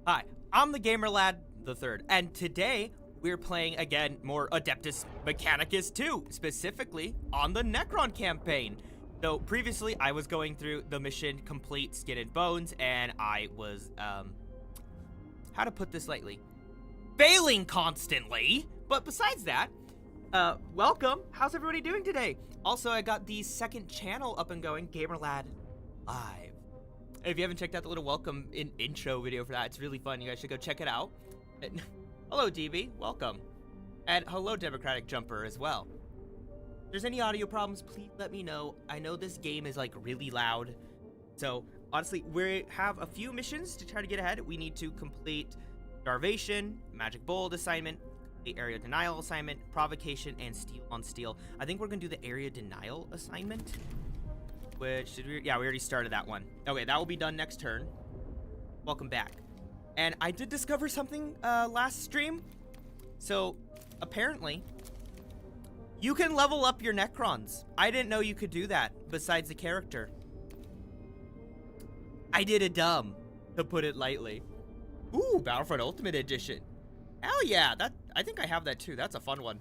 Hi, I'm the Gamer Lad the Third, and today we're playing again more Adeptus Mechanicus 2, specifically on the Necron campaign. So previously I was going through the mission complete Skin and Bones, and I was how to put this lightly, failing constantly. But besides that, welcome. How's everybody doing today? Also, I got the second channel up and going, Gamer Lad Live. If you haven't checked out the little welcome intro video for that, it's really fun. You guys should go check it out. And, hello, DB. Welcome. And hello, Democratic Jumper, as well. If there's any audio problems, please let me know. I know this game is, like, really loud. So, honestly, we have a few missions to try to get ahead. We need to complete Starvation, Magic Bold assignment, the Area Denial assignment, Provocation, and Steal on Steel. I think we're going to do the Area Denial assignment. Which, yeah, we already started that one. Okay, that will be done next turn. Welcome back. And I did discover something last stream. So, apparently, you can level up your Necrons. I didn't know you could do that, besides the character. I did a dumb, to put it lightly. Ooh, Battlefront Ultimate Edition. Hell yeah, I think I have that too. That's a fun one.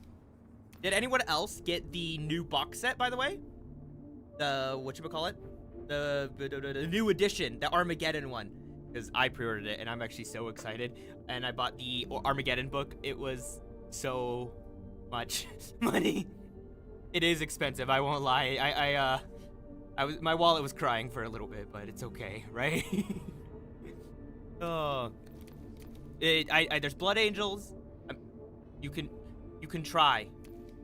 Did anyone else get the new box set, by the way? The whatchamacallit? The new edition, the Armageddon one. Because I pre-ordered it and I'm actually so excited. And I bought the Armageddon book. It was so much money. It is expensive, I won't lie. My wallet was crying for a little bit, but it's okay, right? Oh. There's Blood Angels. You can try,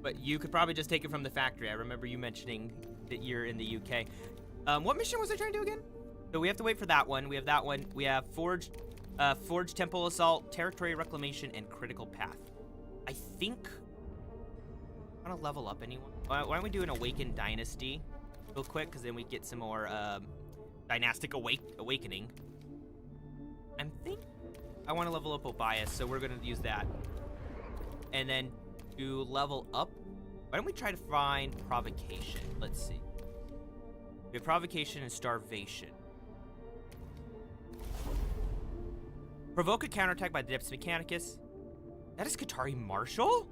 but you could probably just take it from the factory. I remember you mentioning that you're in the UK. What mission was I trying to do again? So we have to wait for that one. We have that one. We have Forged Temple Assault, Territory Reclamation, and Critical Path. I think I want to level up anyone. Why don't we do an Awakened Dynasty real quick, because then we get some more Dynastic Awakening. I think I want to level up Obias, so we're going to use that. And then to level up, why don't we try to find Provocation? Let's see. We have Provocation and Starvation. Provoke a counterattack by the Adeptus Mechanicus. That is Qatari Marshall?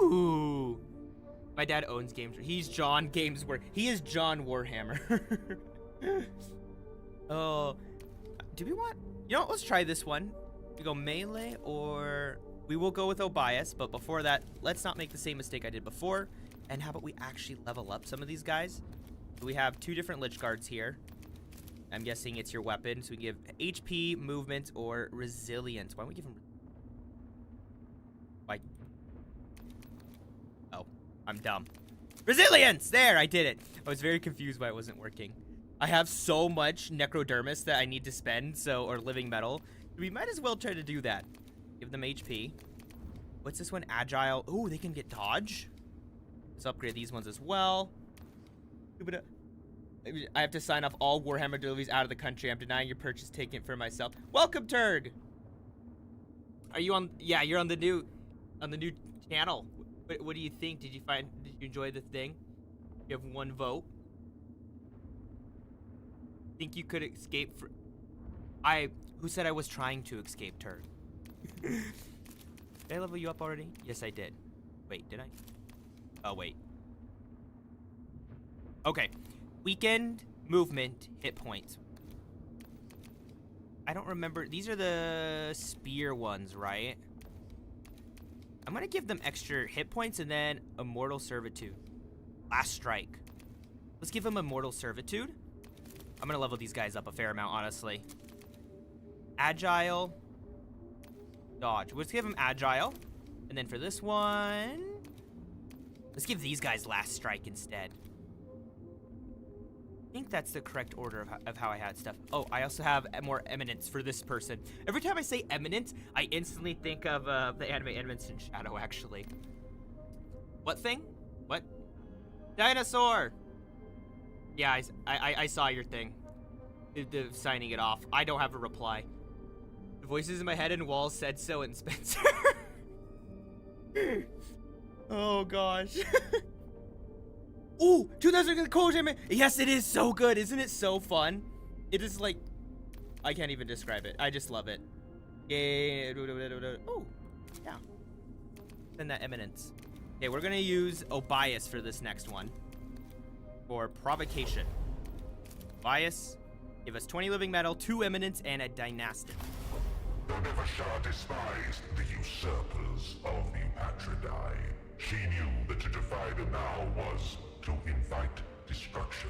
Ooh. My dad owns games. He's John Games Where he is John Warhammer. Oh. Do we want? You know what? Let's try this one. We go melee, or we will go with Obias, but before that, let's not make the same mistake I did before. And how about we actually level up some of these guys? We have two different Lich Guards here. I'm guessing it's your weapon, so we give HP, movement, or resilience. Why don't we give him... Why? Oh, I'm dumb. Resilience! There, I did it. I was very confused why it wasn't working. I have so much Necrodermis that I need to spend, or living metal. We might as well try to do that. Give them HP. What's this one? Agile. Oh, they can get dodge. Let's upgrade these ones as well. I have to sign off all Warhammer deliveries out of the country. I'm denying your purchase, taking it for myself. Welcome, Turg. Are you on? Yeah, you're on the new channel. What do you think? Did you enjoy the thing? You have one vote. Think you could escape? Who said I was trying to escape, Turg? Did I level you up already? Yes, I did. Wait, did I? Oh, wait. Okay. Weakened, movement, hit points. I don't remember. These are the spear ones, right? I'm going to give them extra hit points and then Immortal Servitude. Last Strike. Let's give them Immortal Servitude. I'm going to level these guys up a fair amount, honestly. Agile. Dodge. Let's give them Agile. And then for this one, let's give these guys Last Strike instead. I think that's the correct order of how I had stuff. Oh, I also have more Eminence for this person. Every time I say Eminent, I instantly think of the anime Eminence in Shadow, actually. What thing? What? Dinosaur! Yeah, I saw your thing. The signing it off. I don't have a reply. The voices in my head and walls said so in Spencer. Oh gosh. Ooh, 2000 cold. Yes, it is so good. Isn't it so fun? It is like I can't even describe it. I just love it. Yeah. Oh, yeah. Send that eminence. Okay, we're gonna use Obias for this next one. For provocation. Obias, give us 20 living metal, 2 eminence, and a dynastic. The Nefershah despised the usurpers of the Patridae. She knew that to defy them now was to invite destruction.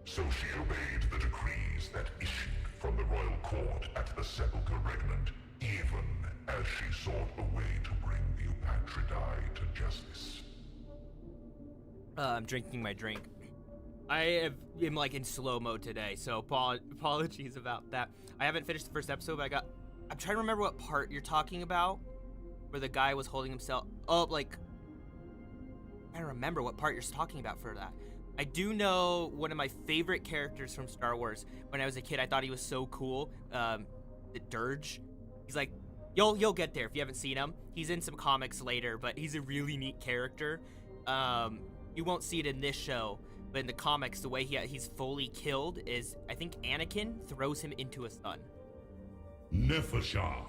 So she obeyed the decrees that issued from the royal court at the Sepulchre Regnant, even as she sought a way to bring the Patridae to justice. I'm drinking my drink. I am like in slow mode today, so apologies about that. I haven't finished the first episode, but I'm trying to remember what part you're talking about, where the guy was holding himself up, like, I don't remember what part you're talking about for that. I do know one of my favorite characters from Star Wars. When I was a kid, I thought he was so cool. The Dirge. He's like, you'll get there if you haven't seen him. He's in some comics later, but he's a really neat character. You won't see it in this show, but in the comics, the way he's fully killed is, I think Anakin throws him into a sun. Nefershah.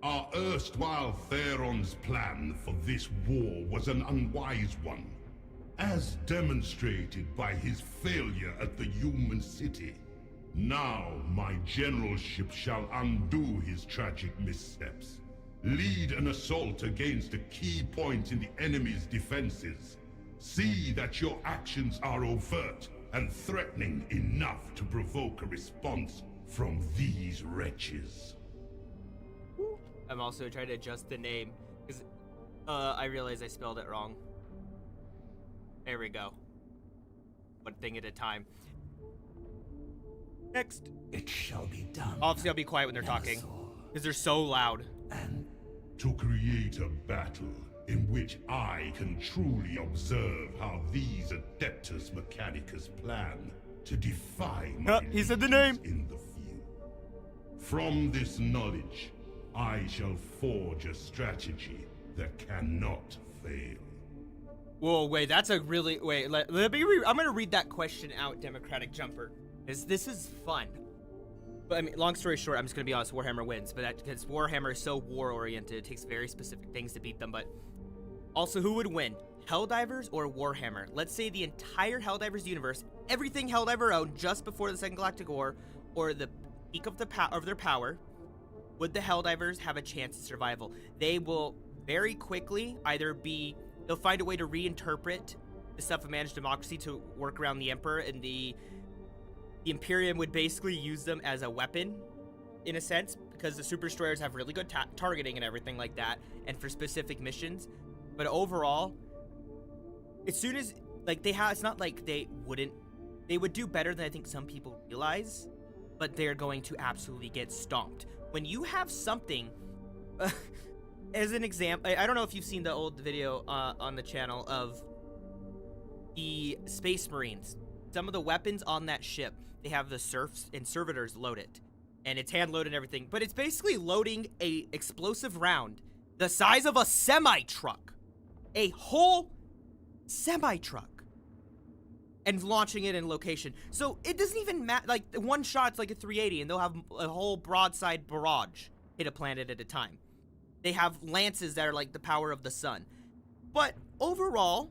Our erstwhile Phaeron's plan for this war was an unwise one, as demonstrated by his failure at the human city. Now my generalship shall undo his tragic missteps, lead an assault against a key point in the enemy's defenses, see that your actions are overt and threatening enough to provoke a response from these wretches. I'm also trying to adjust the name, because I realized I spelled it wrong. There we go. One thing at a time. Next. It shall be done. Obviously, I'll be quiet when they're talking, because they're so loud. And to create a battle in which I can truly observe how these Adeptus Mechanicus plan to defy my he said the name. in the field. From this knowledge, I shall forge a strategy that cannot fail. Whoa, wait, that's a really... Wait, let me I'm going to read that question out, Democratic Jumper. This is fun. But I mean, long story short, I'm just going to be honest, Warhammer wins. But because Warhammer is so war-oriented, it takes very specific things to beat them. But also, who would win? Helldivers or Warhammer? Let's say the entire Helldivers universe, everything Helldiver owned just before the Second Galactic War, or the peak of their power, would the Helldivers have a chance at survival? They will very quickly either be... They'll find a way to reinterpret the stuff of managed democracy to work around the Emperor, and the Imperium would basically use them as a weapon, in a sense, because the Super Destroyers have really good targeting and everything like that, and for specific missions. But overall, as soon as, like, it's not like they would do better than I think some people realize, but they're going to absolutely get stomped. When you have something... As an example, I don't know if you've seen the old video on the channel of the Space Marines. Some of the weapons on that ship, they have the serfs and servitors load it. And it's hand-loaded and everything. But it's basically loading a explosive round the size of a semi-truck. A whole semi-truck. And launching it in location. So it doesn't even matter. Like, one shot's like a 380, and they'll have a whole broadside barrage hit a planet at a time. They have lances that are like the power of the sun. But overall,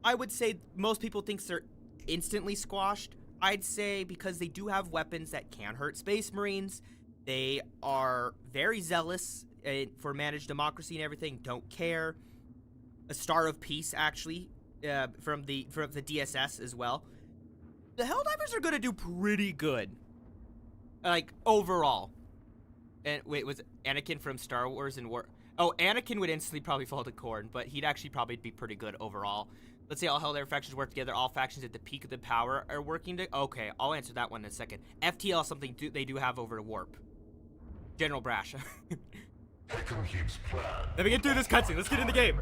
I would say most people think they're instantly squashed. I'd say because they do have weapons that can hurt Space Marines. They are very zealous for managed democracy and everything. Don't care. A Star of Peace, actually, from the DSS as well. The Helldivers are going to do pretty good. Like, overall. And wait, was Anakin from Star Wars and War? Oh, Anakin would instantly probably fall to Khorne, but he'd actually probably be pretty good overall. Let's say all Helldiver factions work together. All factions at the peak of the power are working to... Okay, I'll answer that one in a second. FTL is something they do have over to Warp. General Brash. Mechanicus' plan. Let me get through this cutscene. Let's get in the game.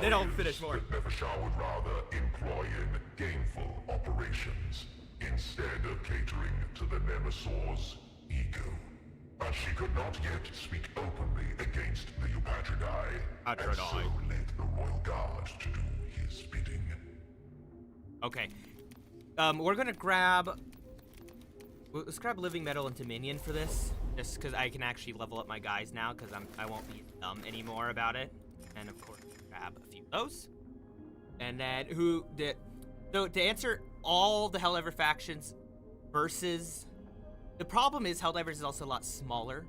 Then I'll finish more. That Nefershah would rather employ in gainful operations instead of catering to the Nemesor's ego. But she could not yet speak openly against the Eupatridae, and so led the Royal Guard to do his bidding. Okay. We're gonna grab Let's grab living metal and dominion for this, just because I can actually level up my guys now, because I won't be dumb anymore about it. And of course, grab a few of those. And then so to answer all the Helldivers factions versus, the problem is Helldivers is also a lot smaller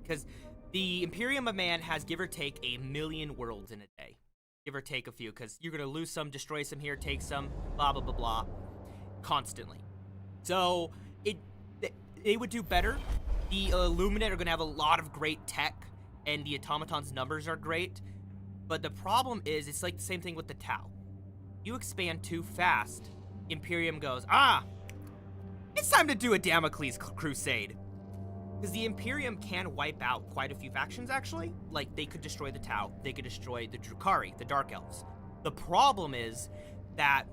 because the Imperium of Man has give or take 1 million worlds in a day. Give or take a few, because you're going to lose some, destroy some here, take some, blah, blah, blah, blah, constantly. So they would do better. The Illuminate are going to have a lot of great tech, and the Automaton's numbers are great. But the problem is, it's like the same thing with the Tau. You expand too fast, Imperium goes, it's time to do a Damocles crusade. Because the Imperium can wipe out quite a few factions, actually. Like, they could destroy the Tau, they could destroy the Drukhari, the Dark Elves. The problem is that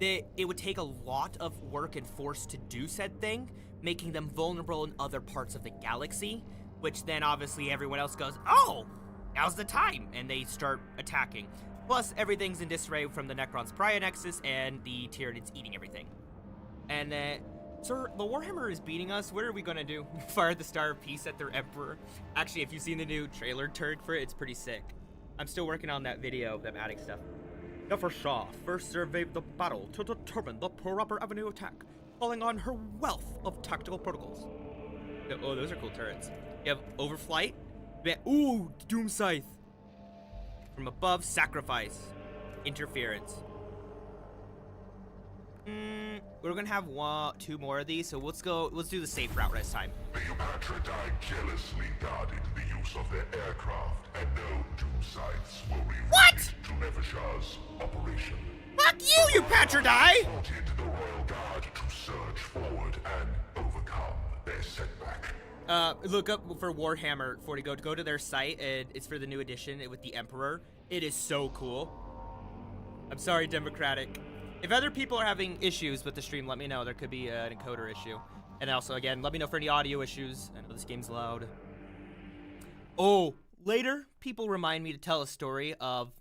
it would take a lot of work and force to do said thing, making them vulnerable in other parts of the galaxy, which then obviously everyone else goes, oh, now's the time, and they start attacking. Plus, everything's in disarray from the Necron's Pariah Nexus, and the Tyranids eating everything. And sir, the Warhammer is beating us. What are we gonna do? Fire the Star of Peace at their Emperor? Actually, if you've seen the new trailer turd for it, it's pretty sick. I'm still working on that video of them adding stuff. Nefershah first surveyed the battle to determine the proper avenue of attack, calling on her wealth of tactical protocols. Oh, those are cool turrets. You have Overflight. Ooh, Doom Scythe. From above, Sacrifice. Interference. We're gonna have two more of these, so let's do the safe route this time. The Patridae jealously guarded the use of their aircraft, and no Doom Scythes will reroute to Nefershah's operation. Fuck you Patridae! Wanted the Royal Guard to surge forward and overcome their setback. Look up for Warhammer 40. Go to their site, and it's for the new edition with the Emperor. It is so cool. I'm sorry, Democratic. If other people are having issues with the stream, let me know. There could be an encoder issue. And also, again, let me know for any audio issues. I know this game's loud. Oh, later, people remind me to tell a story of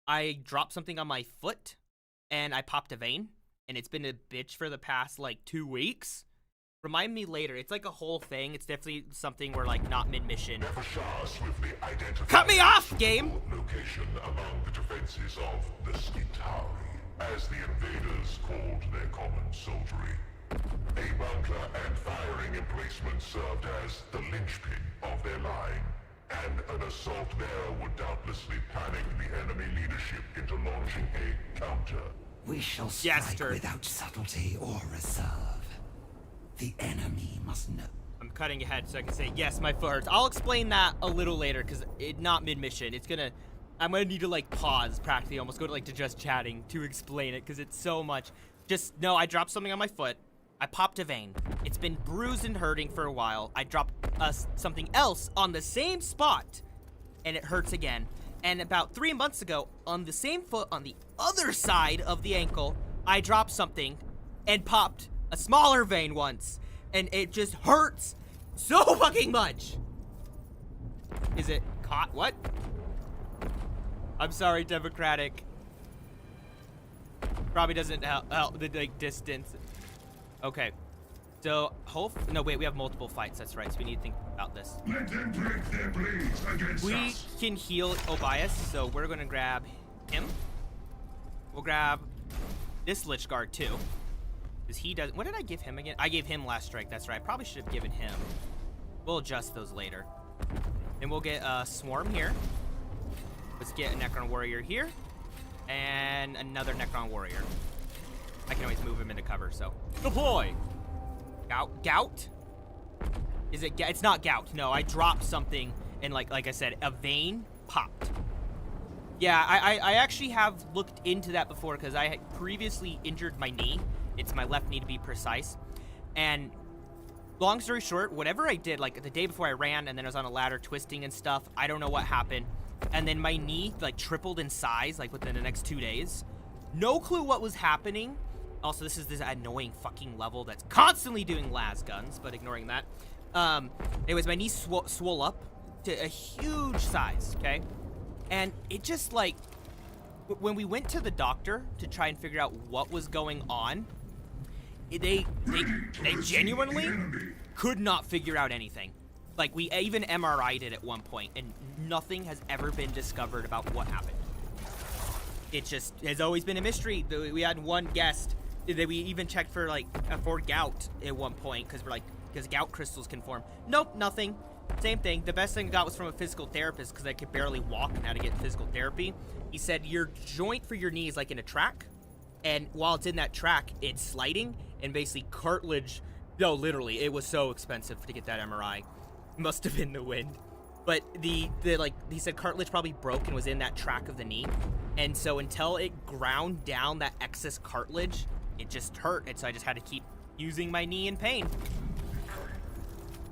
I dropped something on my foot, and I popped a vein, and it's been a bitch for the past, 2 weeks. Remind me later. It's like a whole thing. It's definitely something where, not mid-mission. Nefershah swiftly identified Cut me off, game! Location among the defenses of the Skitarii, as the invaders called their common soldiery. A bunker and firing emplacement served as the linchpin of their line, and an assault there would doubtlessly panic the enemy leadership into launching a counter. We shall strike without subtlety or reserve. The enemy must know. I'm cutting ahead so I can say, yes, my foot hurts. I'll explain that a little later, because it's not mid-mission. I'm gonna need to pause practically, almost go to to just chatting to explain it, because it's so much. Just know I dropped something on my foot. I popped a vein. It's been bruised and hurting for a while. I dropped something else on the same spot, and it hurts again. And about 3 months ago, on the same foot, on the other side of the ankle, I dropped something and popped a smaller vein once, and it just hurts so fucking much. Is it caught? What? I'm sorry, Democratic. Probably doesn't help the distance. Okay. So, no, wait, we have multiple fights. That's right, so we need to think about this. Let them break their blades against we us. can heal Obias, so we're gonna grab him. We'll grab this Lich Guard too. Because he does. What did I give him again? I gave him last strike. That's right. I probably should have given him. We'll adjust those later. Then we'll get a Swarm here. Let's get a Necron Warrior here. And another Necron Warrior. I can always move him into cover, so. Deploy! Gout? Is it It's not Gout. No, I dropped something, and like I said, a vein popped. Yeah, I actually have looked into that before, because I had previously injured my knee. It's my left knee, to be precise. And long story short, whatever I did, the day before I ran, and then I was on a ladder twisting and stuff, I don't know what happened. And then my knee, tripled in size, within the next 2 days. No clue what was happening. Also, this is this annoying fucking level that's constantly doing las guns, but ignoring that. Anyways, my knee swole up to a huge size, okay? And it just, when we went to the doctor to try and figure out what was going on, they genuinely could not figure out anything. Like, we even MRI'd it at one point, and nothing has ever been discovered about what happened. It just has always been a mystery. We had one guest that we even checked for, like, for gout at one point, because gout crystals can form. Nope, nothing. Same thing. The best thing I got was from a physical therapist, because I could barely walk and had to get physical therapy. He said, your joint for your knee is like in a track, and while it's in that track, it's sliding, and basically cartilage, no, literally, it was so expensive to get that MRI. Must have been the wind. But the like, he said cartilage probably broke and was in that track of the knee. And so until it ground down that excess cartilage, it just hurt. And so I just had to keep using my knee in pain.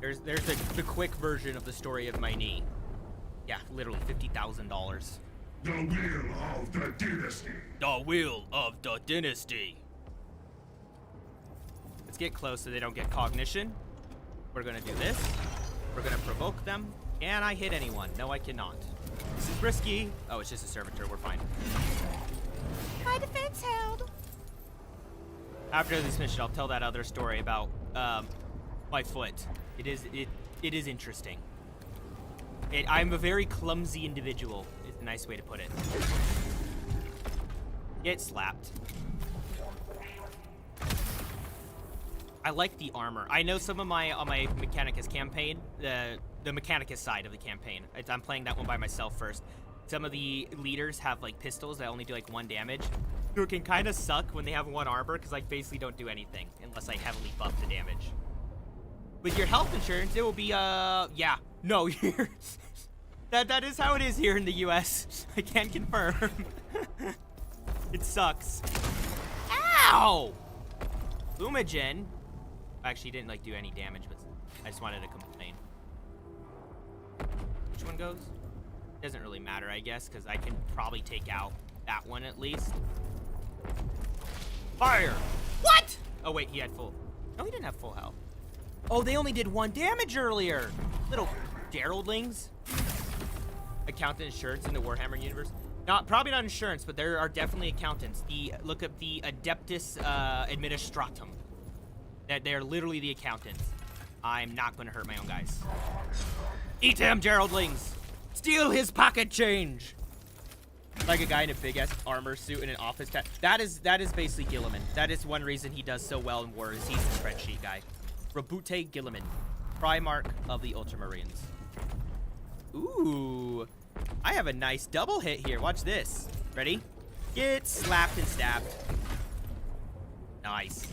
There's the quick version of the story of my knee. Yeah, literally $50,000. The will of the dynasty. The will of the dynasty. Let's get close so they don't get cognition. We're gonna do this. We're gonna provoke them. Can I hit anyone? No, I cannot. This is risky. Oh, it's just a servitor. We're fine. My defense held. After this mission, I'll tell that other story about my foot. It is interesting. I'm a very clumsy individual. Is a nice way to put it. Get slapped. I like the armor. I know some of my on my Mechanicus campaign, the Mechanicus side of the campaign. I'm playing that one by myself first. Some of the leaders have like pistols that only do like 1 damage. So it can kind of suck when they have 1 armor because I basically don't do anything unless I heavily buff the damage. With your health insurance, it will be yeah. No, you're that is how it is here in the US. I can't confirm. It sucks. Ow! Lumagen. Actually didn't like do any damage, but I just wanted to complain. Which one goes? Doesn't really matter, I guess, because I can probably take out that one at least. Fire! What? Oh wait, he had full. No, he didn't have full health. Oh, they only did 1 damage earlier. Little Geraldlings. Accountant insurance in the Warhammer universe. Probably not insurance, but there are definitely accountants. Look up the Adeptus Administratum. That they're literally the accountants. I'm not going to hurt my own guys. Eat him, Geraldlings! Steal his pocket change! Like a guy in a big-ass armor suit and an office cat. That is basically Gilliman. That is one reason he does so well in war, is he's a spreadsheet guy. Rabute Gilliman. Primarch of the Ultramarines. Ooh. I have a nice double hit here. Watch this. Ready? Get slapped and stabbed. Nice.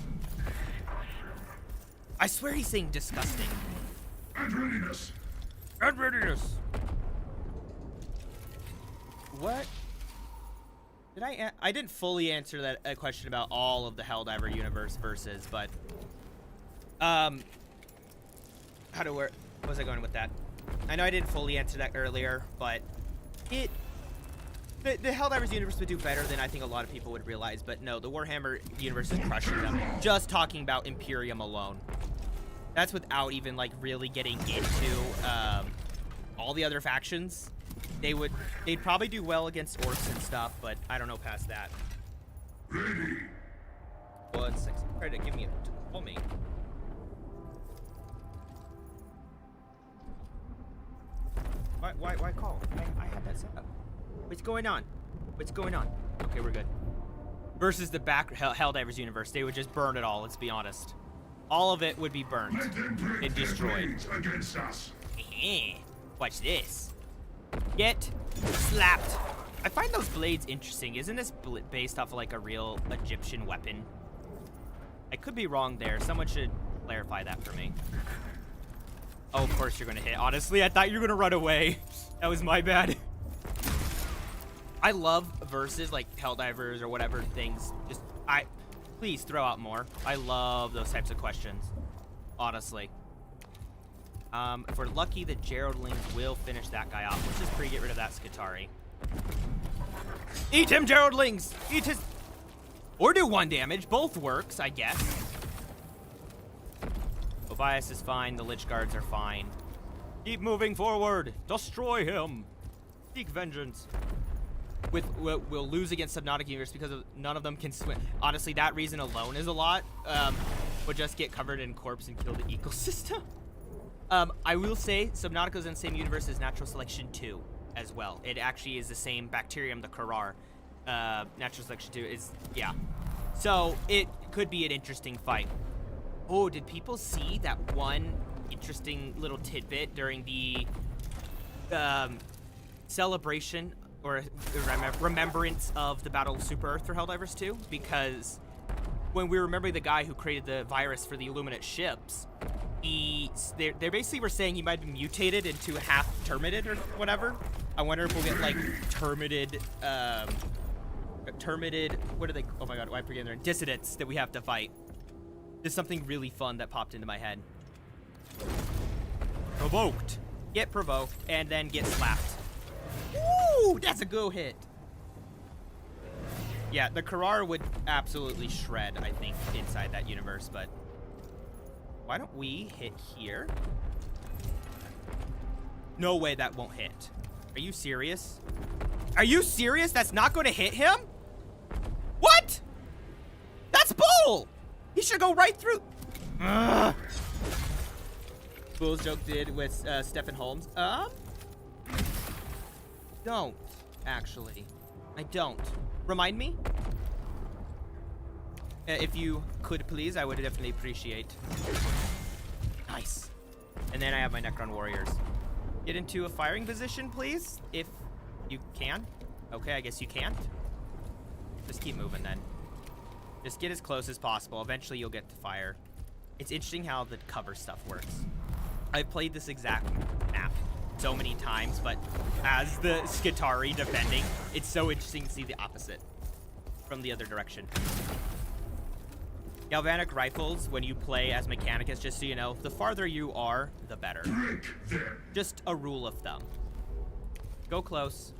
I swear he's saying disgusting. And readiness. And readiness. What? Did I didn't fully answer that question about all of the Helldiver universe versus, but how where was I going with that? I know I didn't fully answer that earlier, but the Helldivers universe would do better than I think a lot of people would realize, but no, the Warhammer universe is crushing them. Just talking about Imperium alone. That's without even like really getting into all the other factions. They'd probably do well against orcs and stuff, but I don't know past that. Ready. 1 second. Try to give me pull me. Why call? I had that set up. What's going on? What's going on? Okay, we're good. Versus the back Helldivers universe, they would just burn it all, let's be honest. All of it would be burned and destroyed. Against us. Watch this. Get slapped. I find those blades interesting. Isn't this based off of like a real Egyptian weapon? I could be wrong there. Someone should clarify that for me. Oh, of course you're gonna hit. Honestly, I thought you were gonna run away. That was my bad. I love versus like Helldivers or whatever things. Please throw out more. I love those types of questions. Honestly. If we're lucky, the Geraldlings will finish that guy off. Let's just get rid of that Skitari. Eat him, Geraldlings! Eat his... Or do 1 damage. Both works, I guess. Ovias is fine. The Lich Guards are fine. Keep moving forward. Destroy him. Seek vengeance. we'll lose against Subnautica Universe because none of them can swim. Honestly, that reason alone is a lot. We'll just get covered in corpse and kill the ecosystem. I will say Subnautica is in the same universe as Natural Selection 2 as well. It actually is the same bacterium, the Karar. Natural Selection 2 is, yeah. So it could be an interesting fight. Oh, did people see that one interesting little tidbit during the celebration or remembrance of the Battle of Super Earth for Helldivers 2? Because when we remember the guy who created the virus for the Illuminate ships, they basically were saying he might be mutated into half termited or whatever. I wonder if we'll get like termited, what are they? Oh my god, why am I forgetting their dissidents that we have to fight? There's something really fun that popped into my head. Provoked. Get provoked and then get slapped. Ooh, that's a go hit. Yeah, the Karar would absolutely shred, I think, inside that universe, but why don't we hit here? No way that won't hit. Are you serious? Are you serious? That's not going to hit him? What? That's bull! He should go right through. Ugh. Bull's joke did with Stephen Holmes. Don't, actually. I don't. Remind me? If you could, please, I would definitely appreciate. Nice. And then I have my Necron Warriors. Get into a firing position, please, if you can. Okay, I guess you can't. Just keep moving, then. Just get as close as possible. Eventually, you'll get to fire. It's interesting how the cover stuff works. I've played this exact map so many times, but as the Skitari defending, it's so interesting to see the opposite from the other direction. Galvanic rifles, when you play as Mechanicus, just so you know, the farther you are, the better. Just a rule of thumb. Go close.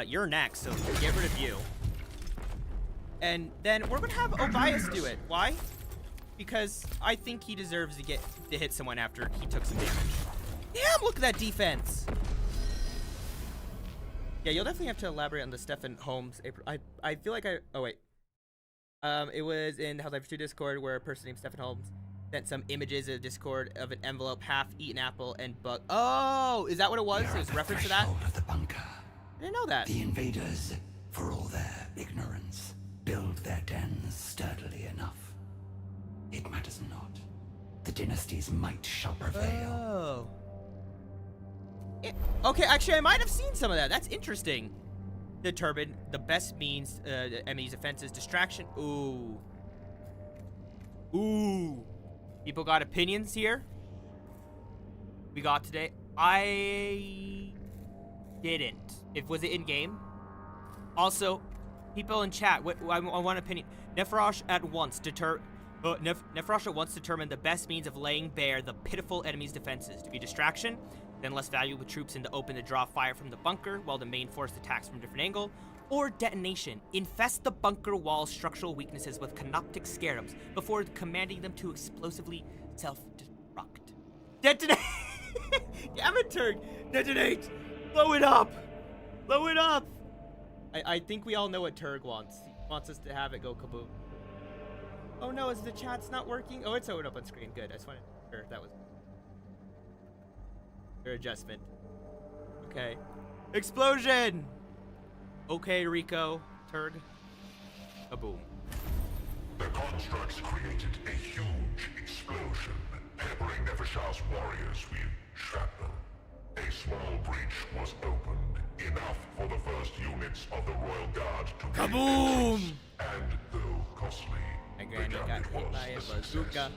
You're next, so get rid of you. And then we're gonna have Obias do it. Why? Because I think he deserves to hit someone after he took some damage. Damn, look at that defense. Yeah, you'll definitely have to elaborate on the Stephen Holmes. I feel like oh wait. It was in the Helldivers 2 Discord where a person named Stephen Holmes sent some images in Discord of an envelope, half-eaten apple, and bug. Oh, is that what it was? It was reference to that? Of the bunker. I didn't know that. The invaders, for all their ignorance, build their dens sturdily enough. It matters not. The dynasty's might shall prevail. Oh. Okay, actually, I might have seen some of that. That's interesting. Determine the best means the enemy's defense is distraction. Ooh. Ooh. People got opinions here? We got today. I didn't. Was it in game? Also, people in chat, I want opinion. Neferash at once determined the best means of laying bare the pitiful enemy's defenses to be distraction, then less valuable troops in the open to draw fire from the bunker while the main force attacks from a different angle, or detonation. Infest the bunker wall's structural weaknesses with canoptic scarabs before commanding them to explosively self-destruct. Detonate! Damn it, Turg! Detonate! Blow it up! Blow it up! I think we all know what Turg wants. He wants us to have it go kaboom. Oh no, is the chat's not working? Oh, it's showing up on screen. Good. I just wanted to make sure that was your adjustment. Okay. Explosion! Okay, Rico. Turd. Kaboom. The constructs created a huge explosion, peppering Nefershah's warriors with shrapnel. A small breach was opened, enough for the first units of the Royal Guard to Kaboom! gain entrance, and though costly, My granny got hit by a bazooka.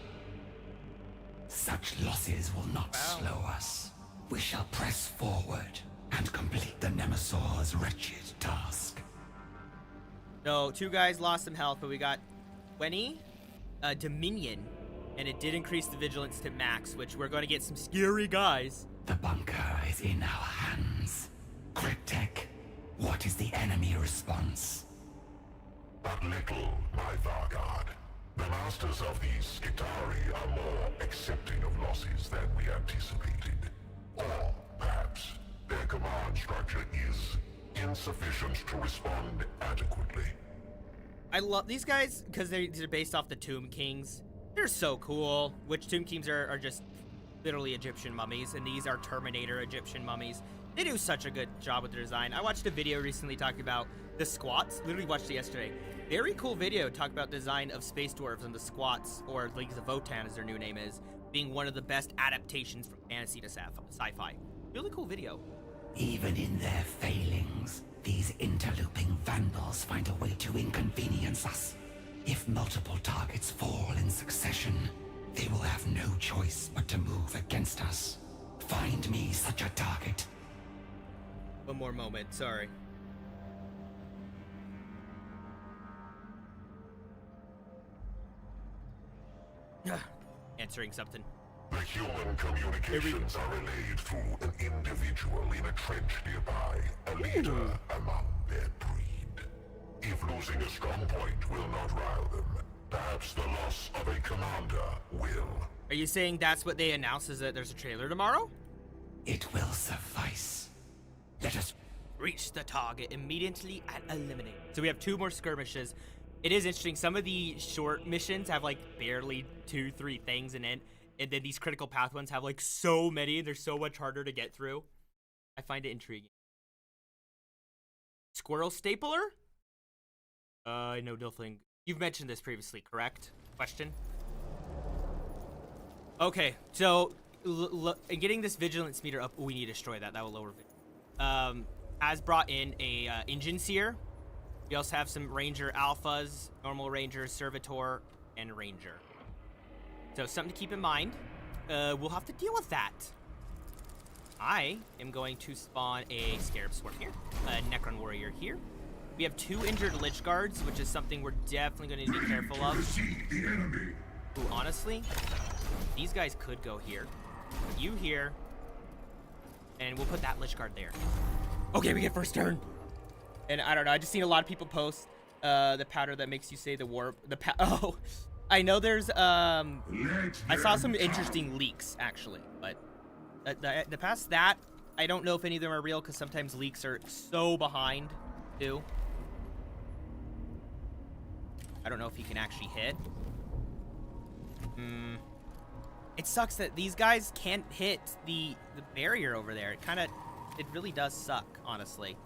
Such losses will not slow us. We shall press forward and complete the Nemesaur's wretched task. So, 2 guys lost some health, but we got 20 Dominion, and it did increase the vigilance to max, which we're going to get some scary guys. The bunker is in our hands. Cryptek, what is the enemy response? But little, my Vargard. The masters of these Skitari are more accepting of losses than we anticipated. Or, perhaps, their command structure is insufficient to respond adequately. I love these guys because they're based off the Tomb Kings. They're so cool. Which Tomb Kings are just literally Egyptian mummies, and these are Terminator Egyptian mummies. They do such a good job with their design. I watched a video recently talking about the squats. Literally watched it yesterday. Very cool video talking about the design of space dwarves and the squats, or Leagues of Votan as their new name is, being one of the best adaptations from fantasy to sci-fi. Really cool video. Even in their failings, these interlooping vandals find a way to inconvenience us. If multiple targets fall in succession, they will have no choice but to move against us. Find me such a target. One more moment, sorry. Answering something. The human communications are relayed through an individual in a trench nearby, a leader among their breed. If losing a strong point will not rile them, perhaps the loss of a commander will. Are you saying that's what they announced, is that there's a trailer tomorrow? It will suffice. Let us Reach the target immediately and eliminate. So we have 2 more skirmishes. It is interesting. Some of the short missions have like barely 2-3 things in it. And then these critical path ones have like so many. They're so much harder to get through. I find it intriguing. Squirrel stapler? I know nothing. You've mentioned this previously, correct? Question? Okay, so getting this vigilance meter up, we need to destroy that. That will lower vigilance. Has brought in a engine seer. We also have some ranger alphas, normal ranger, servitor, and ranger. So something to keep in mind. We'll have to deal with that. I am going to spawn a scarab swarm here, a Necron warrior here. We have 2 injured lich guards, which is something we're definitely going to need to be careful of. Ooh, honestly, these guys could go here. You here. And we'll put that lich guard there. Okay, we get first turn. And I don't know, I just seen a lot of people post the powder that makes you say the warp. Oh, I know there's I saw some interesting leaks actually, but the past that, I don't know if any of them are real because sometimes leaks are so behind too. I don't know if he can actually hit. It sucks that these guys can't hit the barrier over there. It really does suck, honestly.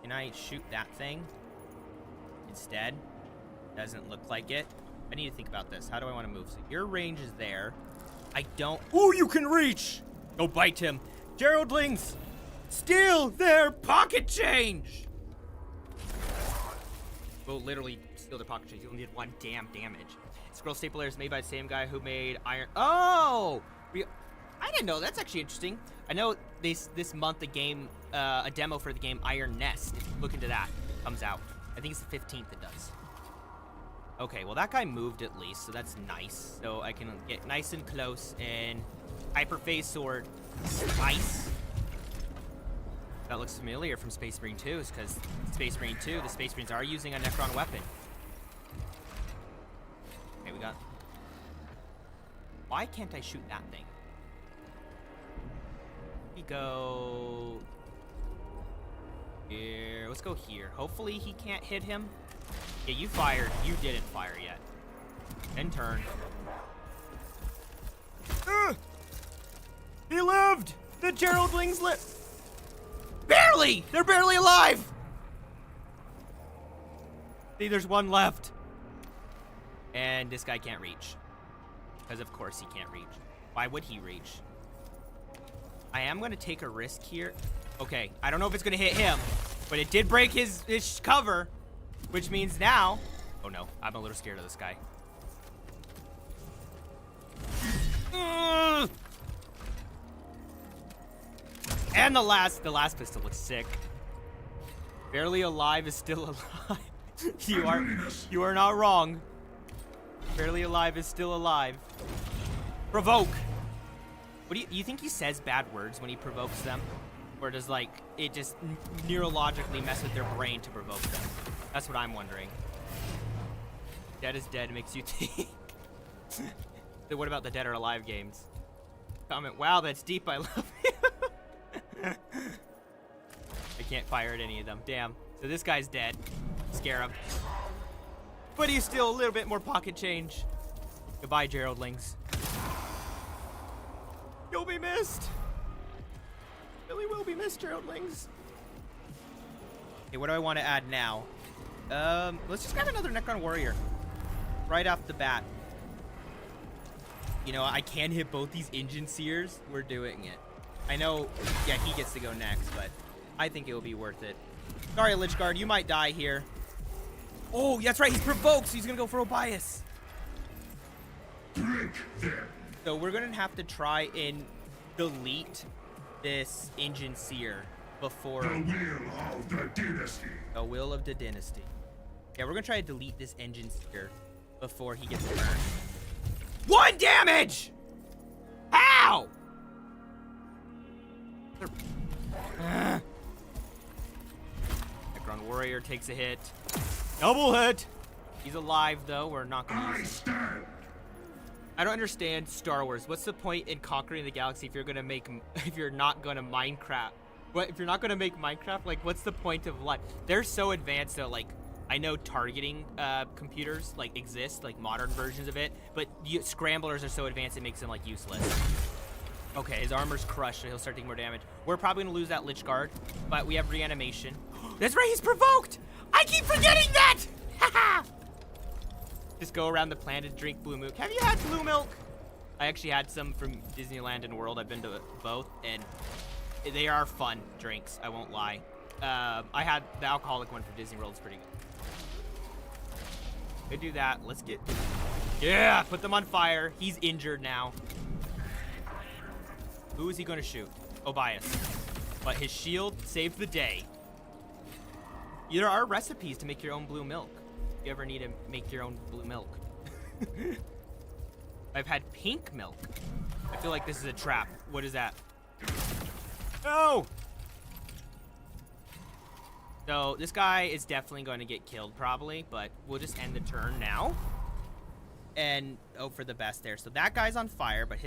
Can I shoot that thing instead? Doesn't look like it. I need to think about this. How do I want to move? So your range is there. I don't... Ooh, you can reach! Go bite him. Geraldlings, steal their pocket change! We'll literally steal their pocket change. You'll need 1 damn damage. Scroll stapler is made by the same guy who made Iron... Oh! I didn't know. That's actually interesting. I know this month a demo for the game Iron Nest, if you look into that, comes out. I think it's the 15th it does. Okay, well that guy moved at least, so that's nice. So I can get nice and close and hyperphase sword slice. That looks familiar from Space Marine 2, is because Space Marine 2, the Space Marines are using a Necron weapon. Okay, we got... Why can't I shoot that thing? We go... Here, let's go here. Hopefully he can't hit him. Yeah, you fired. You didn't fire yet. Then turn. He lived! The Geraldlings lived! Barely! They're barely alive! See, there's 1 left. And this guy can't reach. Because of course he can't reach. Why would he reach? I am going to take a risk here. Okay, I don't know if it's going to hit him, but it did break his cover, which means now... Oh no, I'm a little scared of this guy. And the last pistol looks sick. Barely alive is still alive. You are not wrong. Barely alive is still alive. Provoke. What do you think he says bad words when he provokes them? Or does, like, it just neurologically mess with their brain to provoke them? That's what I'm wondering. Dead is dead makes you think. So what about the Dead or Alive games? Comment, wow, that's deep, I love you. I can't fire at any of them. Damn. So this guy's dead. Scarab. But he's still a little bit more pocket change. Goodbye, Geraldlings. You'll be missed. Really will be missed, Geraldlings. Okay, what do I want to add now? Let's just grab another Necron Warrior. Right off the bat. You know, I can hit both these Engine Seers. We're doing it. I know, yeah, he gets to go next, but I think it will be worth it. Sorry, Lichguard, you might die here. Oh, that's right, he's provoked, so he's gonna go for Obias. Drink them. So we're gonna have to try and delete this Engine Seer before... The will of the dynasty. The will of the dynasty. Yeah, we're gonna try to delete this Engine Seer before he gets burned. 1 damage! How? Necron Warrior takes a hit. Double hit! He's alive, though. We're not gonna use him. I don't understand Star Wars. What's the point in conquering the galaxy if you're gonna make... if you're not gonna Minecraft? What, if you're not gonna make Minecraft? Like, what's the point of life? They're so advanced, though, like... I know targeting computers like exist, like modern versions of it, but scramblers are so advanced it makes them like useless. Okay, his armor's crushed, so he'll start taking more damage. We're probably gonna lose that Lich Guard, but we have reanimation. That's right, he's provoked! I keep forgetting that! Haha! Just go around the planet and drink blue milk. Have you had blue milk? I actually had some from Disneyland and World. I've been to both, and they are fun drinks, I won't lie. I had the alcoholic one from Disney World. It's pretty good. Could do that. Let's get... Yeah! Put them on fire. He's injured now. Who is he going to shoot? Obias. But his shield saved the day. There are recipes to make your own blue milk. If you ever need to make your own blue milk. I've had pink milk. I feel like this is a trap. What is that? No! So this guy is definitely going to get killed probably, but we'll just end the turn now. And hope for the best there. So that guy's on fire, but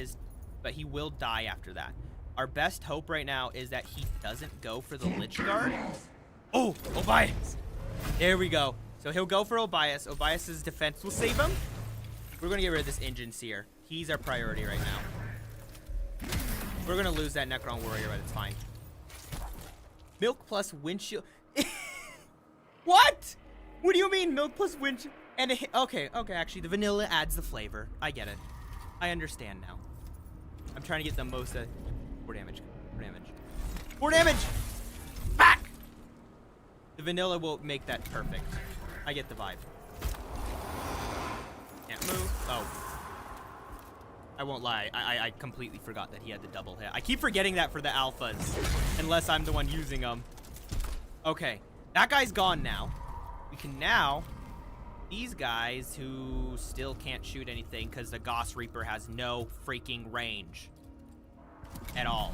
he will die after that. Our best hope right now is that he doesn't go for the Lich Guard. Oh, Obias. There we go. So he'll go for Obias. Obias's defense will save him. We're going to get rid of this Engine Seer. He's our priority right now. We're going to lose that Necron Warrior, but it's fine. Milk plus windshield. What? What do you mean milk plus windshield? And okay, actually the vanilla adds the flavor. I get it. I understand now. I'm trying to get the most 4 damage. 4 damage. 4 damage! Back! The vanilla will make that perfect. I get the vibe. Can't move. Oh. I won't lie. I completely forgot that he had the double hit. I keep forgetting that for the alphas. Unless I'm the one using them. Okay. That guy's gone now. We can now... These guys who still can't shoot anything because the Gauss Reaper has no freaking range. At all.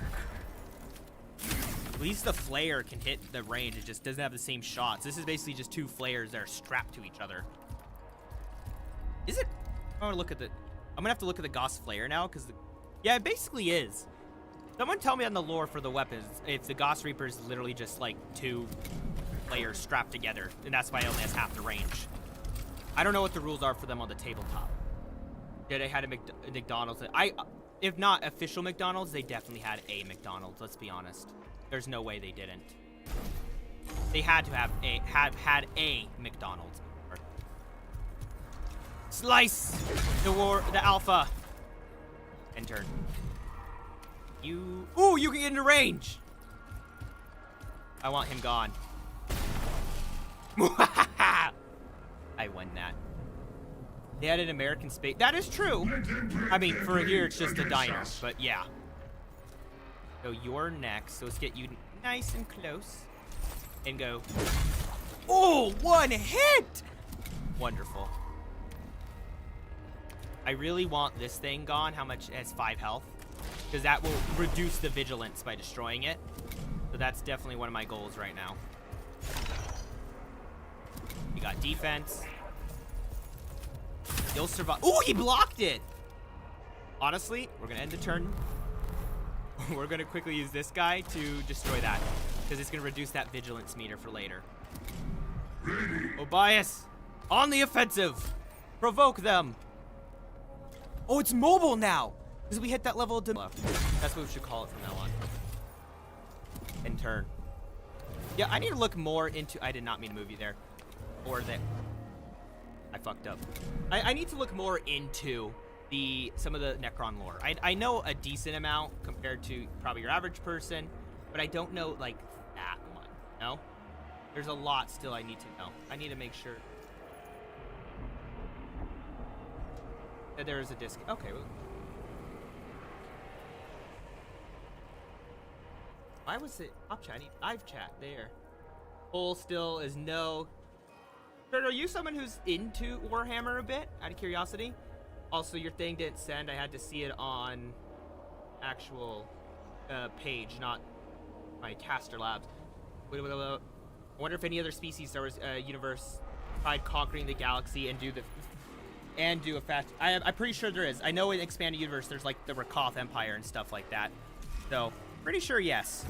At least the Flare can hit the range. It just doesn't have the same shots. This is basically just 2 flares that are strapped to each other. Is it? I want to look at the... I'm gonna have to look at the Gauss Flare now, because yeah, it basically is. Someone tell me on the lore for the weapons if the Gauss Reaper is literally just like 2 flares strapped together, and that's why it only has half the range. I don't know what the rules are for them on the tabletop. Yeah, they had a McDonald's. If not official McDonald's, they definitely had a McDonald's. Let's be honest. There's no way they didn't. They had to have had a McDonald's. Slice the alpha. End turn. Ooh, you can get into range. I want him gone. I won that. They had an American space. That is true. I mean, for here it's just a diner, but yeah. So you're next. So let's get you nice and close, and go. Oh, 1 hit! Wonderful. I really want this thing gone. How much? It has 5 health. Because that will reduce the vigilance by destroying it. So that's definitely one of my goals right now. We got defense. He'll survive. Oh, he blocked it! Honestly, we're going to end the turn. We're going to quickly use this guy to destroy that. because it's going to reduce that vigilance meter for later. Ready. Obias, on the offensive. Provoke them. Oh, it's mobile now. Because we hit that level of that's what we should call it from now on. In turn. Yeah, I need to look more into... I did not mean to move you there. Or that... I fucked up. I need to look more into some of the Necron lore. I know a decent amount compared to probably your average person, but I don't know, like, that one, no? There's a lot still I need to know. I need to make sure that there is a disc. Okay, well... Why was it up chat? I need live chat there. Poll still is no. Kurt, are you someone who's into Warhammer a bit? Out of curiosity. Also, your thing didn't send. I had to see it on actual page, not my Caster Labs. I wonder if any other species Star Wars universe tried conquering the galaxy and do a fast. I'm pretty sure there is. I know in expanded universe there's like the Rakoth Empire and stuff like that. So. Pretty sure yes.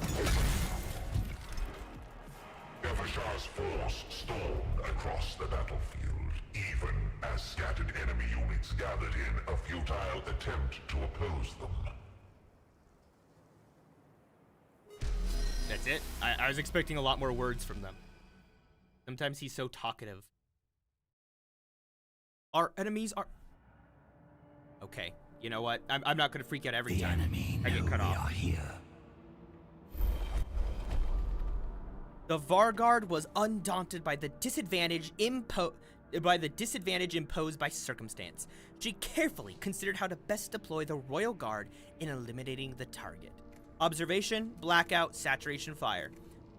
Nefershah's force stormed across the battlefield, even as scattered enemy units gathered in a futile attempt to oppose them. That's it? I was expecting a lot more words from them. Sometimes he's so talkative. Our enemies are... Okay, you know what? I'm not gonna freak out every time I get cut off. Here. The Vargard was undaunted by the disadvantage imposed by circumstance. She carefully considered how to best deploy the Royal Guard in eliminating the target. Observation, blackout, saturation, fire.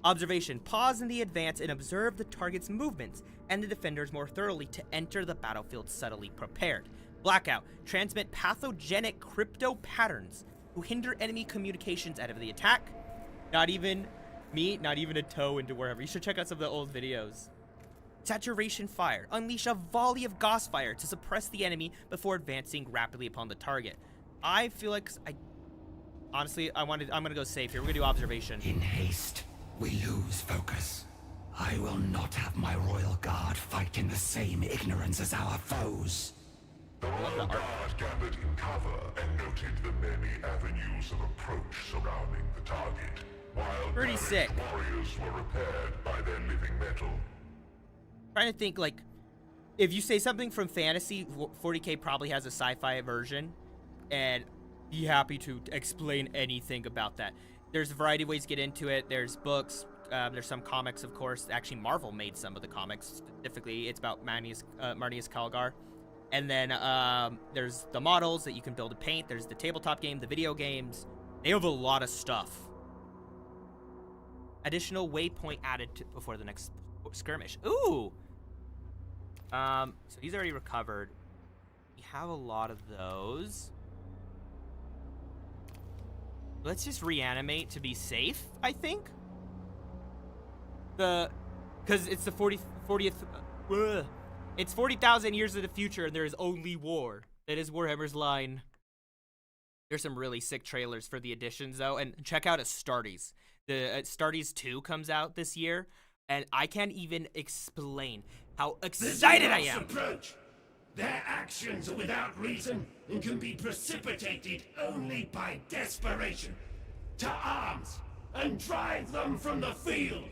Observation, pause in the advance and observe the target's movements and the defenders more thoroughly to enter the battlefield subtly prepared. Blackout, transmit pathogenic crypto patterns who hinder enemy communications out of the attack. Not even a toe into wherever. You should check out some of the old videos. Saturation fire. Unleash a volley of gauss fire to suppress the enemy before advancing rapidly upon the target. I feel like honestly, I'm gonna go safe here. We're gonna do observation. In haste, we lose focus. I will not have my Royal Guard fight in the same ignorance as our foes. The Royal Guard gathered in cover and noted the many avenues of approach surrounding the target. While pretty sick. Warriors were repaired by their living metal. Trying to think, like, if you say something from fantasy, 40K probably has a sci-fi version, and be happy to explain anything about that. There's a variety of ways to get into it. There's books, there's some comics, of course. Actually, Marvel made some of the comics. Specifically, it's about Marnius Calgar. And then there's the models that you can build and paint. There's the tabletop game, the video games. They have a lot of stuff. Additional waypoint added before the next skirmish. Ooh! So he's already recovered. We have a lot of those. Let's just reanimate to be safe, I think. Because it's the 40th... It's 40,000 years in the future and there is only war. That is Warhammer's line. There's some really sick trailers for the additions, though. And check out Astartes. The Astartes 2 comes out this year, and I can't even explain how excited I am. Approach. Their actions are without reason and can be precipitated only by desperation. To arms and drive them from the field.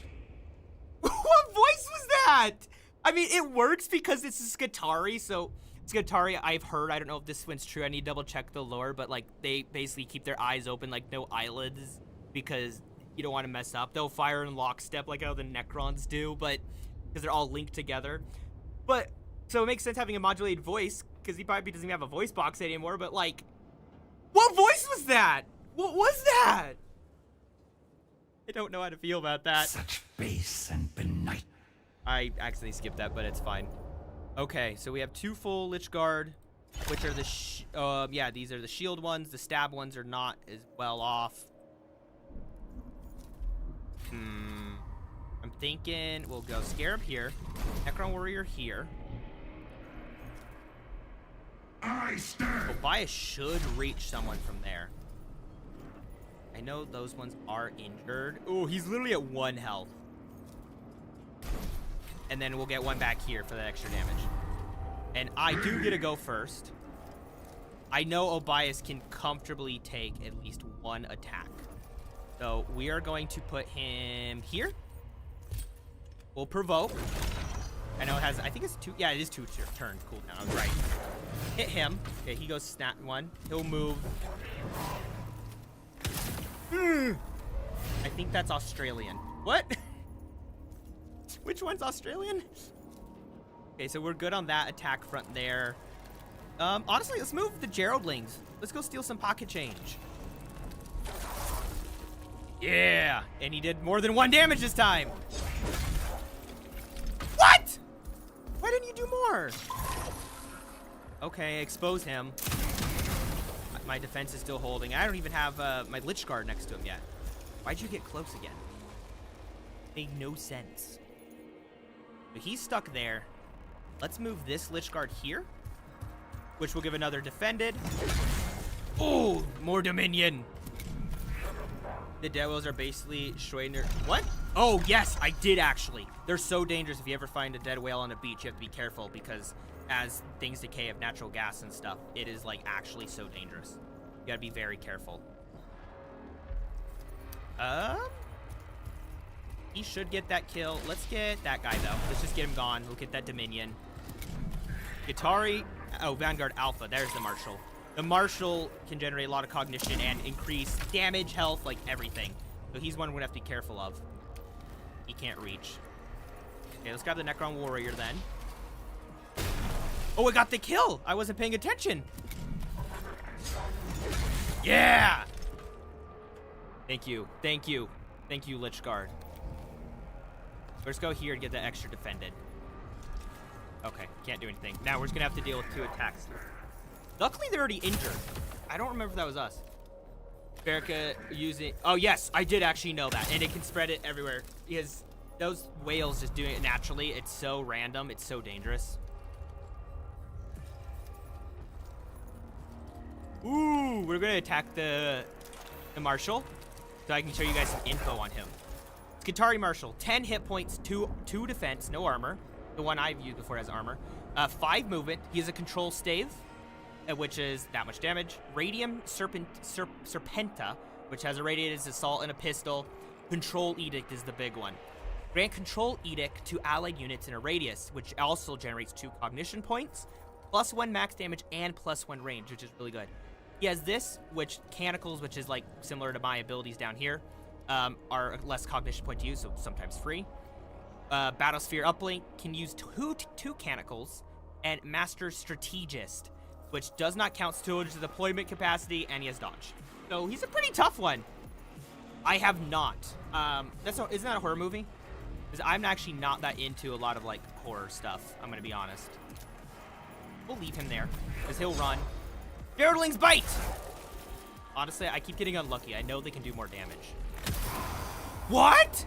What voice was that? I mean, it works because it's a Skitarii, so Skitarii I've heard. I don't know if this one's true. I need to double check the lore, but like they basically keep their eyes open, like no eyelids, because you don't want to mess up. They'll fire in lockstep like how the Necrons do, but because they're all linked together. But so it makes sense having a modulated voice because he probably doesn't even have a voice box anymore. But like, what voice was that? What was that? I don't know how to feel about that. Such base and benight. I accidentally skipped that, but it's fine. Okay, so we have two full Lich Guard, which are the yeah, these are the shield ones. The stab ones are not as well off. I'm thinking we'll go Scarab here, Necron Warrior here. I stand. Tobias should reach someone from there. I know those ones are injured. Oh, he's literally at 1 health. And then we'll get one back here for that extra damage. And I do get to go first. I know Obias can comfortably take at least 1 attack. So we are going to put him here. We'll provoke. I know it has, I think it's 2, yeah, it is 2 turn cooldown. I was right. Hit him. Okay, he goes snap 1. He'll move. I think that's Australian. What? Which one's Australian? Okay, so we're good on that attack front there. Honestly, let's move the Geraldlings. Let's go steal some pocket change. Yeah, and he did more than 1 damage this time. What? Why didn't you do more? Okay, expose him. My defense is still holding. I don't even have my Lich Guard next to him yet. Why'd you get close again? Made no sense. But he's stuck there. Let's move this Lich Guard here, which will give another defended. Oh, more Dominion. The Dead Whales are basically Schroeder. What? Oh, yes, I did actually. They're so dangerous. If you ever find a dead whale on a beach, you have to be careful because as things decay of natural gas and stuff, it is like actually so dangerous. You gotta be very careful. He should get that kill. Let's get that guy though. Let's just get him gone. Look at that Dominion. Guitari. Oh, Vanguard Alpha. There's the Marshal. The Marshal can generate a lot of cognition and increase damage, health, like everything. So he's one we're gonna have to be careful of. He can't reach. Okay, let's grab the Necron Warrior then. Oh, I got the kill. I wasn't paying attention. Yeah. Thank you. Thank you. Thank you, Lich Guard. Let's go here and get that extra defended. Okay, can't do anything. Now we're just gonna have to deal with 2 attacks. Luckily, they're already injured. I don't remember if that was us. Berica using... Oh, yes, I did actually know that. And it can spread it everywhere. Because those whales just doing it naturally, it's so random. It's so dangerous. Ooh, we're going to attack the Marshal. So I can show you guys some info on him. Skitari Marshal, 10 hit points, 2 defense, no armor. The one I've used before has armor. 5 movement. He has a control stave, which is that much damage. Radium Serpenta, which has a radiated assault and a pistol. Control Edict is the big one. Grant Control Edict to allied units in a radius, which also generates 2 cognition points, +1 max damage, and +1 range, which is really good. He has this, which Canicles, which is like similar to my abilities down here, are less cognition point to use, so sometimes free. Battlesphere Uplink can use two Canicles, and Master Strategist, which does not count towards the deployment capacity, and he has dodge. So he's a pretty tough one. I have not. Isn't that a horror movie? Because I'm actually not that into a lot of like horror stuff. I'm gonna be honest. We'll leave him there because he'll run. Geraldling's bite. Honestly, I keep getting unlucky. I know they can do more damage. What?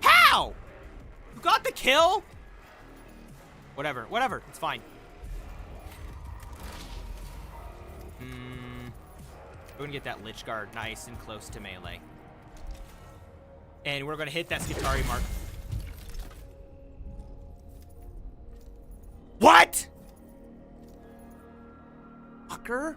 How? You got the kill? Whatever. It's fine. We're gonna get that Lich Guard nice and close to melee. And we're gonna hit that Skitari mark. What? Fucker?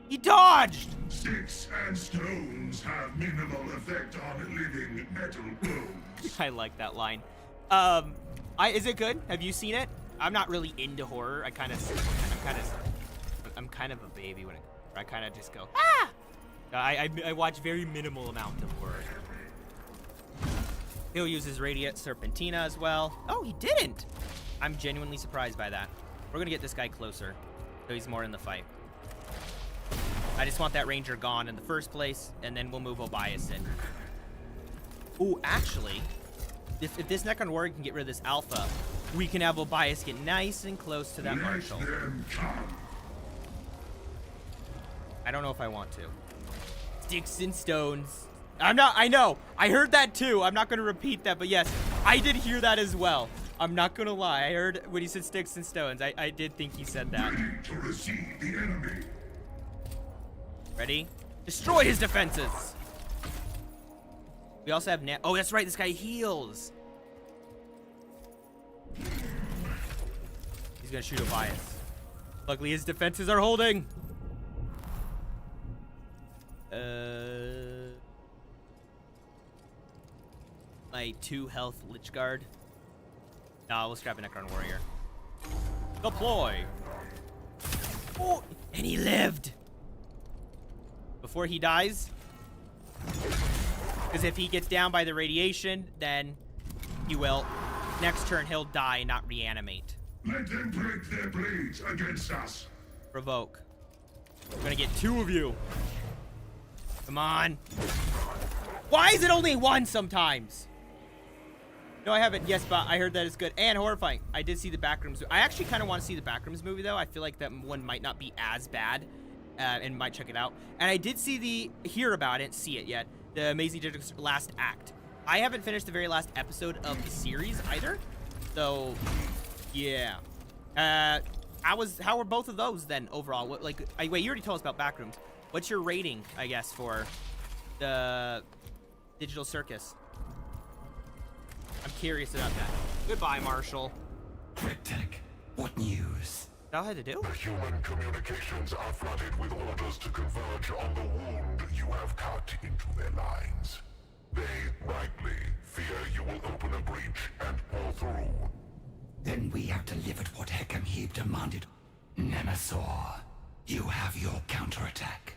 He dodged! Sticks and stones have minimal effect on living metal bones. I like that line. Is it good? Have you seen it? I'm not really into horror. I'm kind of a baby when I kind of just go, ah! I watch very minimal amount of horror. He'll use his Radiant Serpentina as well. Oh, he didn't! I'm genuinely surprised by that. We're gonna get this guy closer, so he's more in the fight. I just want that Ranger gone in the first place, and then we'll move Obias in. Ooh, actually, if this Necron Warrior can get rid of this Alpha, we can have Obias get nice and close to that Marshal. I don't know if I want to. Sticks and stones. I know. I heard that too. I'm not going to repeat that, but yes, I did hear that as well. I'm not going to lie. I heard when he said sticks and stones. I did think he said that. Ready to receive the enemy. Ready? Destroy his defenses. We also have oh, that's right. This guy heals. He's gonna shoot a bias. Luckily, his defenses are holding. My 2 health Lich Guard. No, we'll scrap a Necron Warrior. Deploy. Oh, and he lived. Before he dies. Because if he gets down by the radiation, then he will. Next turn, he'll die, not reanimate. Let them break their blades against us. Provoke. I'm gonna get 2 of you. Come on. Why is it only 1 sometimes? No, I haven't. Yes, but I heard that it's good and horrifying. I did see the Backrooms. I actually kind of want to see the Backrooms movie, though. I feel like that one might not be as bad, and might check it out. And I did hear about it, see it yet. The Amazing Digital Last Act. I haven't finished the very last episode of the series either. So, yeah. How were both of those then overall? What, wait, you already told us about Backrooms. What's your rating, I guess, for the Digital Circus? I'm curious about that. Goodbye, Marshall. Cryptic, what news? That all I had to do? The human communications are flooded with orders to converge on the wound you have cut into their lines. They rightly fear you will open a breach and pour through. Then we have delivered what Hekimhib demanded. Nemesaur, you have your counterattack.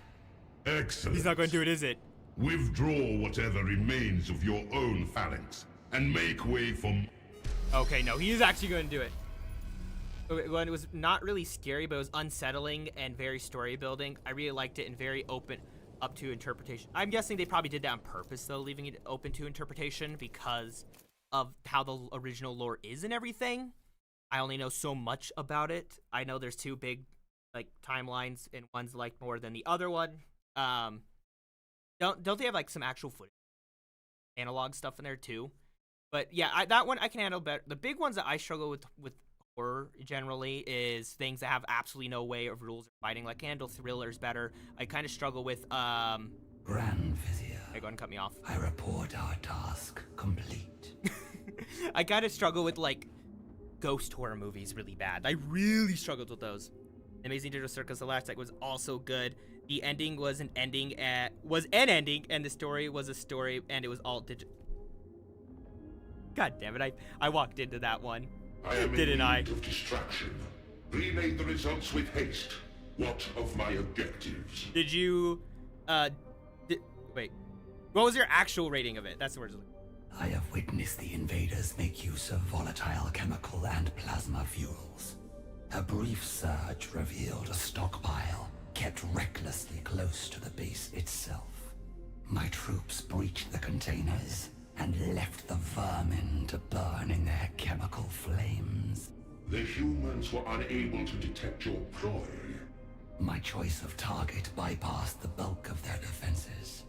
Excellent. He's not going to do it, is it? Withdraw whatever remains of your own phalanx and make way for... Okay, no, he is actually going to do it. When it was not really scary, but it was unsettling and very story building. I really liked it and very open up to interpretation. I'm guessing they probably did that on purpose, though, leaving it open to interpretation because of how the original lore is and everything. I only know so much about it. I know there's 2 big like timelines, and one's like more than the other one. Don't they have like some actual footage, analog stuff in there too? But yeah, that one I can handle better. The big ones that I struggle with horror generally is things that have absolutely no way of rules of fighting. Like, I can handle thrillers better. I kind of struggle with Grand Vizier. Hey, go ahead and cut me off. I report our task complete. I kind of struggle with like ghost horror movies really bad. I really struggled with those. Amazing Digital Circus: The Last Act was also good. The ending was an ending, and the story was a story, and it was all digital. God damn it! I walked into that one. I am Didn't in I? need of distraction. Relay the results with haste. What of my objectives? Did you, wait. What was your actual rating of it? That's the word. I have witnessed the invaders make use of volatile chemical and plasma fuels. A brief surge revealed a stockpile kept recklessly close to the base itself. My troops breached the containers and left the vermin to burn in their chemical flames. The humans were unable to detect your ploy. My choice of target bypassed the bulk of their defenses.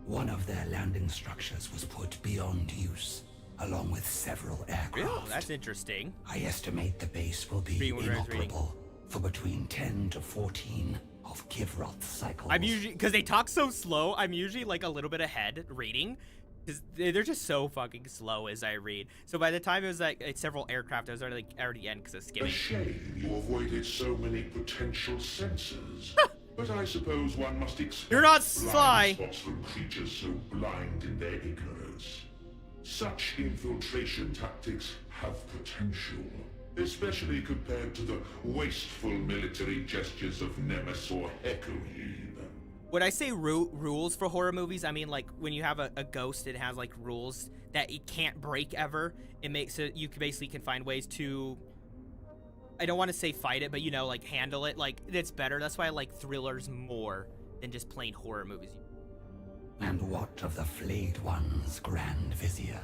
One of their landing structures was put beyond use, along with several aircraft. Oh, that's interesting. I estimate the base will be Reading what I was reading. inoperable for between 10 to 14 of Kivroth's cycles. I'm usually, because they talk so slow, I'm usually like a little bit ahead reading. Because they're just so fucking slow as I read. So by the time it was like several aircraft, I was already in because of A skimming. shame you avoided so many potential sensors. But I suppose one must expect You're not blind sly. spots from creatures so blind in their ignorance. Such infiltration tactics have potential, especially compared to the wasteful military gestures of Nemesaur Hekimhib. When I say rules for horror movies, I mean like when you have a ghost, it has like rules that it can't break ever. It makes it, you basically can find ways to, I don't want to say fight it, but you know, like handle it. Like, it's better. That's why I like thrillers more than just plain horror movies. And what of the flayed ones, Grand Vizier?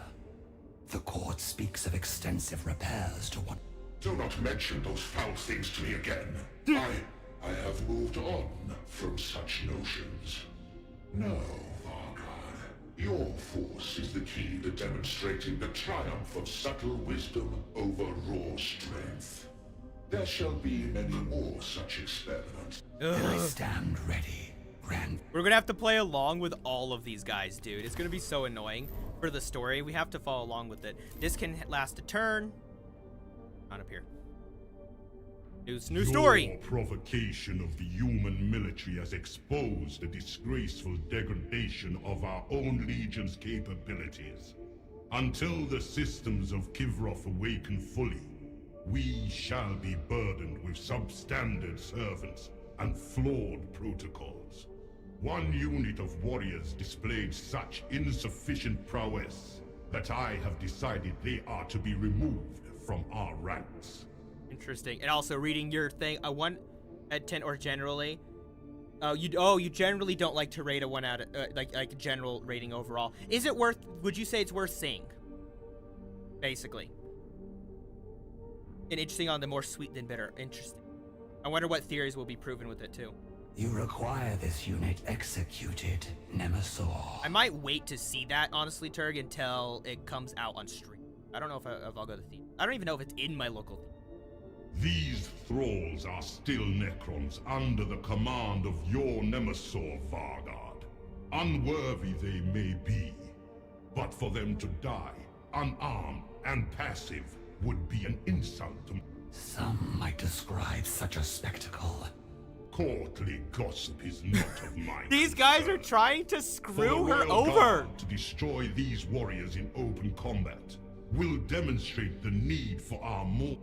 The court speaks of extensive repairs to what... Do not mention those foul things to me again. I have moved on from such notions. No, Vargard. Your force is the key to demonstrating the triumph of subtle wisdom over raw strength. There shall be many more such experiments. I stand ready. Grand. We're gonna have to play along with all of these guys, dude. It's gonna be so annoying for the story. We have to follow along with it. This can last a turn. Not up here. New story. Your provocation of the human military has exposed the disgraceful degradation of our own legion's capabilities. Until the systems of Kivroth awaken fully, we shall be burdened with substandard servants and flawed protocols. One unit of warriors displayed such insufficient prowess that I have decided they are to be removed from our ranks. Interesting. And also reading your thing, a 1 at 10 or generally. You generally don't like to rate a 1 out of like general rating overall. Is it worth? Would you say it's worth seeing? Basically. And interesting on the more sweet than bitter. Interesting. I wonder what theories will be proven with it too. You require this unit executed, Nemesaur. I might wait to see that, honestly, Turg, until it comes out on stream. I don't know if I'll go to the theme. I don't even know if it's in my local theme. These thralls are still Necrons under the command of your Nemesaur, Vargard. Unworthy they may be, but for them to die, unarmed and passive, would be an insult to... Some might describe such a spectacle. Courtly gossip is not of mine. These guys are concern. trying to For screw the her Royal over. Guard to destroy these warriors in open combat will demonstrate the need for our more...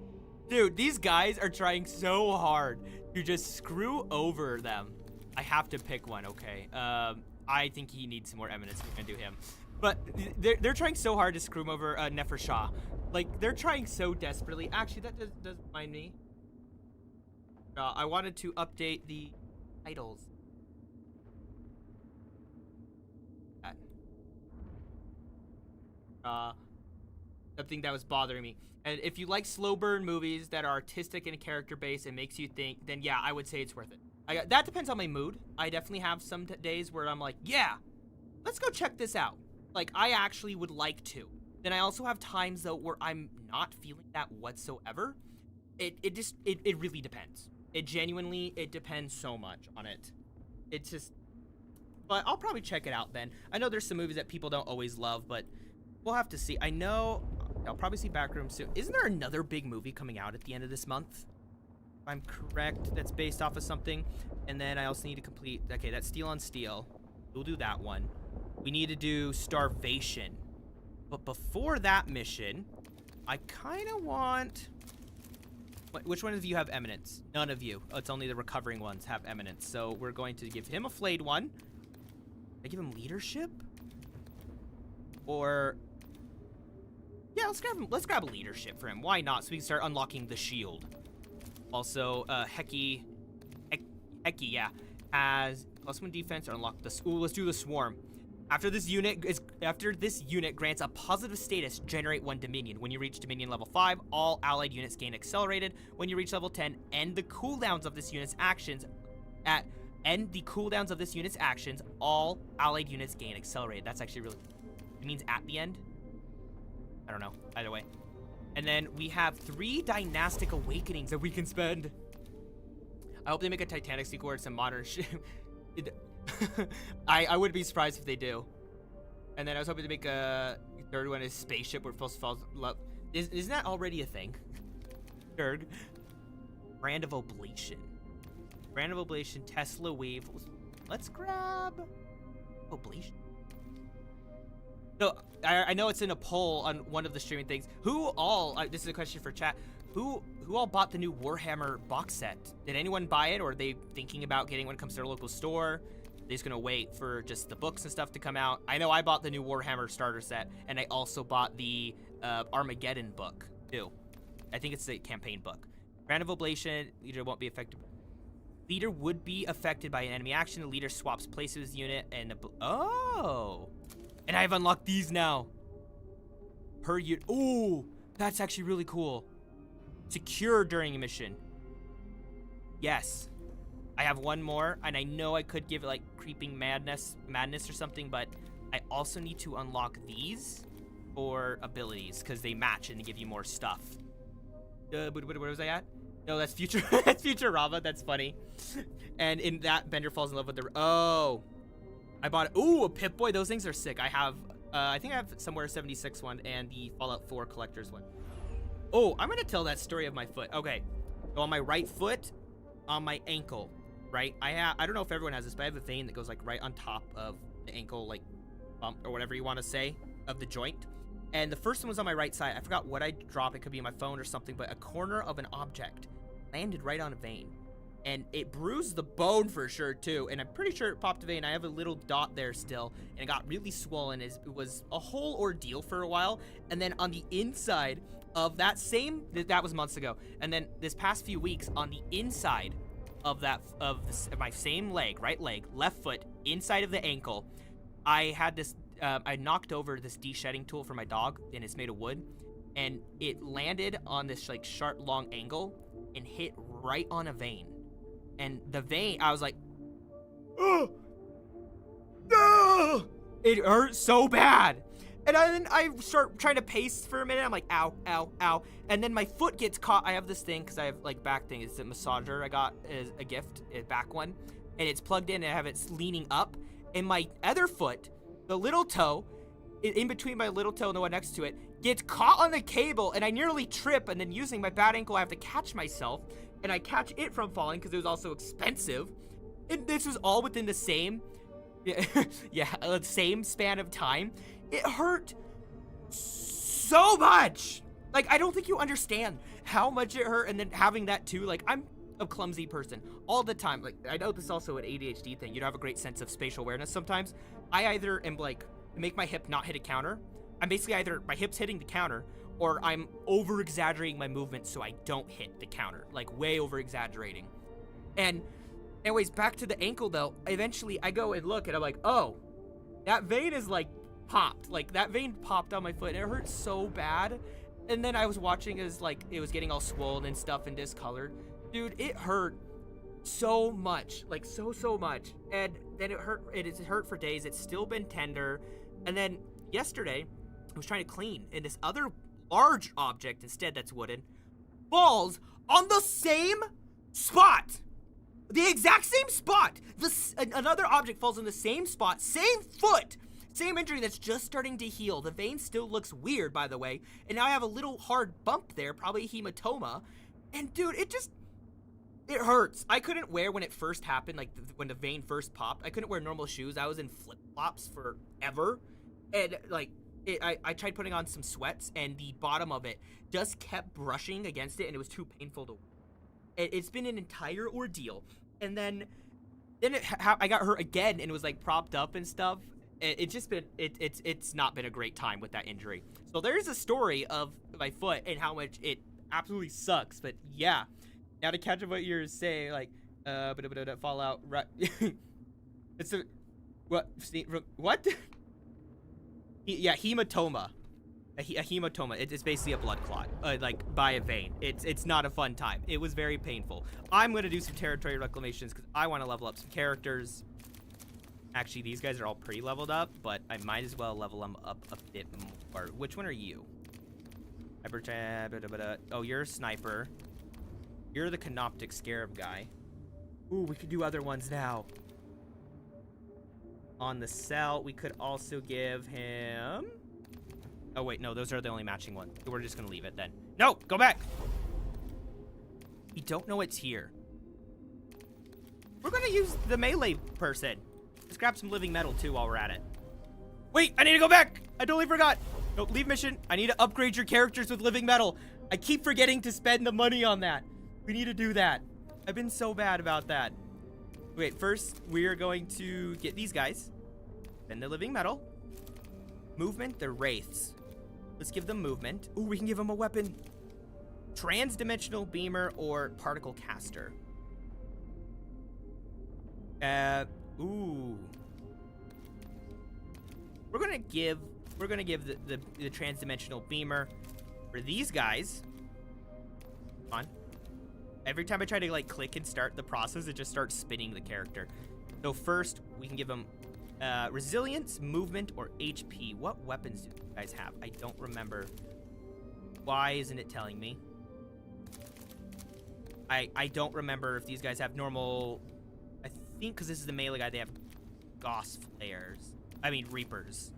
Dude, these guys are trying so hard to just screw over them. I have to pick one, okay? I think he needs some more eminence. We're gonna do him. But they're trying so hard to screw him over Nefershah. Like, they're trying so desperately. Actually, that does remind me. I wanted to update the titles. Something that was bothering me. And if you like slow burn movies that are artistic and character based and makes you think, then yeah, I would say it's worth it. That depends on my mood. I definitely have some days where I'm like, yeah, let's go check this out. Like, I actually would like to. Then I also have times though where I'm not feeling that whatsoever. It really depends. It genuinely depends so much on it. It's just, but I'll probably check it out then. I know there's some movies that people don't always love, but we'll have to see. I know I'll probably see Backroom soon. Isn't there another big movie coming out at the end of this month? If I'm correct, that's based off of something. And then I also need to complete, okay, that's Steel on Steel. We'll do that one. We need to do Starvation. But before that mission, I kind of want... Which one of you have Eminence? None of you. Oh, it's only the recovering ones have Eminence. So we're going to give him a flayed one. I give him Leadership? Or... yeah, let's grab a Leadership for him. Why not? So we can start unlocking the shield. Also, Heki, yeah, has +1 defense or unlock the... ooh, let's do the Swarm. After this unit grants a positive status, generate 1 Dominion. When you reach Dominion level 5, all allied units gain accelerated. When you reach level 10, end the cooldowns of this unit's actions. All allied units gain accelerated. That's actually really... it means at the end? I don't know. Either way. And then we have 3 dynastic awakenings that we can spend. I hope they make a Titanic sequel or some modern ship. I wouldn't be surprised if they do. And then I was hoping to make a third one is spaceship where it falls love. Isn't that already a thing? Third. Brand of Oblation. Brand of Oblation, Tesla Wave. Let's grab Oblation. So I know it's in a poll on one of the streaming things. Who all? This is a question for chat. Who all bought the new Warhammer box set? Did anyone buy it, or are they thinking about getting when it comes to their local store? They're just gonna wait for just the books and stuff to come out. I know I bought the new Warhammer starter set, and I also bought the Armageddon book too. I think it's the campaign book. Brand of Oblation. Leader won't be affected. Leader would be affected by an enemy action. The leader swaps places with his unit, and oh. And I've unlocked these now. Per unit. Ooh, that's actually really cool. Secure during a mission. Yes. I have one more, and I know I could give it like Creeping Madness or something, but I also need to unlock these for abilities because they match and they give you more stuff. Where was I at? No, that's Future. That's Futurama. That's funny. And in that, Bender falls in love with the. Oh, I bought. Ooh, a Pip-Boy. Those things are sick. I have. I think I have somewhere 76 one and the Fallout 4 collector's one. Oh, I'm gonna tell that story of my foot. Okay, so on my right foot, on my ankle, right? I don't know if everyone has this, but I have a vein that goes like right on top of the ankle, like bump or whatever you want to say, of the joint. And the first one was on my right side. I forgot what I dropped. It could be my phone or something, but a corner of an object landed right on a vein. And it bruised the bone for sure, too. And I'm pretty sure it popped a vein. I have a little dot there still, and it got really swollen. It was a whole ordeal for a while. And then on the inside of that was months ago. And then this past few weeks, on the inside of my same leg, right leg, left foot, inside of the ankle, I had this, I knocked over this de-shedding tool for my dog, and it's made of wood. And it landed on this like sharp, long angle and hit right on a vein. And the vein, I was like, oh, no! It hurt so bad. And then I start trying to pace for a minute. I'm like, ow, ow, ow. And then my foot gets caught. I have this thing, because I have like back thing. It's a massager I got as a gift, a back one. And it's plugged in and I have it leaning up. And my other foot, the little toe, in between my little toe and the one next to it, gets caught on the cable. And I nearly trip. And then using my bad ankle, I have to catch myself. And I catch it from falling because it was also expensive. And this was all within the same, same span of time. It hurt so much. Like, I don't think you understand how much it hurt. And then having that too, like, I'm a clumsy person all the time. Like, I know this is also an ADHD thing. You don't have a great sense of spatial awareness sometimes. I either am like, make my hip not hit a counter. I'm basically either my hip's hitting the counter, or I'm over-exaggerating my movement so I don't hit the counter. Like, way over-exaggerating. And anyways, back to the ankle, though. Eventually, I go and look, and I'm like, oh, that vein is, like, popped. Like, that vein popped on my foot, and it hurt so bad. And then I was watching as, like, it was getting all swollen and stuff and discolored. Dude, it hurt so much. Like, so much. And then it hurt for days. It's still been tender. And then yesterday, I was trying to clean, and this other large object instead that's wooden falls on the same spot, the exact same spot. Another object falls in the same spot, same foot, same injury that's just starting to heal. The vein still looks weird, by the way, and now I have a little hard bump there, probably hematoma. And dude, it hurts. I couldn't wear, when it first happened, like when the vein first popped, I couldn't wear normal shoes. I was in flip-flops forever, and like I tried putting on some sweats, and the bottom of it just kept brushing against it, and it was too painful to. It's been an entire ordeal, and then I got hurt again, and it was like propped up and stuff. It's not been a great time with that injury. So there's a story of my foot and how much it absolutely sucks. But yeah, now to catch up what you're saying, like Fallout. Right? It's a what? Yeah, hematoma. A hematoma. It's basically a blood clot, like by a vein. It's not a fun time. It was very painful. I'm gonna do some territory reclamations because I want to level up some characters. Actually, these guys are all pretty leveled up, but I might as well level them up a bit more. Which one are you? Oh, you're a sniper. You're the canoptic scarab guy. Ooh, we could do other ones now. On the cell, we could also give him... Oh, wait, no, those are the only matching ones. We're just gonna leave it then. No, go back! We don't know it's here. We're gonna use the melee person. Let's grab some living metal, too, while we're at it. Wait, I need to go back! I totally forgot! No, leave mission. I need to upgrade your characters with living metal. I keep forgetting to spend the money on that. We need to do that. I've been so bad about that. Wait, first, we are going to get these guys. Then the living metal. Movement, they're wraiths. Let's give them movement. Ooh, we can give them a weapon. Trans-dimensional beamer or particle caster. Ooh. We're gonna give the trans-dimensional beamer for these guys. Come on. Every time I try to like click and start the process, it just starts spinning the character. So first, we can give them resilience, movement, or HP. What weapons do you guys have? I don't remember. Why isn't it telling me? I don't remember if these guys have normal... I think because this is the melee guy, they have Gauss flares. I mean, Reapers.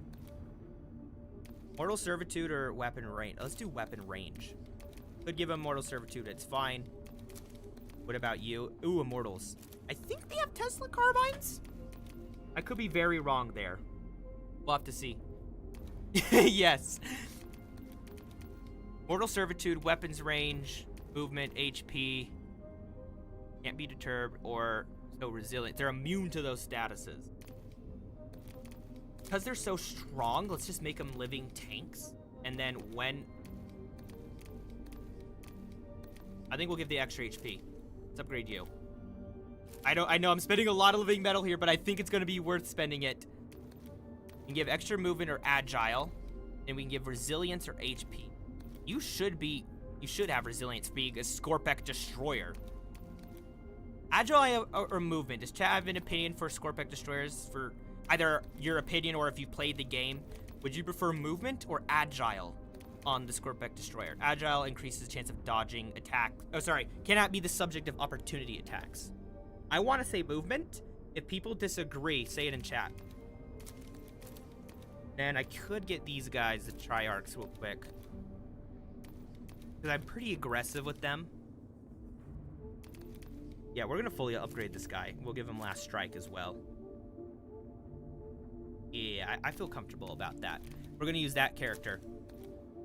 Mortal Servitude or Weapon Range? Let's do Weapon Range. Could give him Mortal Servitude. It's fine. What about you? Ooh, Immortals. I think they have Tesla Carbines? I could be very wrong there. We'll have to see. Yes. Mortal Servitude, Weapons Range, Movement, HP. Can't be deterred or so resilient. They're immune to those statuses. Because they're so strong, let's just make them living tanks. And then when... I think we'll give the extra HP. Let's upgrade you. I know I'm spending a lot of living metal here, but I think it's going to be worth spending it. We can give extra movement or agile. And we can give resilience or HP. You should have resilience being a Scorpec Destroyer. Agile or movement? Does chat have an opinion for Scorpec Destroyers? For either your opinion or if you played the game, would you prefer movement or agile on the Scorpec Destroyer? Agile increases the chance of dodging attack. Oh, sorry. Cannot be the subject of opportunity attacks. I want to say movement. If people disagree, say it in chat. And I could get these guys, the Triarchs, real quick. Because I'm pretty aggressive with them. Yeah, we're going to fully upgrade this guy. We'll give him Last Strike as well. Yeah, I feel comfortable about that. We're going to use that character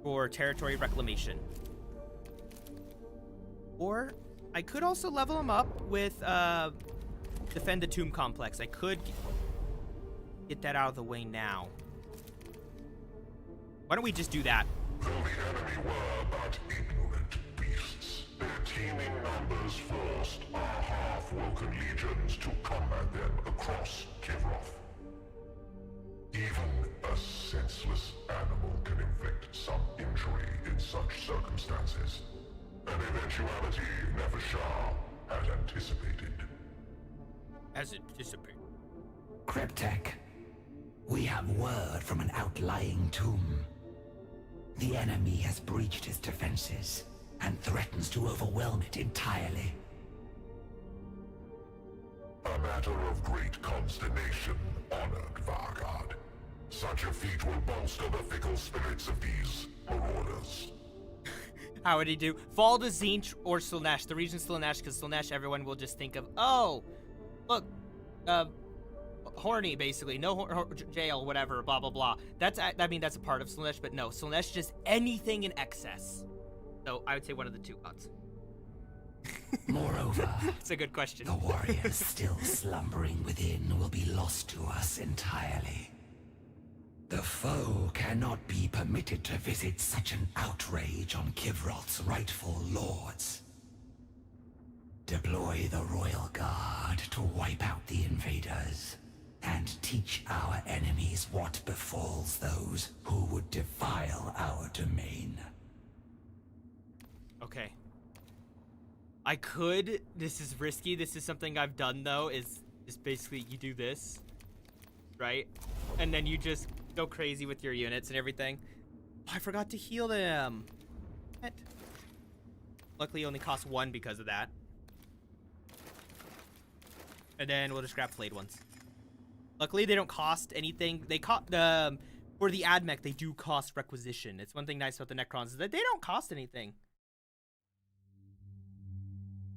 for Territory Reclamation. Or I could also level him up with Defend the Tomb Complex. I could get that out of the way now. Why don't we just do that? Though the enemy were but ignorant beasts, their teeming numbers forced our half-woken legions to combat them across Kivroth. Even a senseless animal can inflict some injury in such circumstances. An eventuality Nefershah had anticipated. As anticipated. Cryptek, we have word from an outlying tomb. The enemy has breached its defenses and threatens to overwhelm it entirely. A matter of great consternation, honored Vargard. Such a feat will bolster the fickle spirits of these marauders. How would he do? Fall to Tzeentch or Slaanesh. The reason Slaanesh, because Slaanesh, everyone will just think of, oh, look, horny, basically. No jail, whatever, blah, blah, blah. That's a part of Slaanesh, but no. Slaanesh just anything in excess. So I would say one of the two odds. Moreover, it's a good question. The warriors still slumbering within will be lost to us entirely. The foe cannot be permitted to visit such an outrage on Kivroth's rightful lords. Deploy the Royal Guard to wipe out the invaders, and teach our enemies what befalls those who would defile our domain. Okay. I could, this is risky, this is something I've done though, is basically you do this, right? And then you just go crazy with your units and everything. Oh, I forgot to heal them. What? Luckily, it only costs 1 because of that. And then we'll just grab flayed ones. Luckily, they don't cost anything. They cost for the admech, they do cost requisition. It's one thing nice about the Necrons is that they don't cost anything.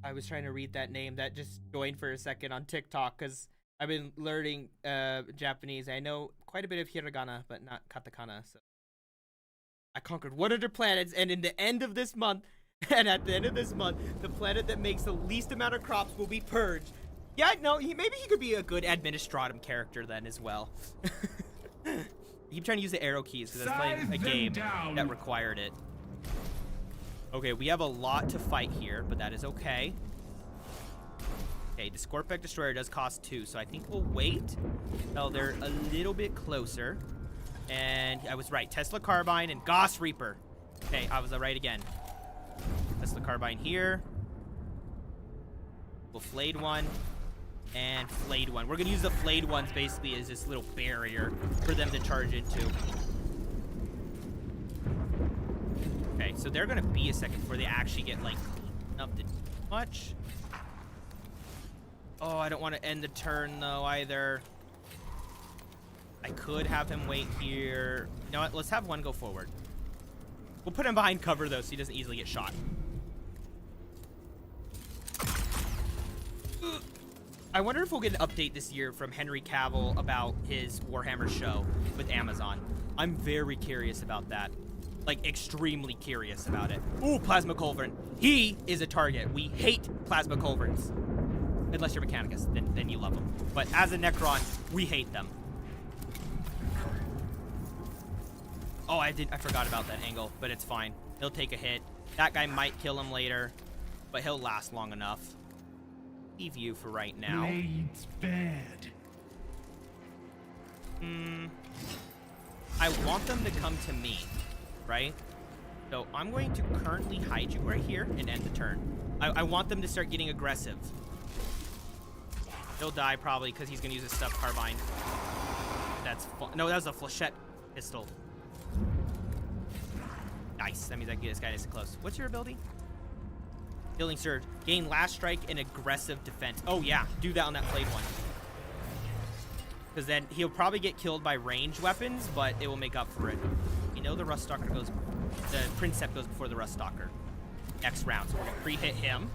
I was trying to read that name that just joined for a second on TikTok because I've been learning Japanese. I know quite a bit of hiragana, but not katakana. So I conquered 100 planets, and in the end of this month, and at the end of this month, the planet that makes the least amount of crops will be purged. Yeah, no, maybe he could be a good administratum character then as well. I keep trying to use the arrow keys because I was playing a game that required it. Okay, we have a lot to fight here, but that is okay. Okay, the Scorpec Destroyer does cost 2, so I think we'll wait until they're a little bit closer. And I was right, Tesla Carbine and Gauss Reaper. Okay, I was right again. Tesla Carbine here. We'll flayed one and flayed one. We're gonna use the flayed ones basically as this little barrier for them to charge into. Okay, so they're gonna be a second before they actually get like up to... Come much. Oh, I don't want to end the turn, though, either. I could have him wait here. You know what? Let's have one go forward. We'll put him behind cover, though, so he doesn't easily get shot. I wonder if we'll get an update this year from Henry Cavill about his Warhammer show with Amazon. I'm very curious about that. Like, extremely curious about it. Ooh, Plasma Culverin. He is a target. We hate Plasma Culverins. Unless you're Mechanicus, then you love them. But as a Necron, we hate them. Oh, I forgot about that angle, but it's fine. He'll take a hit. That guy might kill him later, but he'll last long enough. Leave you for right now. Blade's bad. I want them to come to me, right? So I'm going to currently hide you right here and end the turn. I want them to start getting aggressive. He'll die probably because he's going to use a stuffed carbine. No, that was a flechette pistol. Nice. That means I can get this guy nice and close. What's your ability? Healing Surge. Gain last strike and aggressive defense. Oh, yeah. Do that on that played one. Because then he'll probably get killed by ranged weapons, but it will make up for it. You know the Ruststalker goes... The Princeps goes before the Ruststalker. Next round. So we're going to pre-hit him.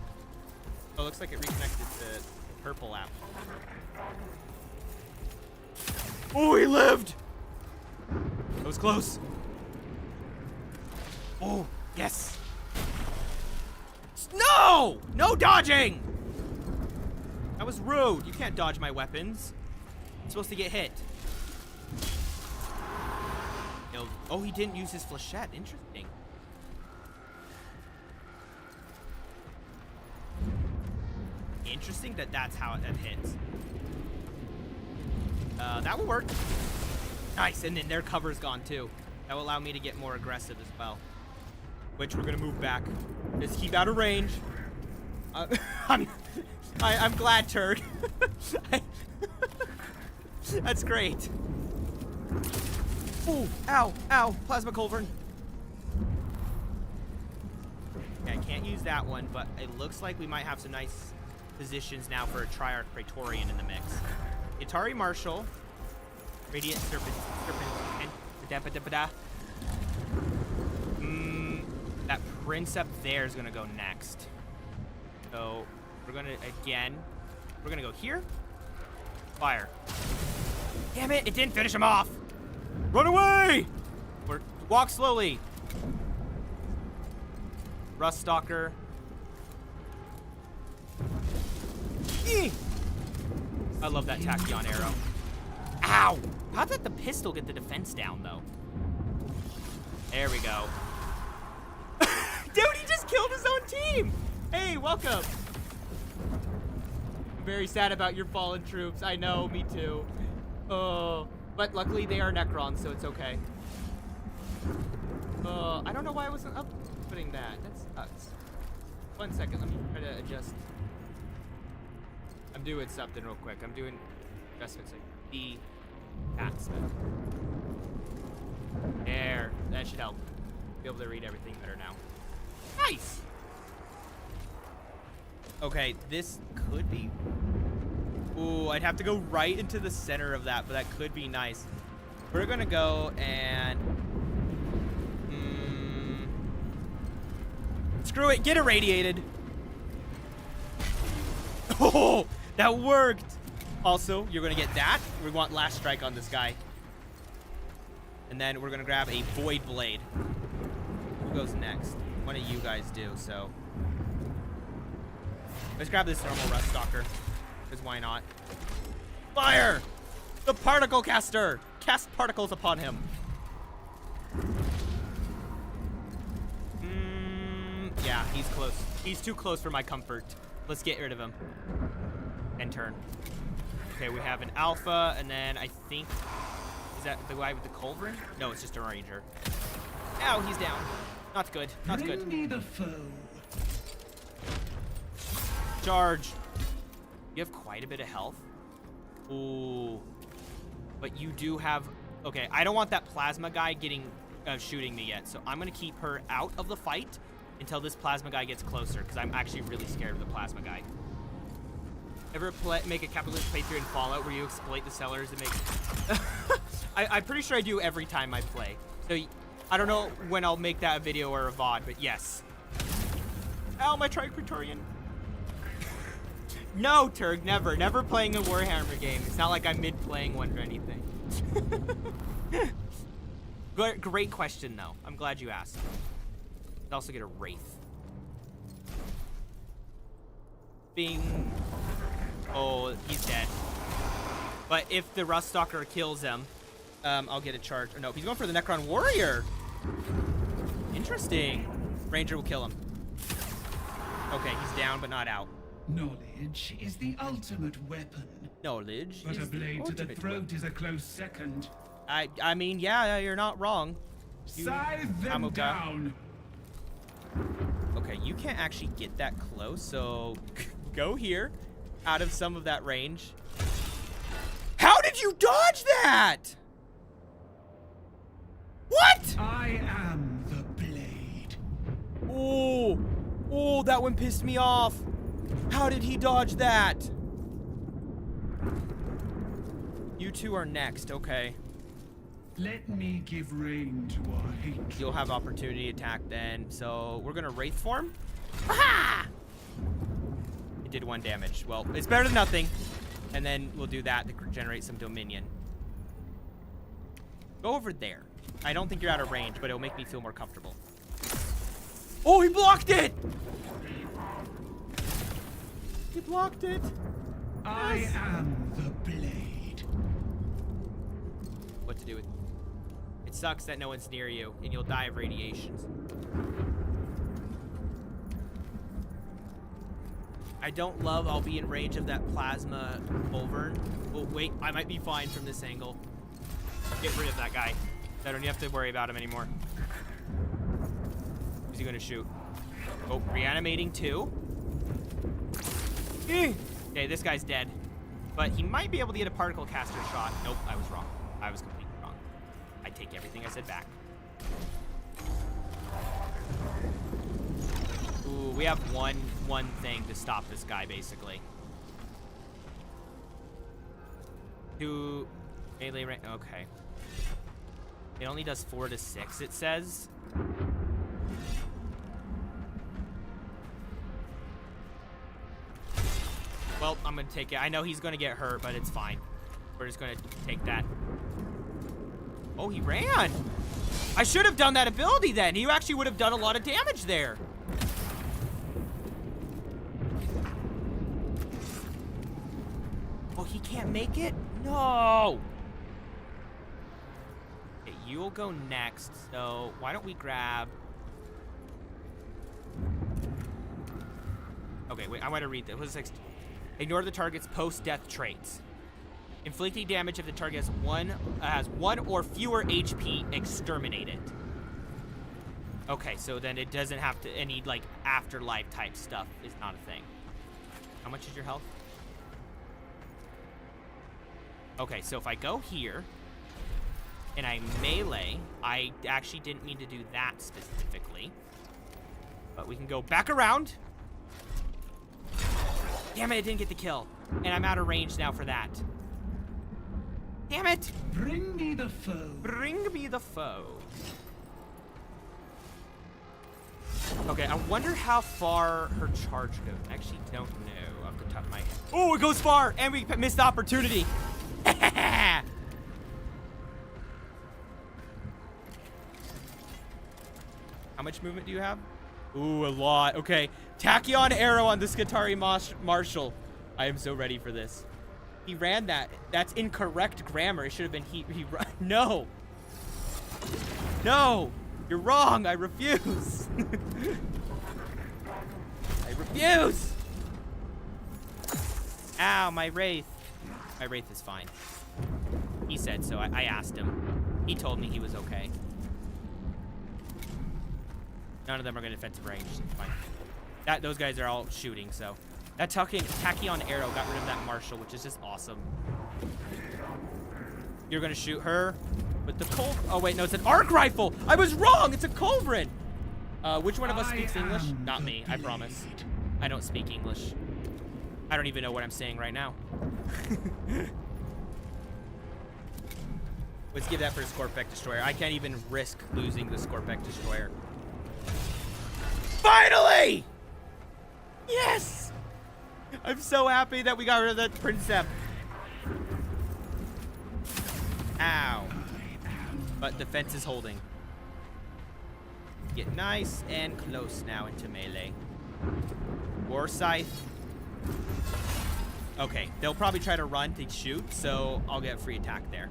Oh, looks like it reconnected to the purple app. Oh, he lived! That was close. Oh, yes. No! No dodging! That was rude. You can't dodge my weapons. I'm supposed to get hit. Oh, he didn't use his flechette. Interesting. Interesting that's how it hits. That will work. Nice, and then their cover's gone too. That will allow me to get more aggressive as well. Which we're gonna move back. Just keep out of range. I'm glad, Turk. That's great. Ooh, ow, ow, Plasma Culverin. Okay, I can't use that one, but it looks like we might have some nice positions now for a Triarch Praetorian in the mix. Atari Marshal, Radiant Serpent, that Princeps there is gonna go next. So we're gonna go here. Fire. Damn it! It didn't finish him off. Run away! Walk slowly. Ruststalker. I love that Tachyon arrow. Ow! How did the pistol get the defense down, though? There we go. Dude, he just killed his own team! Hey, welcome! I'm very sad about your fallen troops. I know, me too. Oh, but luckily they are Necrons, so it's okay. I don't know why I wasn't putting that. That sucks. 1 second, let me try to adjust. I'm doing something real quick. I'm doing adjustments like the cat stuff. There, that should help. Be able to read everything better now. Nice! Okay, this could be... Ooh, I'd have to go right into the center of that, but that could be nice. We're gonna go and... Screw it, get irradiated. Oh, that worked. Also, you're gonna get that. We want last strike on this guy. And then we're gonna grab a Void Blade. Who goes next? One of you guys do, so. Let's grab this normal Ruststalker. Because why not? Fire! The Particle Caster! Cast particles upon him. Yeah, he's close. He's too close for my comfort. Let's get rid of him. And turn. Okay, we have an Alpha, and then I think... Is that the guy with the Culverin? No, it's just a Ranger. Ow, he's down. Not good. Not good. Bring me the foe. Charge. You have quite a bit of health. Ooh. But you do have... Okay, I don't want that plasma guy getting shooting me yet, so I'm going to keep her out of the fight until this plasma guy gets closer, because I'm actually really scared of the plasma guy. Ever make a capitalist playthrough in Fallout where you exploit the sellers and make... I'm pretty sure I do every time I play. So I don't know when I'll make that a video or a VOD, but yes. Ow, my Tri-Praetorian. No, Turg, never. Never playing a Warhammer game. It's not like I'm mid-playing one or anything. Great question, though. I'm glad you asked. You also get a Wraith. Bing. Oh, he's dead. But if the Ruststalker kills him, I'll get a charge. Or no, he's going for the Necron Warrior. Interesting. Ranger will kill him. Okay, he's down but not out. Knowledge is the ultimate weapon. Knowledge But is a blade to the ultimate throat weapon. is a close second. I mean, yeah, you're not wrong. Scythe them Amuka. down. Okay, you can't actually get that close, so go here, out of some of that range. How did you dodge that? What? I am the blade. Oh, that one pissed me off. How did he dodge that? You two are next, okay. Let me give rein to our hatred. You'll have opportunity attack then. So we're gonna Wraith form. Aha! It did 1 damage. Well, it's better than nothing. And then we'll do that to generate some Dominion. Go over there. I don't think you're out of range, but it'll make me feel more comfortable. Oh, he blocked it! He blocked it. I Yes. am the blade. What to do with it? It sucks that no one's near you, and you'll die of radiations. I don't love I'll be in range of that plasma Pulvern. Oh, wait, I might be fine from this angle. Get rid of that guy. I don't have to worry about him anymore. Who's he gonna shoot? Oh, reanimating 2. Okay, this guy's dead. But he might be able to get a particle caster shot. Nope, I was wrong. I was completely wrong. I take everything I said back. Ooh, we have one thing to stop this guy, basically. 2 melee range. Okay. It only does 4 to 6, it says. Well, I'm gonna take it. I know he's gonna get hurt, but it's fine. We're just gonna take that. Oh, he ran. I should have done that ability then. He actually would have done a lot of damage there. Oh, he can't make it? No. Okay, you'll go next. So why don't we grab... Okay, wait, I want to read this. What's this? Ignore the target's post-death traits. Inflicting damage if the target has one or fewer HP, exterminate it. Okay, so then it doesn't have to, any like afterlife type stuff is not a thing. How much is your health? Okay, so if I go here and I melee, I actually didn't mean to do that specifically, but we can go back around. Damn it, I didn't get the kill. And I'm out of range now for that. Damn it! Bring me the foe. Bring me the foe. Okay, I wonder how far her charge goes. I actually don't know off the top of my head. Oh, it goes far! And we missed the opportunity. How much movement do you have? Ooh, a lot. Okay. Tachyon arrow on the Skitarii Marshal. I am so ready for this. He ran that. That's incorrect grammar. It should have been he no. No. You're wrong. I refuse. I refuse. Ow, my Wraith. My Wraith is fine. He said so. I asked him. He told me he was okay. None of them are going to defensive range. It's fine. Those guys are all shooting, so. That Tachyon arrow got rid of that Marshal, which is just awesome. You're going to shoot her with the Culverin. Oh, wait, no, it's an arc rifle. I was wrong. It's a Culverin. Which one of us I speaks English? am Not the me, I promise. blade. I don't speak English. I don't even know what I'm saying right now. Let's give that for a Scorpec Destroyer. I can't even risk losing the Scorpec Destroyer. Finally! Yes! I'm so happy that we got rid of that Princep. Ow. But defense is holding. Get nice and close now into melee. War Scythe. Okay, they'll probably try to run to shoot, so I'll get a free attack there.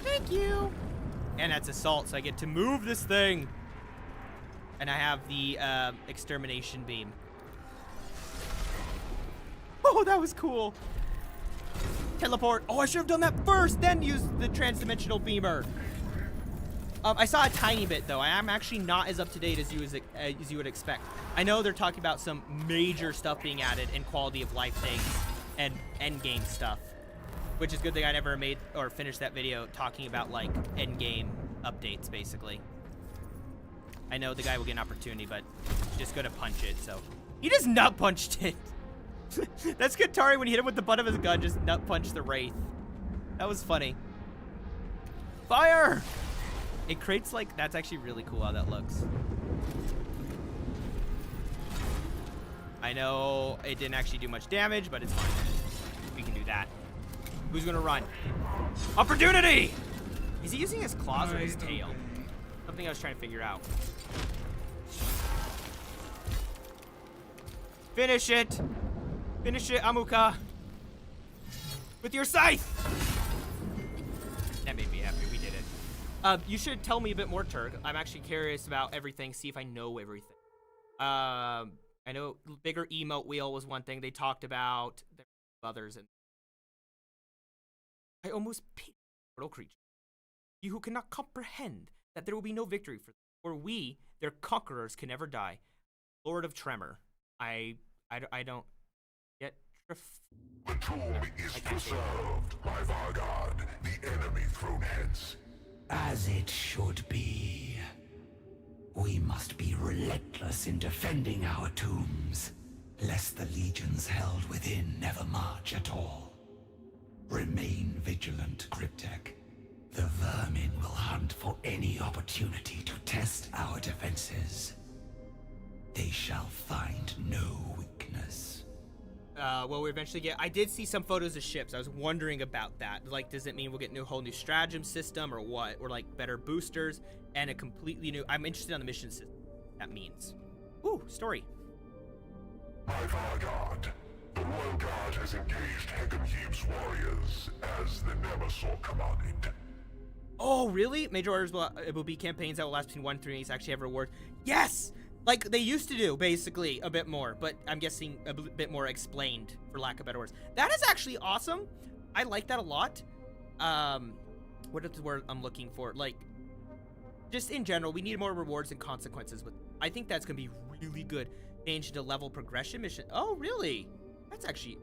Thank you. And that's assault, so I get to move this thing. And I have the extermination beam. Oh, that was cool. Teleport. Oh, I should have done that first, then use the transdimensional beamer. I saw a tiny bit though. I am actually not as up to date as you would expect. I know they're talking about some major stuff being added in quality of life things and end game stuff, which is a good thing I never made or finished that video talking about like end game updates basically. I know the guy will get an opportunity, but he's just gonna punch it. So he just nut punched it. That's Katari when he hit him with the butt of his gun, just nut punched the Wraith. That was funny. Fire! It creates like, that's actually really cool how that looks. I know it didn't actually do much damage, but it's fine. We can do that. Who's gonna run? Opportunity! Is he using his claws or his tail? Something I was trying to figure out. Finish it! Finish it, Amuka! With your scythe! That made me happy, we did it. You should tell me a bit more, Turk. I'm actually curious about everything, see if I know everything. I know bigger emote wheel was one thing they talked about. There were others, and I almost pity mortal creature. You who cannot comprehend that there will be no victory for them, for we, their conquerors, can never die. Lord of Tremor. I don't get. The tomb is preserved by Vargard, the enemy thrown hence. As it should be. We must be relentless in defending our tombs, lest the legions held within never march at all. Remain vigilant, Cryptek. The vermin will hunt for any opportunity to test our defenses. They shall find no weakness. Well, we eventually get. I did see some photos of ships. I was wondering about that. Like, does it mean we'll get a whole new stratagem system or what? Or like better boosters and a completely new. I'm interested on the mission system. That means. Ooh, story. By Vargard, the Royal Guard has engaged Hecame's warriors as the Nemesaur commanded. Oh, really? Major orders will be campaigns that will last between 1 and 3 weeks. Actually have rewards. Yes! Like they used to do, basically, a bit more, but I'm guessing a bit more explained, for lack of better words. That is actually awesome. I like that a lot. What is the word I'm looking for? Like, just in general, we need more rewards and consequences. With I think that's going to be really good. Change to level progression mission. Oh, really? That's actually...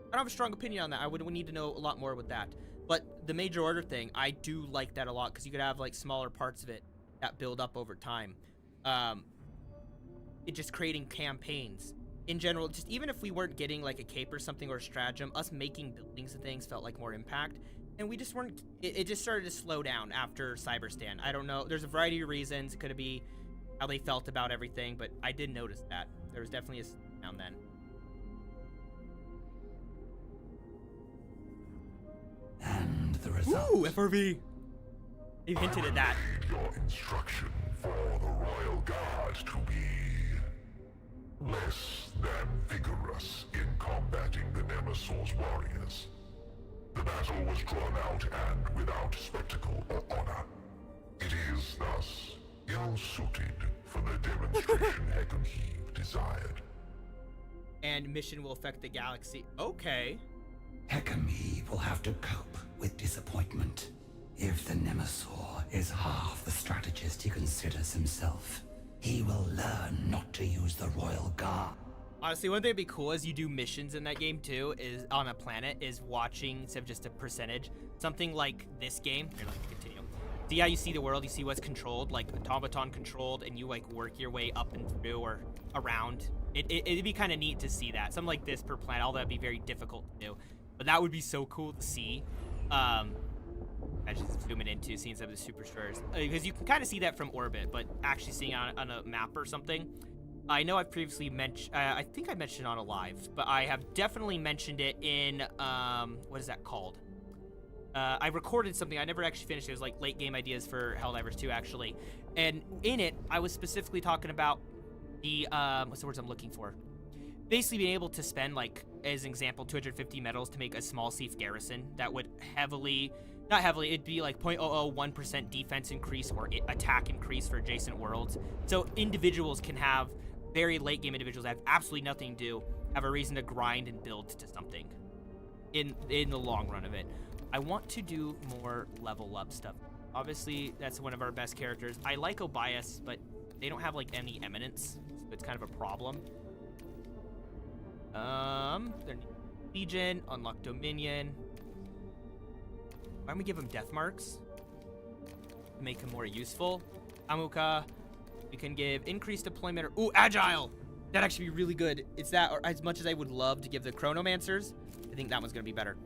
I don't have a strong opinion on that. I would need to know a lot more with that. But the major order thing, I do like that a lot, because you could have, like, smaller parts of it that build up over time. It just creating campaigns in general. Just even if we weren't getting like a cape or something or a stratagem, us making buildings and things felt like more impact, and we just weren't. It just started to slow down after Cyberstan. I don't know. There's a variety of reasons. It could be how they felt about everything, but I did notice that there was definitely a slowdown then. And the result. Ooh, FRV. You hinted at that. I relayed your instruction for the Royal Guard to be less than vigorous in combating the Nemesaur's warriors. The battle was drawn out and without spectacle or honor. It is thus ill-suited for the demonstration Hecame desired. And mission will affect the galaxy. Okay. Hecame will have to cope with disappointment. If the Nemesaur is half the strategist he considers himself, he will learn not to use the Royal Guard. Honestly, one thing that'd be cool is you do missions in that game too, is on a planet, is watching instead of just a percentage. Something like this game. Here, let me continue. See how you see the world, you see what's controlled, like automaton controlled, and you like work your way up and through or around. It'd be kind of neat to see that. Something like this per planet, although that'd be very difficult to do. But that would be so cool to see. I just zooming into seeing some of the superstars. Because you can kind of see that from orbit, but actually seeing on a map or something. I know I've previously mentioned, I think I mentioned it on a live, but I have definitely mentioned it in, what is that called? I recorded something, I never actually finished it. It was like late game ideas for Helldivers 2 actually. And in it, I was specifically talking about the, what's the words I'm looking for? Basically being able to spend, like, as an example, 250 medals to make a small safe garrison that would heavily, not heavily, it'd be like 0.001% defense increase or attack increase for adjacent worlds. So individuals can have, very late game individuals that have absolutely nothing to do, have a reason to grind and build to something in the long run of it. I want to do more level up stuff. Obviously, that's one of our best characters. I like Obias, but they don't have like any eminence, so it's kind of a problem. They're Legion, unlock Dominion. Why don't we give them death marks? Make them more useful. Amuka, we can give increased deployment or ooh, agile. That'd actually be really good. It's that, or as much as I would love to give the Chronomancers, I think that one's gonna be better.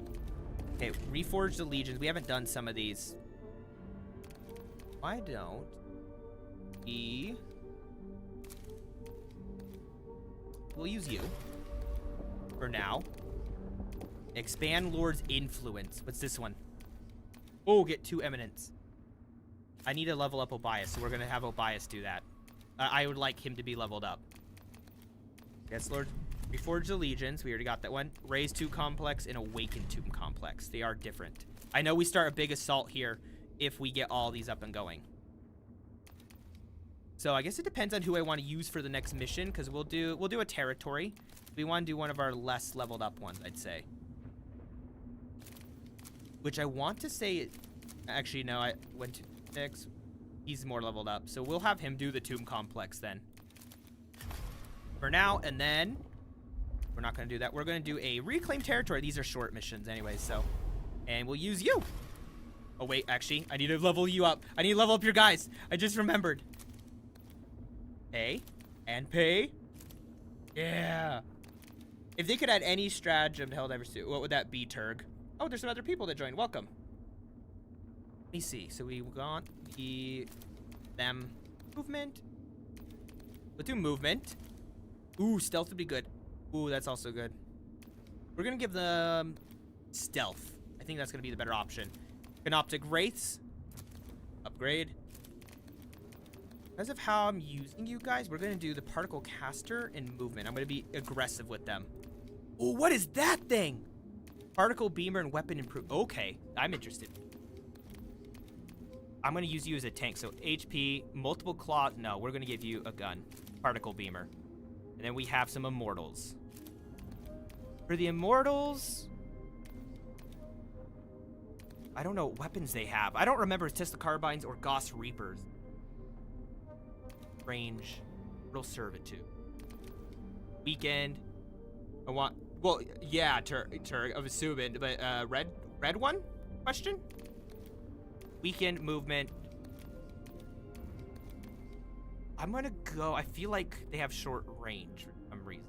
Okay, reforge the legions. We haven't done some of these. Why don't we? We'll use you for now. Expand Lord's influence. What's this one? Oh, get 2 eminence. I need to level up Obias, so we're gonna have Obias do that. I would like him to be leveled up. Yes, Lord. Reforge the legions. We already got that one. Raise 2 complex and awaken 2 complex. They are different. I know we start a big assault here if we get all these up and going. So I guess it depends on who I want to use for the next mission, because we'll do a territory. We want to do one of our less leveled up ones, I'd say. Which I want to say, actually no, I went to 6. He's more leveled up, so we'll have him do the tomb complex then. For now, and then we're not going to do that. We're going to do a reclaim territory. These are short missions anyway, so. And we'll use you. Oh, wait, actually, I need to level you up. I need to level up your guys. I just remembered. Pay. And pay. Yeah. If they could add any stratagem to Helldivers 2, what would that be, Turg? Oh, there's some other people that joined. Welcome. Let me see. So we got them movement. We'll do movement. Ooh, stealth would be good. Ooh, that's also good. We're gonna give them stealth. I think that's gonna be the better option. Canoptic Wraiths. Upgrade. Because of how I'm using you guys, we're gonna do the particle caster and movement. I'm gonna be aggressive with them. Ooh, what is that thing? Particle beamer and weapon improve. Okay, I'm interested. I'm gonna use you as a tank. So HP, multiple claws. No, we're gonna give you a gun. Particle beamer. And then we have some immortals. For the immortals, I don't know what weapons they have. I don't remember Tesla Carbines or Gauss Reapers. Range. Real servitude. Weekend. I want, well, yeah, Turg, I'm assuming, but red one? Question? Weekend movement. I'm gonna go, I feel like they have short range for some reason.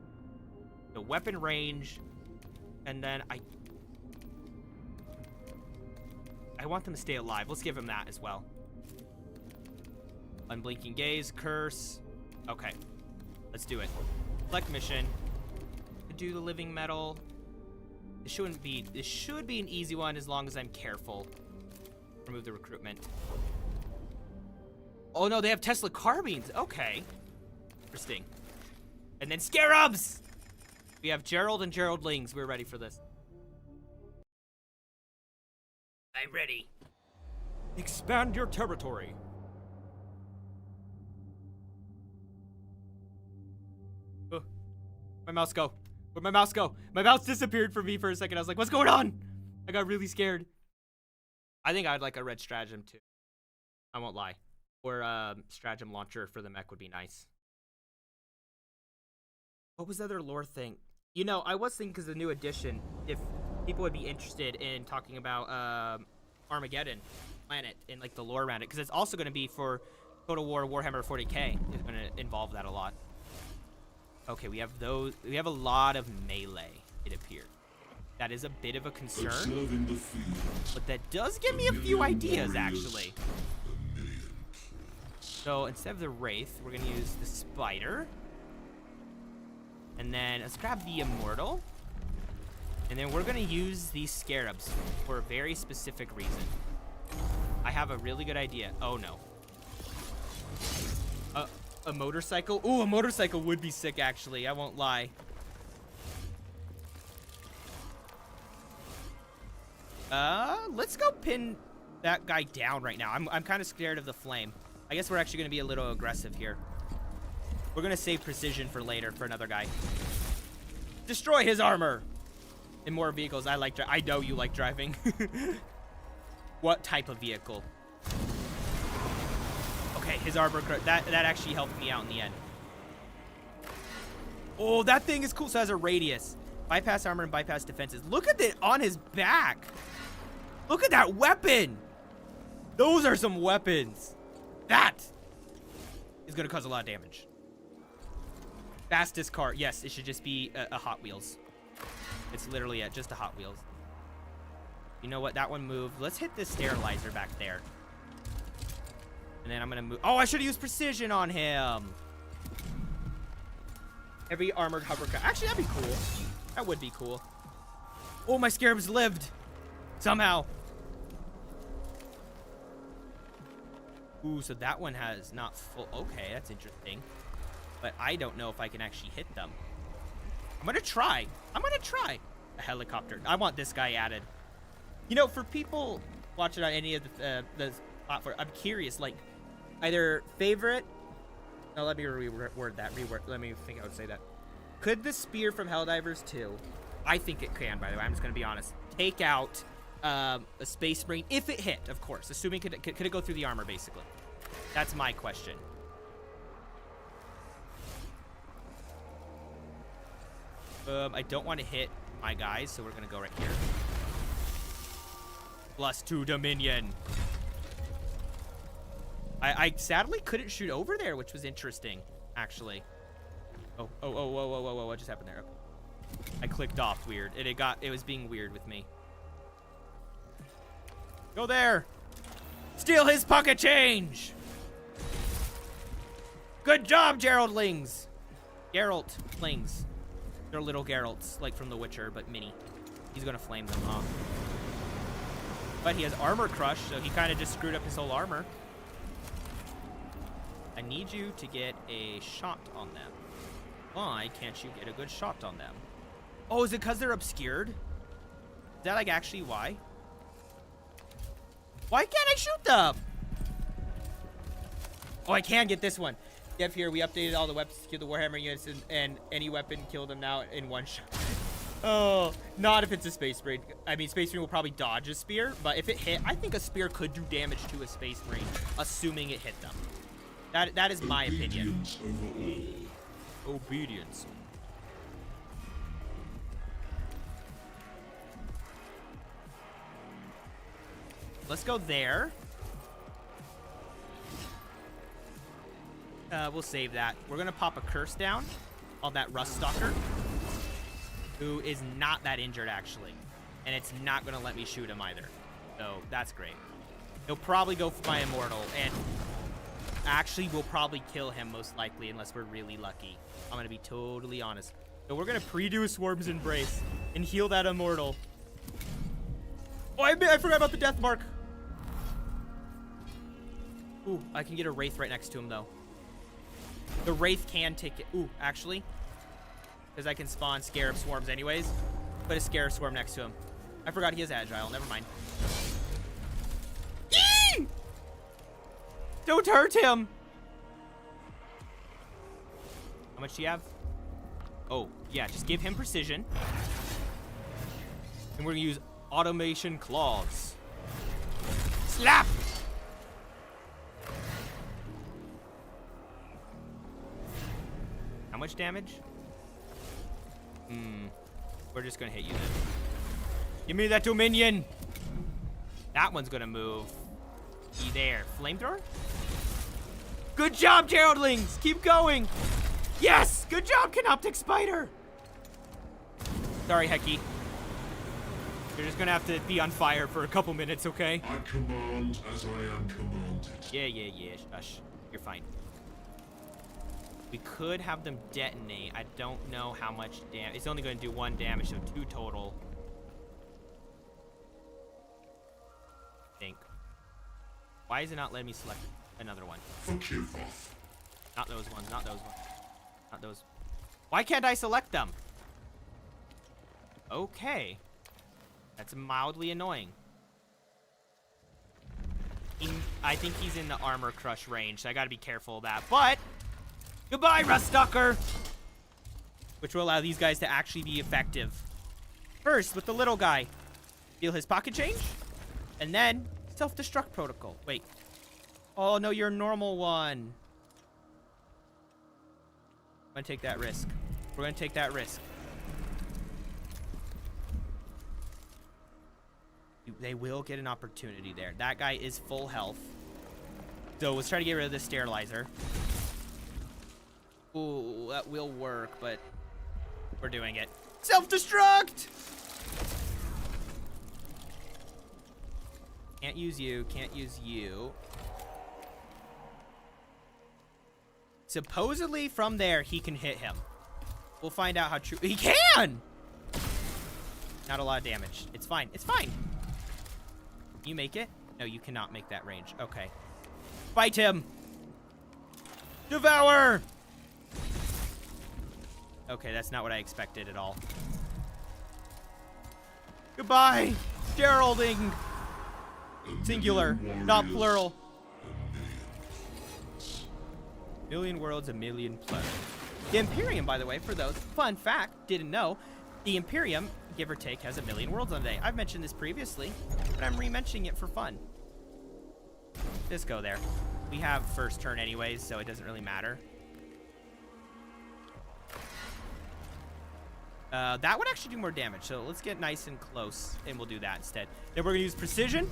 The weapon range, and then I want them to stay alive. Let's give them that as well. Unblinking gaze, curse. Okay, let's do it. Select mission. Do the living metal. This should be an easy one as long as I'm careful. Remove the recruitment. Oh no, they have Tesla carbines. Okay. Interesting. And then scarabs! We have Gerald and Geraldlings. We're ready for this. I'm ready. Expand your territory. My mouse go. Where'd my mouse go? My mouse disappeared for me for a second. I was like, what's going on? I got really scared. I think I'd like a red stratagem too. I won't lie. Or stratagem launcher for the mech would be nice. What was the other lore thing? You know, I was thinking because of the new edition, if people would be interested in talking about Armageddon planet and like the lore around it, because it's also going to be for Total War Warhammer 40k. Is going to involve that a lot. Okay, we have those. We have a lot of melee, it appears. That is a bit of a concern, but that does give me a few ideas, actually. So instead of the Wraith, we're going to use the Spider. And then let's grab the Immortal. And then we're going to use these Scarabs for a very specific reason. I have a really good idea. Oh, no. A motorcycle? Ooh, a motorcycle would be sick, actually. I won't lie. Let's go pin that guy down right now. I'm kind of scared of the flame. I guess we're actually going to be a little aggressive here. We're going to save precision for later for another guy. Destroy his armor. And more vehicles. I know you like driving. What type of vehicle? Okay, his armor, that actually helped me out in the end. Oh, that thing is cool. So it has a radius. Bypass armor and bypass defenses. Look at it on his back. Look at that weapon. Those are some weapons. That is going to cause a lot of damage. Fastest car. Yes, it should just be a Hot Wheels. It's literally just a Hot Wheels. You know what? That one moved. Let's hit this sterilizer back there. And then I'm going to move. Oh, I should have used precision on him. Every armored hovercraft. Actually, that'd be cool. That would be cool. Oh, my Scarabs lived. Somehow. Ooh, so that one has not full. Okay, that's interesting. But I don't know if I can actually hit them. I'm going to try. A helicopter. I want this guy added. You know, for people watching on any of the platform, I'm curious, like, either favorite. No, let me reword that. Let me think I would say that. Could the spear from Helldivers 2, I think it can, by the way, I'm just going to be honest, take out a Space Marine if it hit, of course, assuming could it go through the armor, basically? That's my question. I don't want to hit my guys, so we're going to go right here. +2 Dominion. I sadly couldn't shoot over there, which was interesting, actually. Oh, what just happened there? I clicked off weird. It was being weird with me. Go there. Steal his pocket change. Good job, Geraldlings. Geraltlings. They're little Geralts, like from The Witcher, but mini. He's gonna flame them, huh? But he has armor crush, so he kind of just screwed up his whole armor. I need you to get a shot on them. Why can't you get a good shot on them? Oh, is it because they're obscured? Is that like actually why? Why can't I shoot them? Oh, I can get this one. Yep, here we updated all the weapons to kill the Warhammer units, and any weapon kill them now in one shot. Oh, not if it's a Space Marine. I mean, Space Marine will probably dodge a spear, but if it hit, I think a spear could do damage to a Space Marine, assuming it hit them. That is my opinion. Obedience. Let's go there. We'll save that. We're gonna pop a curse down on that Rust Stalker, who is not that injured actually, and it's not gonna let me shoot him either. So that's great. He'll probably go for my Immortal, and actually we'll probably kill him most likely unless we're really lucky. I'm gonna be totally honest. So we're gonna pre-do Swarm's Embrace and heal that Immortal. Oh, I forgot about the Death Mark. Ooh, I can get a Wraith right next to him though. The Wraith can take it. Ooh, actually, because I can spawn Scarab Swarms anyways. Put a Scarab Swarm next to him. I forgot he has Agile. Never mind. Eee! Don't hurt him. How much do you have? Oh, yeah, just give him precision. And we're going to use Automation Claws. Slap! How much damage? We're just going to hit you then. Give me that Dominion! That one's gonna move. Be there. Flamethrower? Good job, Geraldlings! Keep going! Yes! Good job, Canoptic Spider! Sorry, Heki. You're just gonna have to be on fire for a couple minutes, okay? I command as I am commanded. Yeah. Shush. You're fine. We could have them detonate. I don't know how much damage. It's only gonna do 1 damage, so 2 total. I think. Why is it not letting me select another one? Forgive off. Not those ones, not those ones. Not those. Why can't I select them? Okay. That's mildly annoying. I think he's in the armor crush range, so I gotta be careful of that. But, goodbye, Ruststalker! Which will allow these guys to actually be effective. First, with the little guy. Steal his pocket change. And then, self-destruct protocol. Wait. Oh, no, you're a normal one. I'm gonna take that risk. We're gonna take that risk. They will get an opportunity there. That guy is full health. So let's try to get rid of the sterilizer. Ooh, that will work, but we're doing it. Self-destruct! Can't use you, can't use you. Supposedly from there, he can hit him. We'll find out how true. He can! Not a lot of damage. It's fine, it's fine. You make it? No, you cannot make that range. Okay. Fight him! Devour! Okay, that's not what I expected at all. Goodbye, Geralding! Singular, not plural. Million worlds, a million planets. The Imperium, by the way, for those, fun fact, didn't know, the Imperium, give or take, has 1,000,000 worlds on a day. I've mentioned this previously, but I'm re-mentioning it for fun. Just go there. We have first turn anyways, so it doesn't really matter. That would actually do more damage, so let's get nice and close, and we'll do that instead. Then we're gonna use precision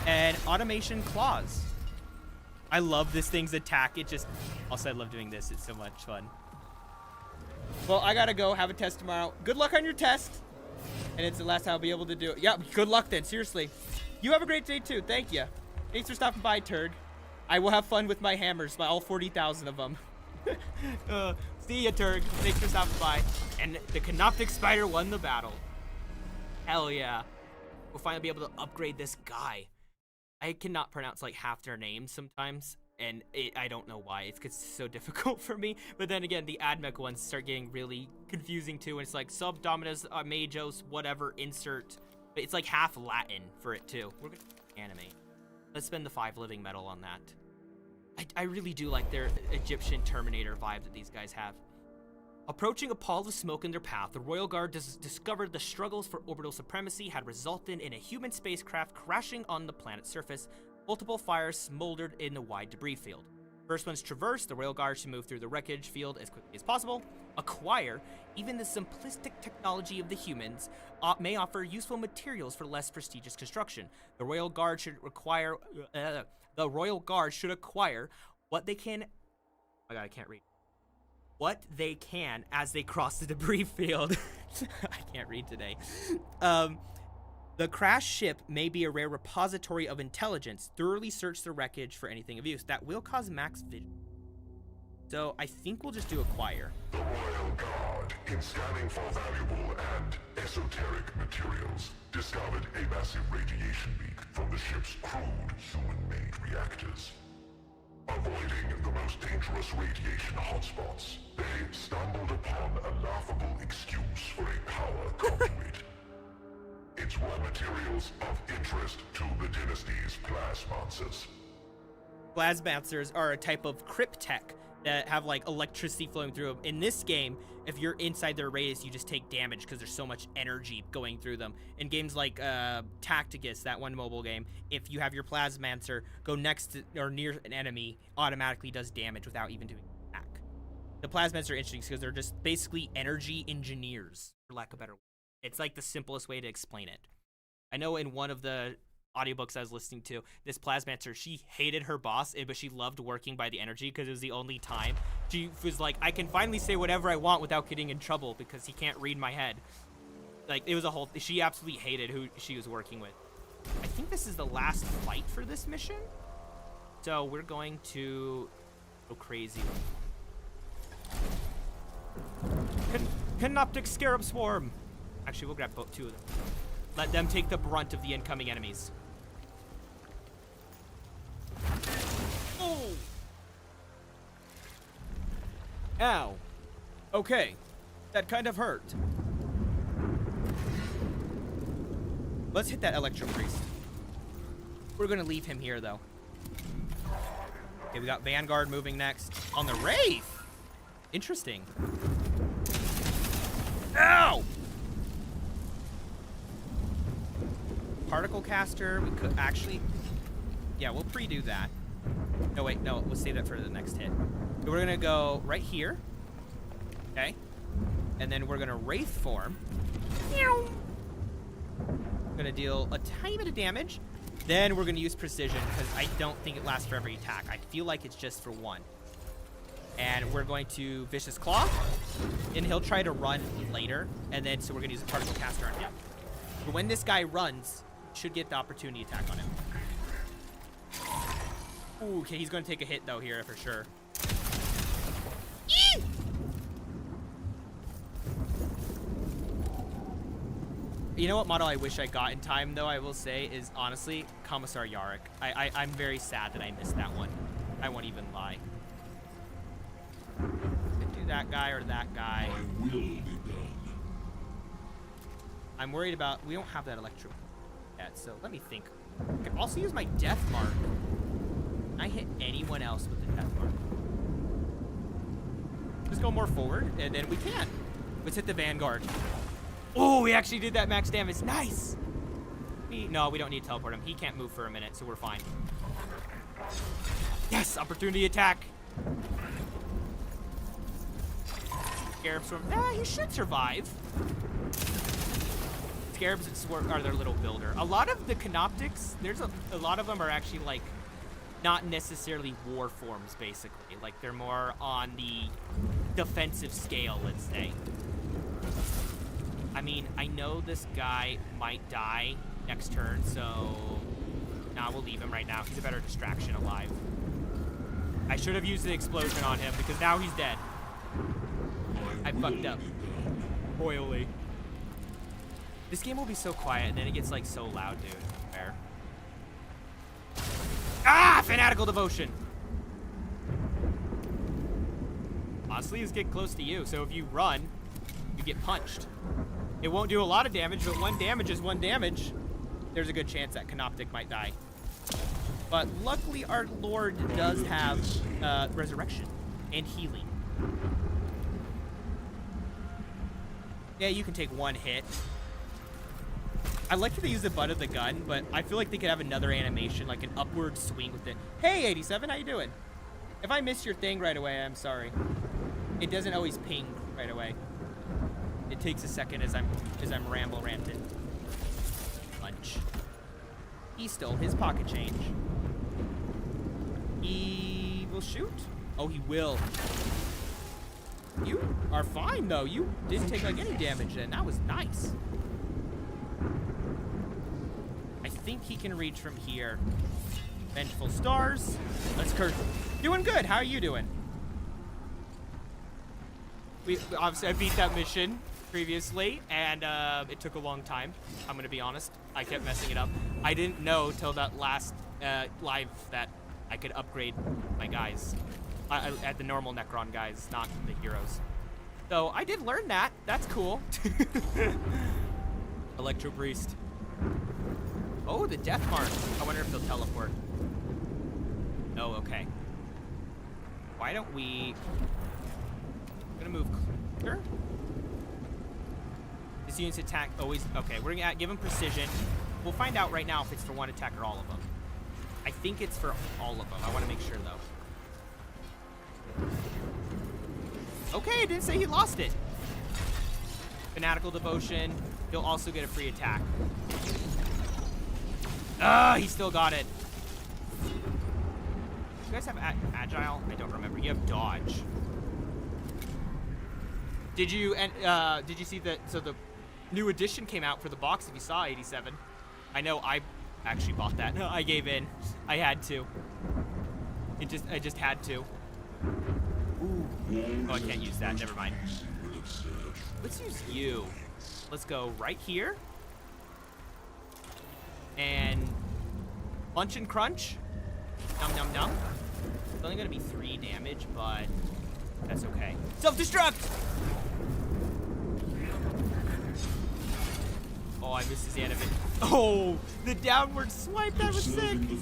and automation claws. I love this thing's attack. It just, also I love doing this. It's so much fun. Well, I gotta go have a test tomorrow. Good luck on your test. And it's the last time I'll be able to do it. Yeah, good luck then, seriously. You have a great day too, thank you. Thanks for stopping by, Turg. I will have fun with my hammers, all 40,000 of them. See ya, Turg. Thanks for stopping by. And the Canoptic Spider won the battle. Hell yeah. We'll finally be able to upgrade this guy. I cannot pronounce like half their names sometimes, and I don't know why. It's so difficult for me. But then again, the AdMech ones start getting really confusing too, and it's like Subdominus, Majos, whatever, insert. But it's like half Latin for it too. We're gonna animate. Let's spend the 5 living metal on that. I really do like their Egyptian Terminator vibe that these guys have. Approaching a pall of smoke in their path, the Royal Guard discovered the struggles for orbital supremacy had resulted in a human spacecraft crashing on the planet's surface. Multiple fires smoldered in the wide debris field. First one's traverse, the Royal Guard should move through the wreckage field as quickly as possible. Acquire, even the simplistic technology of the humans may offer useful materials for less prestigious construction. The Royal Guard should acquire what they can. Oh my god, I can't read. What they can as they cross the debris field. I can't read today. The crashed ship may be a rare repository of intelligence. Thoroughly search the wreckage for anything of use. That will cause max vision. So I think we'll just do acquire. The Royal Guard, in scanning for valuable and esoteric materials, discovered a massive radiation leak from the ship's crude human-made reactors. Avoiding the most dangerous radiation hotspots, they stumbled upon a laughable excuse for a power conduit. It's raw materials of interest to the dynasty's plasmancers. Plasmancers are a type of cryptech that have like electricity flowing through them. In this game, if you're inside their radius, you just take damage because there's so much energy going through them. In games like Tacticus, that one mobile game, if you have your Plasmancer go next to or near an enemy, automatically does damage without even doing an attack. The Plasmancers are interesting because they're just basically energy engineers, for lack of a better word. It's like the simplest way to explain it. I know in one of the audiobooks I was listening to, this Plasmancer, she hated her boss, but she loved working by the energy because it was the only time. She was like, I can finally say whatever I want without getting in trouble because he can't read my head. Like, it was a whole... She absolutely hated who she was working with. I think this is the last fight for this mission. So we're going to go crazy. Canoptic Scarab Swarm. Actually, we'll grab both 2 of them. Let them take the brunt of the incoming enemies. Oh! Ow. Okay. That kind of hurt. Let's hit that Electro Priest. We're gonna leave him here, though. Okay, we got Vanguard moving next. On the Wraith! Interesting. Ow! Particle Caster, we could actually... Yeah, we'll pre-do that. No, wait, no, we'll save that for the next hit. So we're gonna go right here. Okay. And then we're gonna Wraith form. We're gonna deal a tiny bit of damage. Then we're gonna use Precision, because I don't think it lasts for every attack. I feel like it's just for one. And we're going to Vicious Claw. And he'll try to run later. And then, so we're gonna use a Particle Caster on him. But when this guy runs, should get the opportunity attack on him. Ooh, okay, he's gonna take a hit though here for sure. Eee! You know what model I wish I got in time though, I will say, is honestly Commissar Yarrick. I'm very sad that I missed that one. I won't even lie. Could do that guy or that guy. I will be done. I'm worried about, we don't have that electro yet, so let me think. I could also use my Death Mark. Can I hit anyone else with the Death Mark? Just go more forward, and then we can. Let's hit the Vanguard. Oh, we actually did that max damage. Nice! No, we don't need to teleport him. He can't move for a minute, so we're fine. Yes! Opportunity attack! Scarab Swarm. He should survive. Scarabs are their little builder. A lot of the Canoptics, there's a lot of them are actually like not necessarily war forms, basically. Like they're more on the defensive scale, let's say. I mean, I know this guy might die next turn, so nah, we'll leave him right now. He's a better distraction alive. I should have used the explosion on him because now he's dead. I fucked up. Royally. This game will be so quiet, and then it gets, like, so loud, dude. Fair. Ah! Fanatical Devotion! Honestly, he's getting close to you, so if you run, you get punched. It won't do a lot of damage, but 1 damage is 1 damage. There's a good chance that Canoptic might die. But luckily, our Lord does have Resurrection and Healing. Yeah, you can take 1 hit. I like that they use the butt of the gun, but I feel like they could have another animation, like an upward swing with it. Hey, 87, how you doing? If I missed your thing right away, I'm sorry. It doesn't always ping right away. It takes a second as I'm ranting. Punch. He stole his pocket change. He will shoot? Oh, he will. You are fine, though. You didn't take, like, any damage, and that was nice. I think he can reach from here. Vengeful Stars. Let's curse. Doing good. How are you doing? Obviously, I beat that mission previously, and it took a long time. I'm going to be honest. I kept messing it up. I didn't know till that last live that I could upgrade my guys. At the normal Necron guys, not the heroes. So I did learn that. That's cool. Electro Priest. Oh, the Death Mark. I wonder if they'll teleport. Oh, okay. Why don't we... I'm gonna move closer. This unit's attack always... Okay, we're gonna give him precision. We'll find out right now if it's for 1 attack or all of them. I think it's for all of them. I want to make sure, though. Okay, it didn't say he lost it. Fanatical Devotion. He'll also get a free attack. Ah, he still got it. You guys have agile? I don't remember. You have dodge. Did you see that? So the new edition came out for the box. If you saw 87, I know I actually bought that. No, I gave in. I had to. I just had to. Ooh. Oh, I can't use that. Never mind. Let's use you. Let's go right here. And punch and crunch. Num num num. It's only gonna be 3 damage, but that's okay. Self-destruct! Oh, I missed his animate. Oh, the downward swipe, that was sick. I'm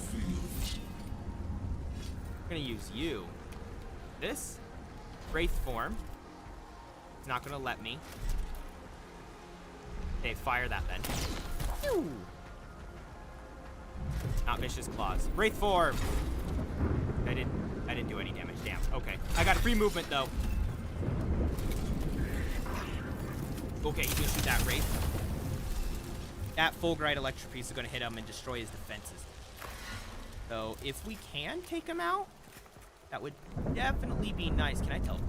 gonna use you. This Wraith form. It's not gonna let me. Okay, fire that then. Phew. Not vicious claws. Wraith form. I didn't do any damage. Damn. Okay. I got free movement though. Okay, he's gonna shoot that Wraith. That Fulgurite Electric Piece is gonna hit him and destroy his defenses. So if we can take him out, that would definitely be nice. Can I tell?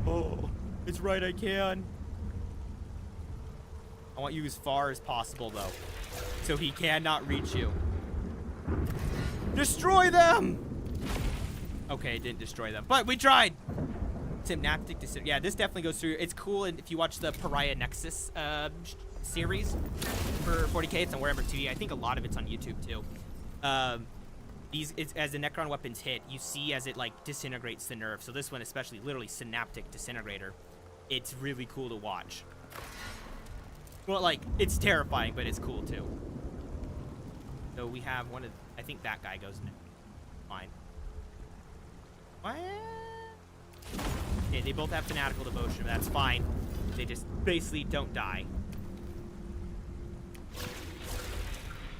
Oh, it's right, I can. I want you as far as possible though, so he cannot reach you. Destroy them! Okay, it didn't destroy them, but we tried. Synaptic Deceiver. Yeah, this definitely goes through. It's cool, and if you watch the Pariah Nexus series for 40K, it's on Warhammer 2E. I think a lot of it's on YouTube too. As the Necron weapons hit, you see as it like disintegrates the nerve. So this one, especially, literally Synaptic Disintegrator. It's really cool to watch. Well, like, it's terrifying, but it's cool too. So we have one of, I think that guy goes next. Fine. What? Okay, they both have Fanatical Devotion, but that's fine. They just basically don't die.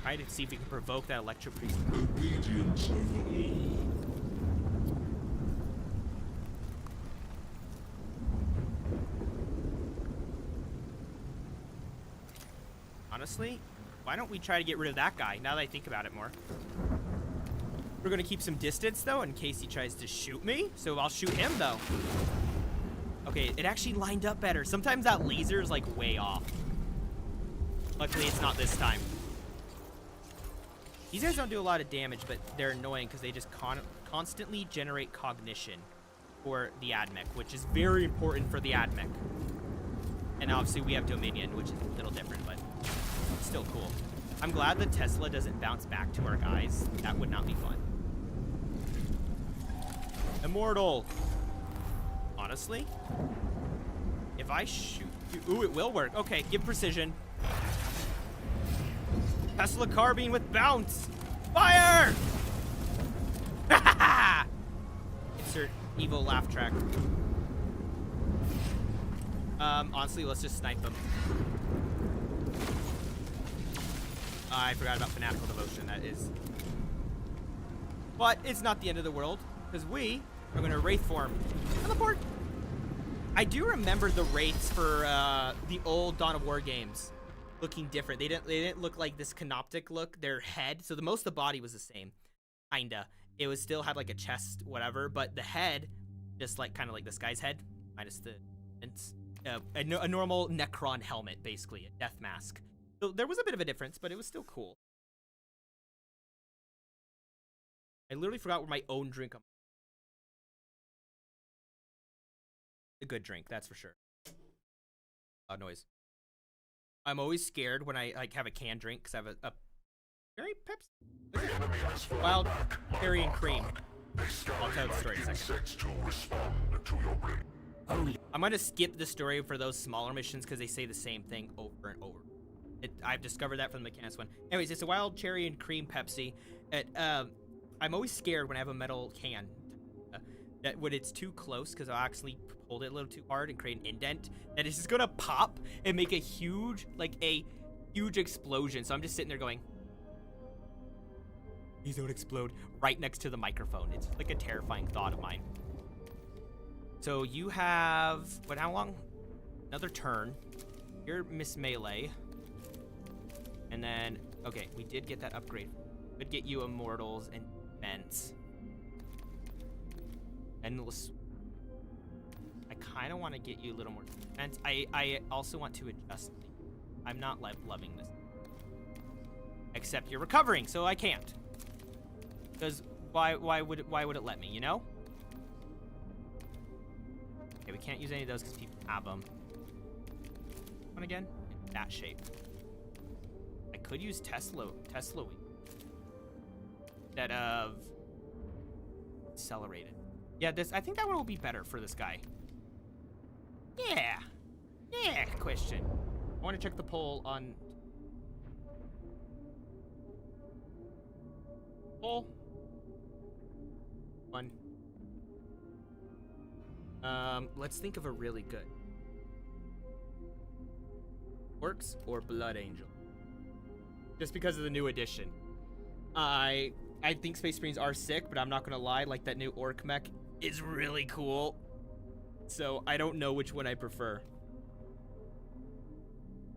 Try to see if we can provoke that Electro Priest. Obedience over all. Honestly, why don't we try to get rid of that guy, now that I think about it more. We're gonna keep some distance, though, in case he tries to shoot me. So I'll shoot him, though. Okay, it actually lined up better. Sometimes that laser is, like, way off. Luckily, it's not this time. These guys don't do a lot of damage, but they're annoying because they just constantly generate cognition for the AdMech, which is very important for the AdMech. And obviously, we have Dominion, which is a little different, but it's still cool. I'm glad the Tesla doesn't bounce back to our guys. That would not be fun. Immortal. Honestly, if I shoot you, ooh, it will work. Okay, give precision. Tesla carbine with bounce. Fire! Insert evil laugh track. Honestly, let's just snipe them. I forgot about Fanatical Devotion, that is. But it's not the end of the world, because we are going to Wraith form. Teleport! I do remember the Wraiths for the old Dawn of War games looking different. They didn't look like this canoptic look. Their head, so most of the body was the same, kinda. It was still had like a chest, whatever, but the head, just like kind of like this guy's head, minus the a normal Necron helmet, basically a death mask. So there was a bit of a difference, but it was still cool. I literally forgot where my own drink. A good drink, that's for sure. Loud noise. I'm always scared when I like have a canned drink because I have a very Pepsi. Wild cherry and cream. I'll tell the story in a second. I'm gonna skip the story for those smaller missions because they say the same thing over and over. I've discovered that from the Mechanicus one. Anyways, it's a wild cherry and cream Pepsi. I'm always scared when I have a metal can. That when it's too close, because I'll actually hold it a little too hard and create an indent, that it's just gonna pop and make a huge explosion. So I'm just sitting there going, please don't explode, right next to the microphone. It's like a terrifying thought of mine. So you have, how long? Another turn. You're Miss Melee. And then Okay, we did get that upgrade. Could get you immortals and defense. Endless. I kind of want to get you a little more defense. I also want to adjust. I'm not loving this. Except you're recovering, so I can't. Because why would it let me, you know? Okay, we can't use any of those because people have them. One again? In that shape. I could use Tesla instead of accelerated. Yeah, I think that one will be better for this guy. Yeah. Yeah, question. I want to check the poll on... Poll. One. Let's think of a really good. Orcs or Blood Angel? Just because of the new edition. I think Space Marines are sick, but I'm not gonna lie, like that new Orc mech is really cool. So I don't know which one I prefer.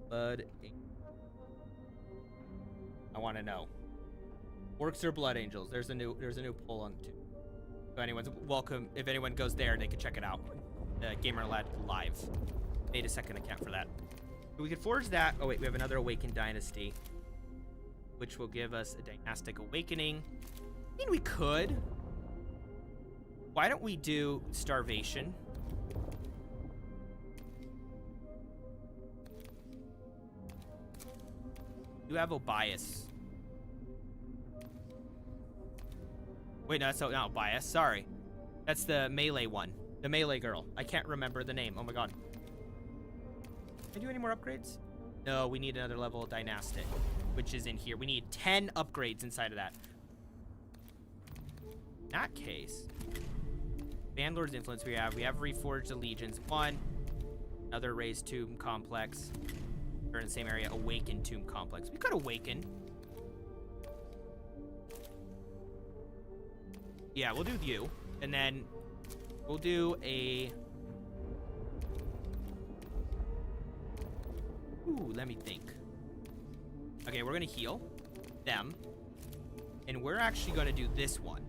Blood Angel. I want to know. Orcs or Blood Angels? There's a new poll on too. So anyone's welcome. If anyone goes there, they can check it out. Gamer Lad Live made a second account for that. We could forge that. Oh wait, we have another Awakened Dynasty, which will give us a Dynastic Awakening. I mean, we could. Why don't we do Starvation? You have Obias. Wait, no, that's not Obias. Sorry. That's the melee one. The melee girl. I can't remember the name. Oh my god. Can I do any more upgrades? No, we need another level of Dynastic, which is in here. We need 10 upgrades inside of that. In that case, Bandlord's Influence we have Reforged Allegiance 1, another Raised Tomb Complex, or in the same area, Awakened Tomb Complex. We could Awaken. Yeah, we'll do you, and then we'll do a... Ooh, let me think. Okay, we're gonna heal them, and we're actually gonna do this one.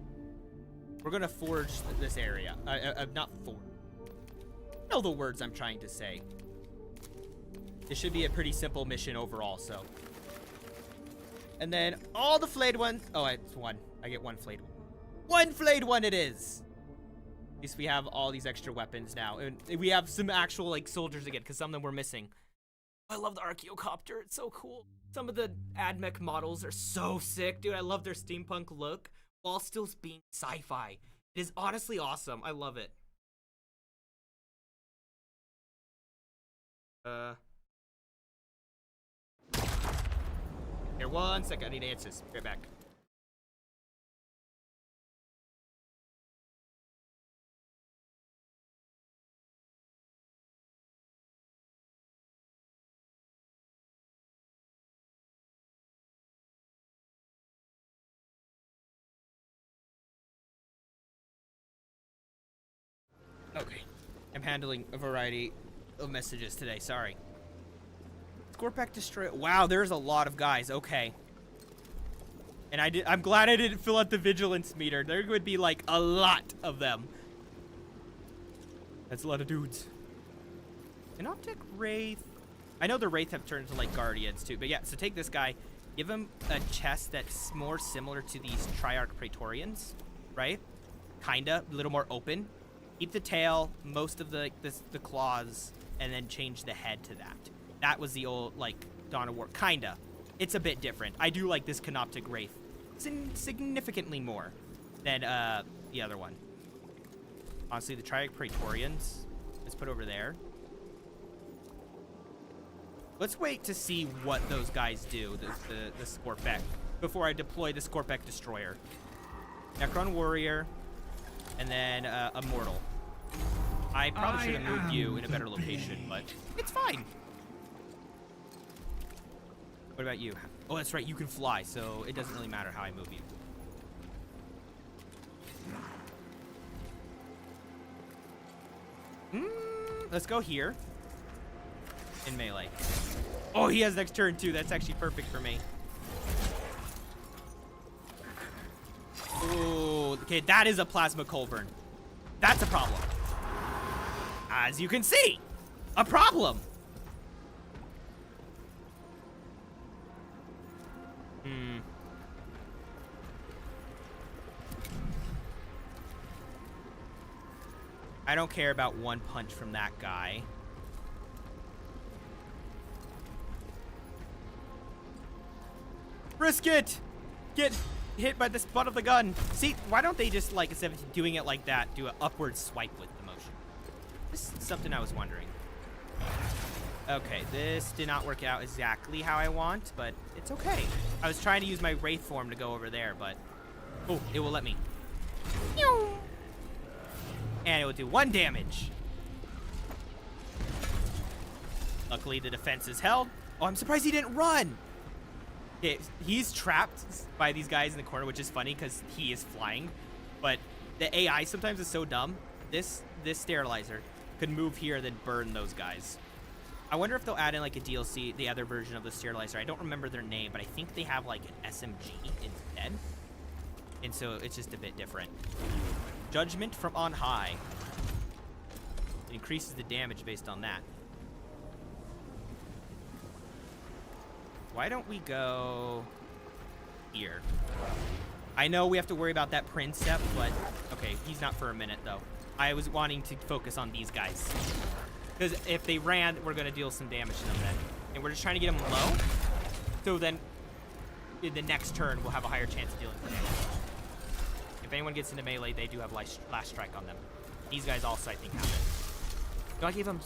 We're gonna forge this area. Not forge. You know the words I'm trying to say. This should be a pretty simple mission overall, so. And then all the flayed ones. Oh, it's one. I get one flayed one. One flayed one it is. At least we have all these extra weapons now. And we have some actual, like, soldiers again, because some of them were missing. I love the Archaeocopter. It's so cool. Some of the AdMech models are so sick, dude. I love their steampunk look while still being sci-fi. It is honestly awesome. I love it. Here, 1 second. I need answers. Right back. Okay, I'm handling a variety of messages today, sorry. Scorpack Destroyer, wow, there's a lot of guys, okay. And I'm glad I didn't fill out the vigilance meter. There would be like a lot of them. That's a lot of dudes. An Optic Wraith, I know the Wraith have turned into like Guardians too, but yeah, so take this guy, give him a chest that's more similar to these Triarch Praetorians, right? Kinda, a little more open. Keep the tail, most of the claws, and then change the head to that. That was the old, like, Dawn of War. Kinda. It's a bit different. I do like this Canoptic Wraith significantly more than the other one. Honestly, the Triarch Praetorians, let's put over there. Let's wait to see what those guys do, the Scorpec, before I deploy the Scorpec Destroyer. Necron Warrior. And then Immortal. I probably should have moved you in a better location, but it's fine. What about you? Oh, that's right, you can fly, so it doesn't really matter how I move you. Let's go here. In melee. Oh, he has next turn too. That's actually perfect for me. Okay, that is a plasma culverin. That's a problem. As you can see, a problem. I don't care about one punch from that guy. Risk it! Get hit by the butt of the gun. See, why don't they just, like, instead of doing it like that, do an upward swipe with the motion? This is something I was wondering. Okay, this did not work out exactly how I want, but it's okay. I was trying to use my Wraith form to go over there, but... Oh, it will let me. And it will do 1 damage. Luckily, the defense is held. Oh, I'm surprised he didn't run. Okay, he's trapped by these guys in the corner, which is funny because he is flying. But the AI sometimes is so dumb. This sterilizer could move here and then burn those guys. I wonder if they'll add in like a DLC, the other version of the sterilizer. I don't remember their name, but I think they have like an SMG instead. And so it's just a bit different. Judgment from on high. It increases the damage based on that. Why don't we go here? I know we have to worry about that Prince step, but okay, he's not for a minute though. I was wanting to focus on these guys. Because if they ran, we're going to deal some damage to them then. And we're just trying to get them low. So then, in the next turn, we'll have a higher chance of dealing some damage. If anyone gets into melee, they do have last strike on them. These guys also, I think, have it. Do I give them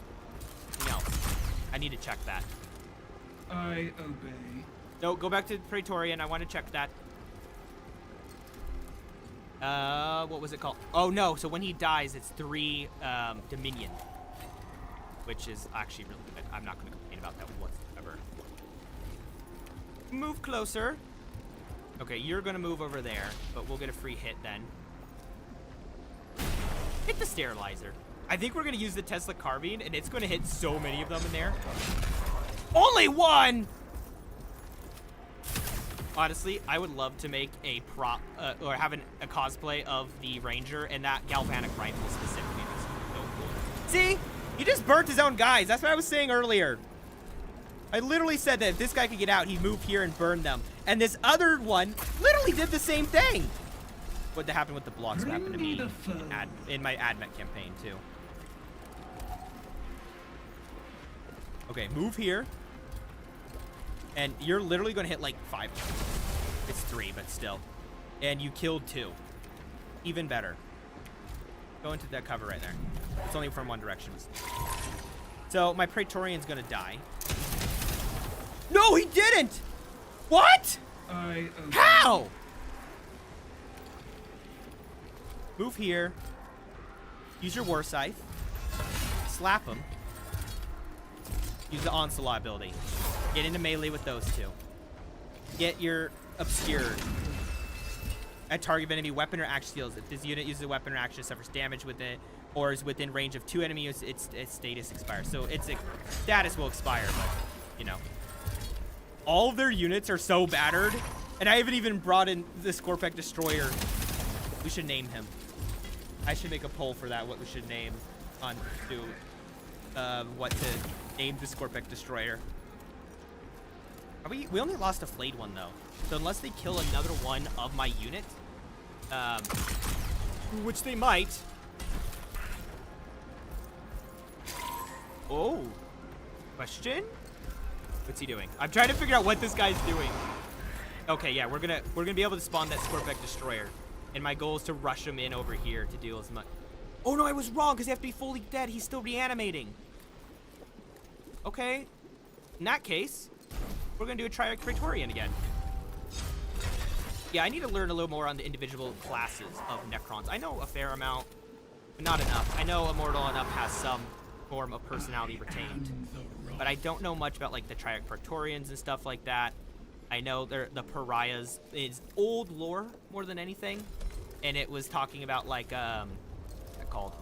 something else? I need to check that. I obey. No, go back to Praetorian. I want to check that. What was it called? Oh, no. So when he dies, it's 3 Dominion. Which is actually really good. I'm not going to complain about that whatsoever. Move closer. Okay, you're going to move over there, but we'll get a free hit then. Hit the sterilizer. I think we're going to use the Tesla carbine, and it's going to hit so many of them in there. Only 1! Honestly, I would love to make a prop, or have a cosplay of the Ranger, and that galvanic rifle specifically is so cool. See? He just burnt his own guys. That's what I was saying earlier. I literally said that if this guy could get out, he'd move here and burn them. And this other one literally did the same thing. What happened with the blocks happened to me in my AdMech campaign, too. Okay, move here. And you're literally going to hit like 5. It's 3, but still. And you killed 2. Even better. Go into that cover right there. It's only from one direction. So my Praetorian's gonna die. No, he didn't! What? How? Move here. Use your War Scythe. Slap him. Use the Onslaught ability. Get into melee with those 2. Get your Obscured. At target of enemy weapon or action skills. If this unit uses a weapon or action, it suffers damage with it, or is within range of 2 enemies, its status expires. So its status will expire, but, you know. All of their units are so battered, and I haven't even brought in the Scorpec Destroyer. We should name him. I should make a poll for that, what we should name on what to name the Scorpec Destroyer. We only lost a flayed one, though. So unless they kill another one of my unit, which they might. Oh. Question? What's he doing? I'm trying to figure out what this guy's doing. Okay, yeah, we're gonna be able to spawn that Scorpec Destroyer. And my goal is to rush him in over here to deal as much. Oh no, I was wrong, because they have to be fully dead. He's still reanimating. Okay. In that case, we're gonna do a Triarch Praetorian again. Yeah, I need to learn a little more on the individual classes of Necrons. I know a fair amount, but not enough. I know Immortal enough has some form of personality retained, but I don't know much about like the Triarch Praetorians and stuff like that. I know the Pariahs is old lore more than anything, and it was talking about like what's that called?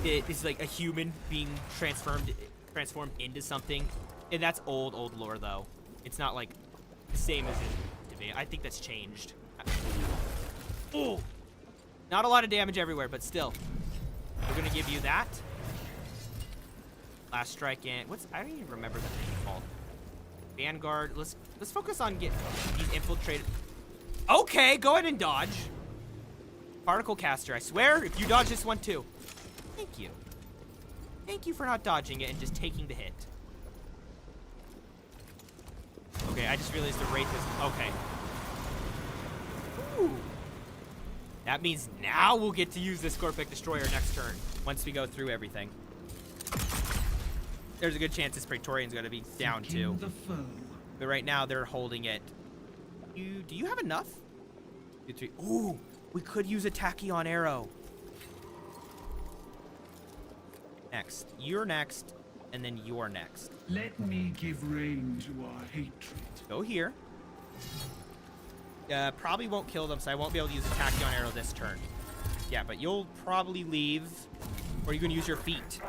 It's like a human being transformed into something, and that's old lore though. It's not like the same as in Divinity. I think that's changed. Oh, Not a lot of damage everywhere, but still. We're gonna give you that. Last strike in. I don't even remember the thing called. Vanguard. Let's focus on getting these infiltrated. Okay, go ahead and dodge. Particle caster. I swear, if you dodge this one too. Thank you. Thank you for not dodging it and just taking the hit. Okay, I just realized the Wraith is okay. Ooh. That means now we'll get to use the Scorpic Destroyer next turn once we go through everything. There's a good chance this Praetorian's gonna be down too. But right now they're holding it. Do you have enough? 2, 3. Ooh, we could use a Tachyon arrow. Next. You're next, and then you're next. Let me give rein to our hatred. Go here. Probably won't kill them, so I won't be able to use a Tachyon arrow this turn. Yeah, but you'll probably leave, or you're gonna use your feet.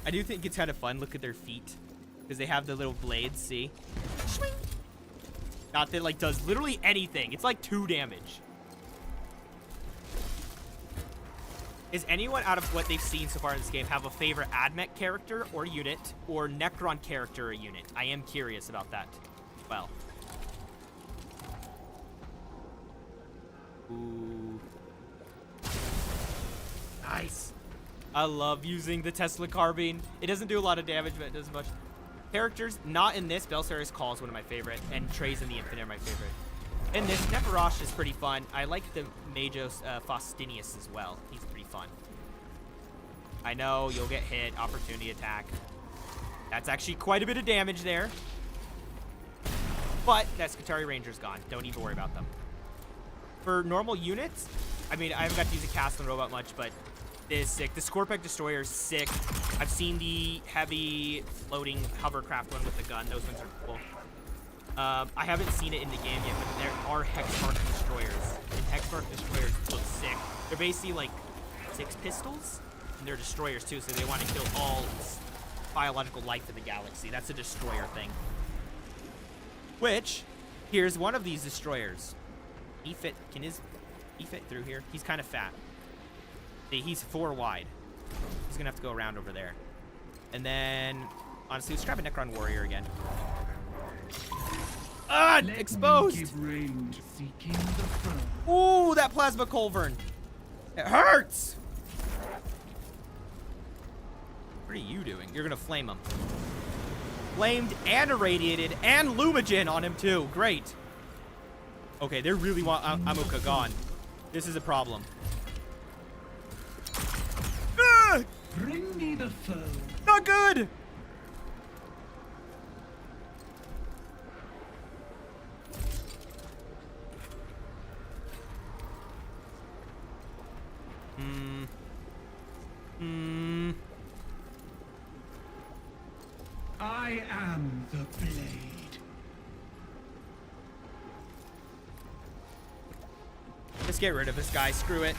I do think it's kind of fun. Look at their feet, because they have the little blades. See? Swing. Not that it, like, does literally anything. It's like 2 damage. Is anyone out of what they've seen so far in this game have a favorite AdMech character or unit, or Necron character or unit? I am curious about that. Well. Ooh. Nice. I love using the Tesla carbine. It doesn't do a lot of damage, but it does much. Characters, not in this. Belisarius Call is one of my favorite, and Trays in the Infinite are my favorite. In this, Nefershah is pretty fun. I like the Magos Faustinius as well. He's pretty fun. I know, you'll get hit. Opportunity attack. That's actually quite a bit of damage there. But that Skitarii Ranger's gone. Don't even worry about them. For normal units, I mean, I haven't got to use a Castle Robot much, but it is sick. The Scorpic Destroyer is sick. I've seen the heavy floating hovercraft one with the gun. Those ones are cool. I haven't seen it in the game yet, but there are Hexmark Destroyers. And Hexmark Destroyers look sick. They're basically like 6 pistols, and they're destroyers too, so they want to kill all biological life in the galaxy. That's a destroyer thing. Which, here's one of these destroyers. He fit through here? He's kind of fat. See, he's 4 wide. He's gonna have to go around over there. And then, honestly, let's grab a Necron Warrior again. Ah, exposed! Ooh, that Plasma Culverin. It hurts! What are you doing? You're gonna flame him. Flamed and irradiated and Lumigen on him too. Great. Okay, they really want Amuka gone. This is a problem. Bring me the foe. Not good! I am the blade. Let's get rid of this guy. Screw it.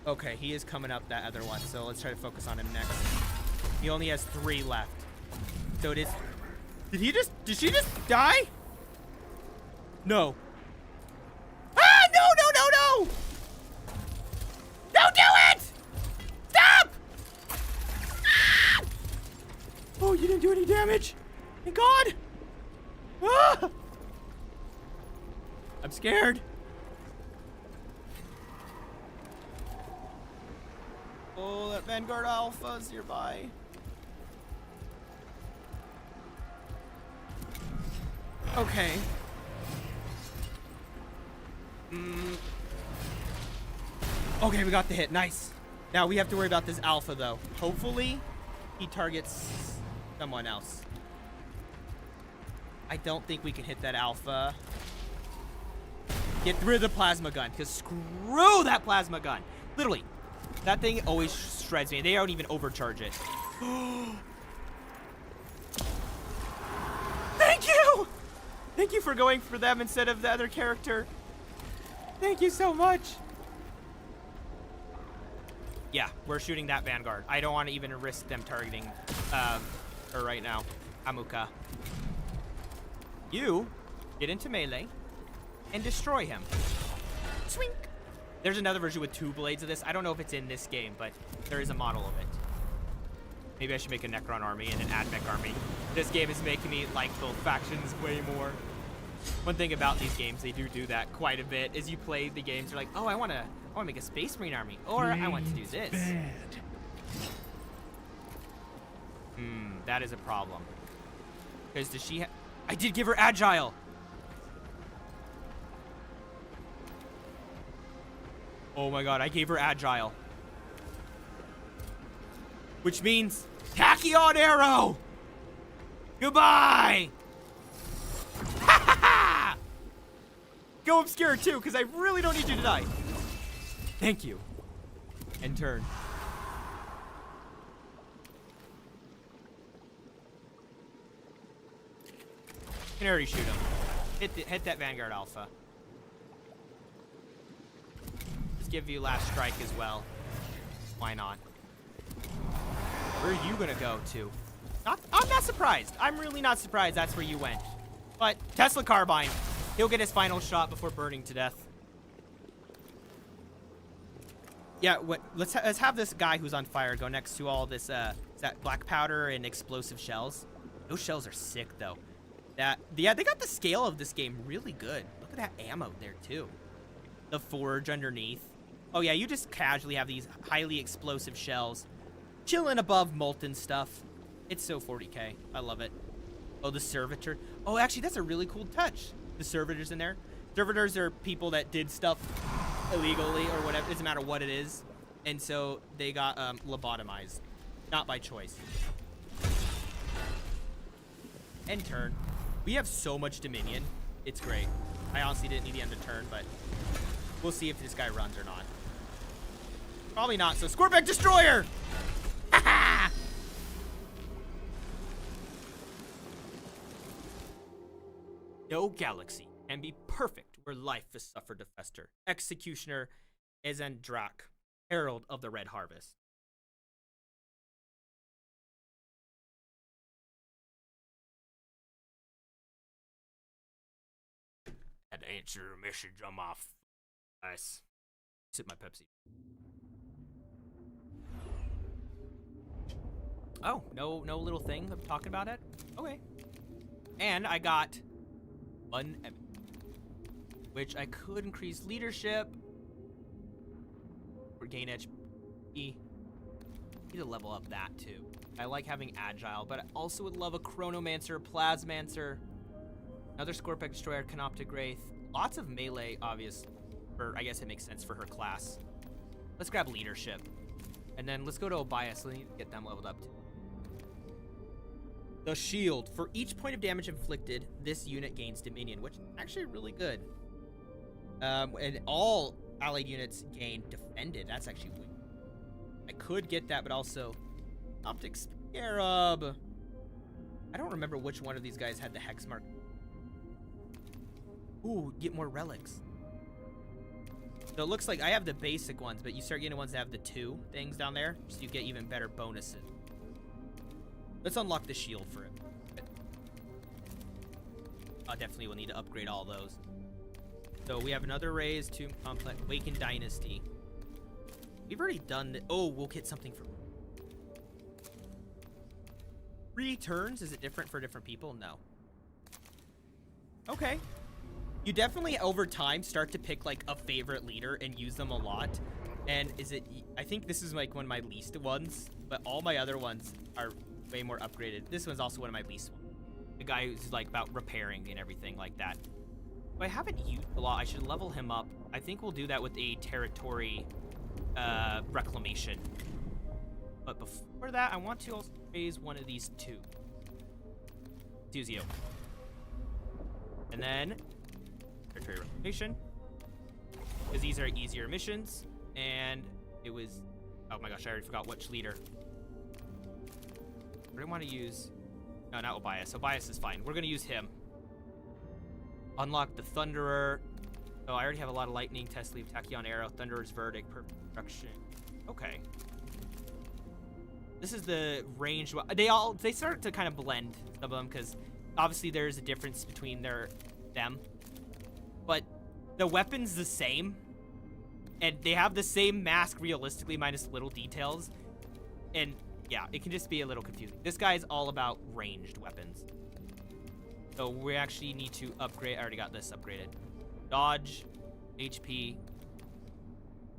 Okay, he is coming up that other one, so let's try to focus on him next. He only has 3 left. So it is... Did she just die? No. Ah, no! Don't do it! Stop! Ah! Oh, you didn't do any damage. Thank God. Ah! I'm scared. Oh, that Vanguard Alpha's nearby. Okay. Okay, we got the hit. Nice. Now we have to worry about this Alpha, though. Hopefully, he targets someone else. I don't think we can hit that Alpha. Get rid of the Plasma Gun, because screw that Plasma Gun. Literally. That thing always shreds me. They don't even overcharge it. Thank you! Thank you for going for them instead of the other character. Thank you so much. Yeah, we're shooting that Vanguard. I don't want to even risk them targeting her right now. Amuka. You get into melee. and destroy him. Swink! There's another version with 2 blades of this. I don't know if it's in this game, but there is a model of it. Maybe I should make a Necron army and an AdMech army. This game is making me like both factions way more. One thing about these games, they do that quite a bit. As you play the games, you're like, oh, I want to make a Space Marine army, or I want to do this. Bad. That is a problem. Because does she I did give her Agile! Oh my god, I gave her Agile. Which means Tachyon Arrow! Goodbye! Go Obscure too, because I really don't need you to die. Thank you. End turn. Can already shoot him. Hit that Vanguard Alpha. Just give you last strike as well. Why not? Where are you gonna go to? I'm not surprised. I'm really not surprised that's where you went. But Tesla Carbine, he'll get his final shot before burning to death. Yeah, let's have this guy who's on fire go next to all this is that black powder and explosive shells. Those shells are sick though. Yeah, they got the scale of this game really good. Look at that ammo there too. The forge underneath. Oh yeah, you just casually have these highly explosive shells chilling above molten stuff. It's so 40k. I love it. Oh, the servitor. Oh, actually, that's a really cool touch. The servitors in there. Servitors are people that did stuff illegally or whatever. It doesn't matter what it is. And so they got lobotomized. Not by choice. End turn. We have so much Dominion. It's great. I honestly didn't need the end of turn, but we'll see if this guy runs or not. Probably not, so Scorpion Destroyer! No galaxy can be perfect where life is suffered to fester. Executioner is Andrak, Herald of the Red Harvest. Had to answer a message on my ice. Sip my Pepsi. Oh, no little thing of talking about it? Okay. And I got one, which I could increase leadership or gain HP. Need to level up that too. I like having agile, but I also would love a chronomancer, plasmancer, another Scorpion Destroyer, Canoptic Wraith. Lots of melee, obvious. Or I guess it makes sense for her class. Let's grab leadership, and then let's go to Obias. Let me get them leveled up too. The shield. For each point of damage inflicted, this unit gains Dominion, which is actually really good. And all allied units gain defended. That's actually weak. I could get that, but also Optic Scarab. I don't remember which one of these guys had the hex mark. Ooh, get more relics. So it looks like I have the basic ones, but you start getting ones that have the 2 things down there, so you get even better bonuses. Let's unlock the shield for it. I definitely will need to upgrade all those. So we have another raise to complex Awaken Dynasty. We've already done the we'll get something for 3 turns. Is it different for different people? No. Okay. You definitely over time start to pick like a favorite leader and use them a lot. And I think this is like one of my least ones, but all my other ones are way more upgraded. This one's also one of my least ones. The guy who's like about repairing and everything like that. But I haven't used a lot. I should level him up. I think we'll do that with a territory reclamation. But before that, I want to also raise one of these 2. Duzio. And then territory reclamation. Because these are easier missions. And it was, oh my gosh, I already forgot which leader. We're gonna want to use, no, not Obias. Obias is fine. We're gonna use him. Unlock the Thunderer. Oh, I already have a lot of lightning. Test leave, Tachyon Arrow, Thunderer's Verdict, Perfect Destruction. Okay. This is the range. They start to kind of blend, some of them, because obviously there's a difference between them. But the weapon's the same. And they have the same mask realistically, minus little details. And yeah, it can just be a little confusing. This guy's all about ranged weapons. So we actually need to upgrade. I already got this upgraded. Dodge, HP.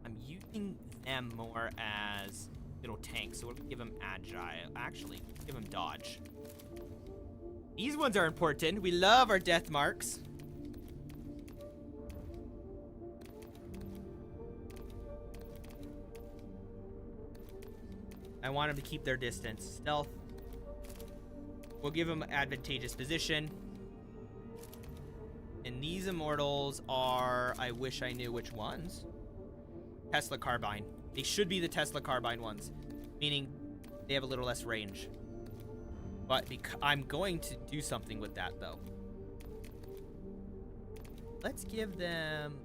I'm using them more as little tanks, so we'll give them agile. Actually, give them dodge. These ones are important. We love our death marks. I want them to keep their distance. Stealth. We'll give them advantageous position. And these immortals are... I wish I knew which ones. Tesla Carbine. They should be the Tesla Carbine ones. Meaning they have a little less range. But I'm going to do something with that, though. Let's give them...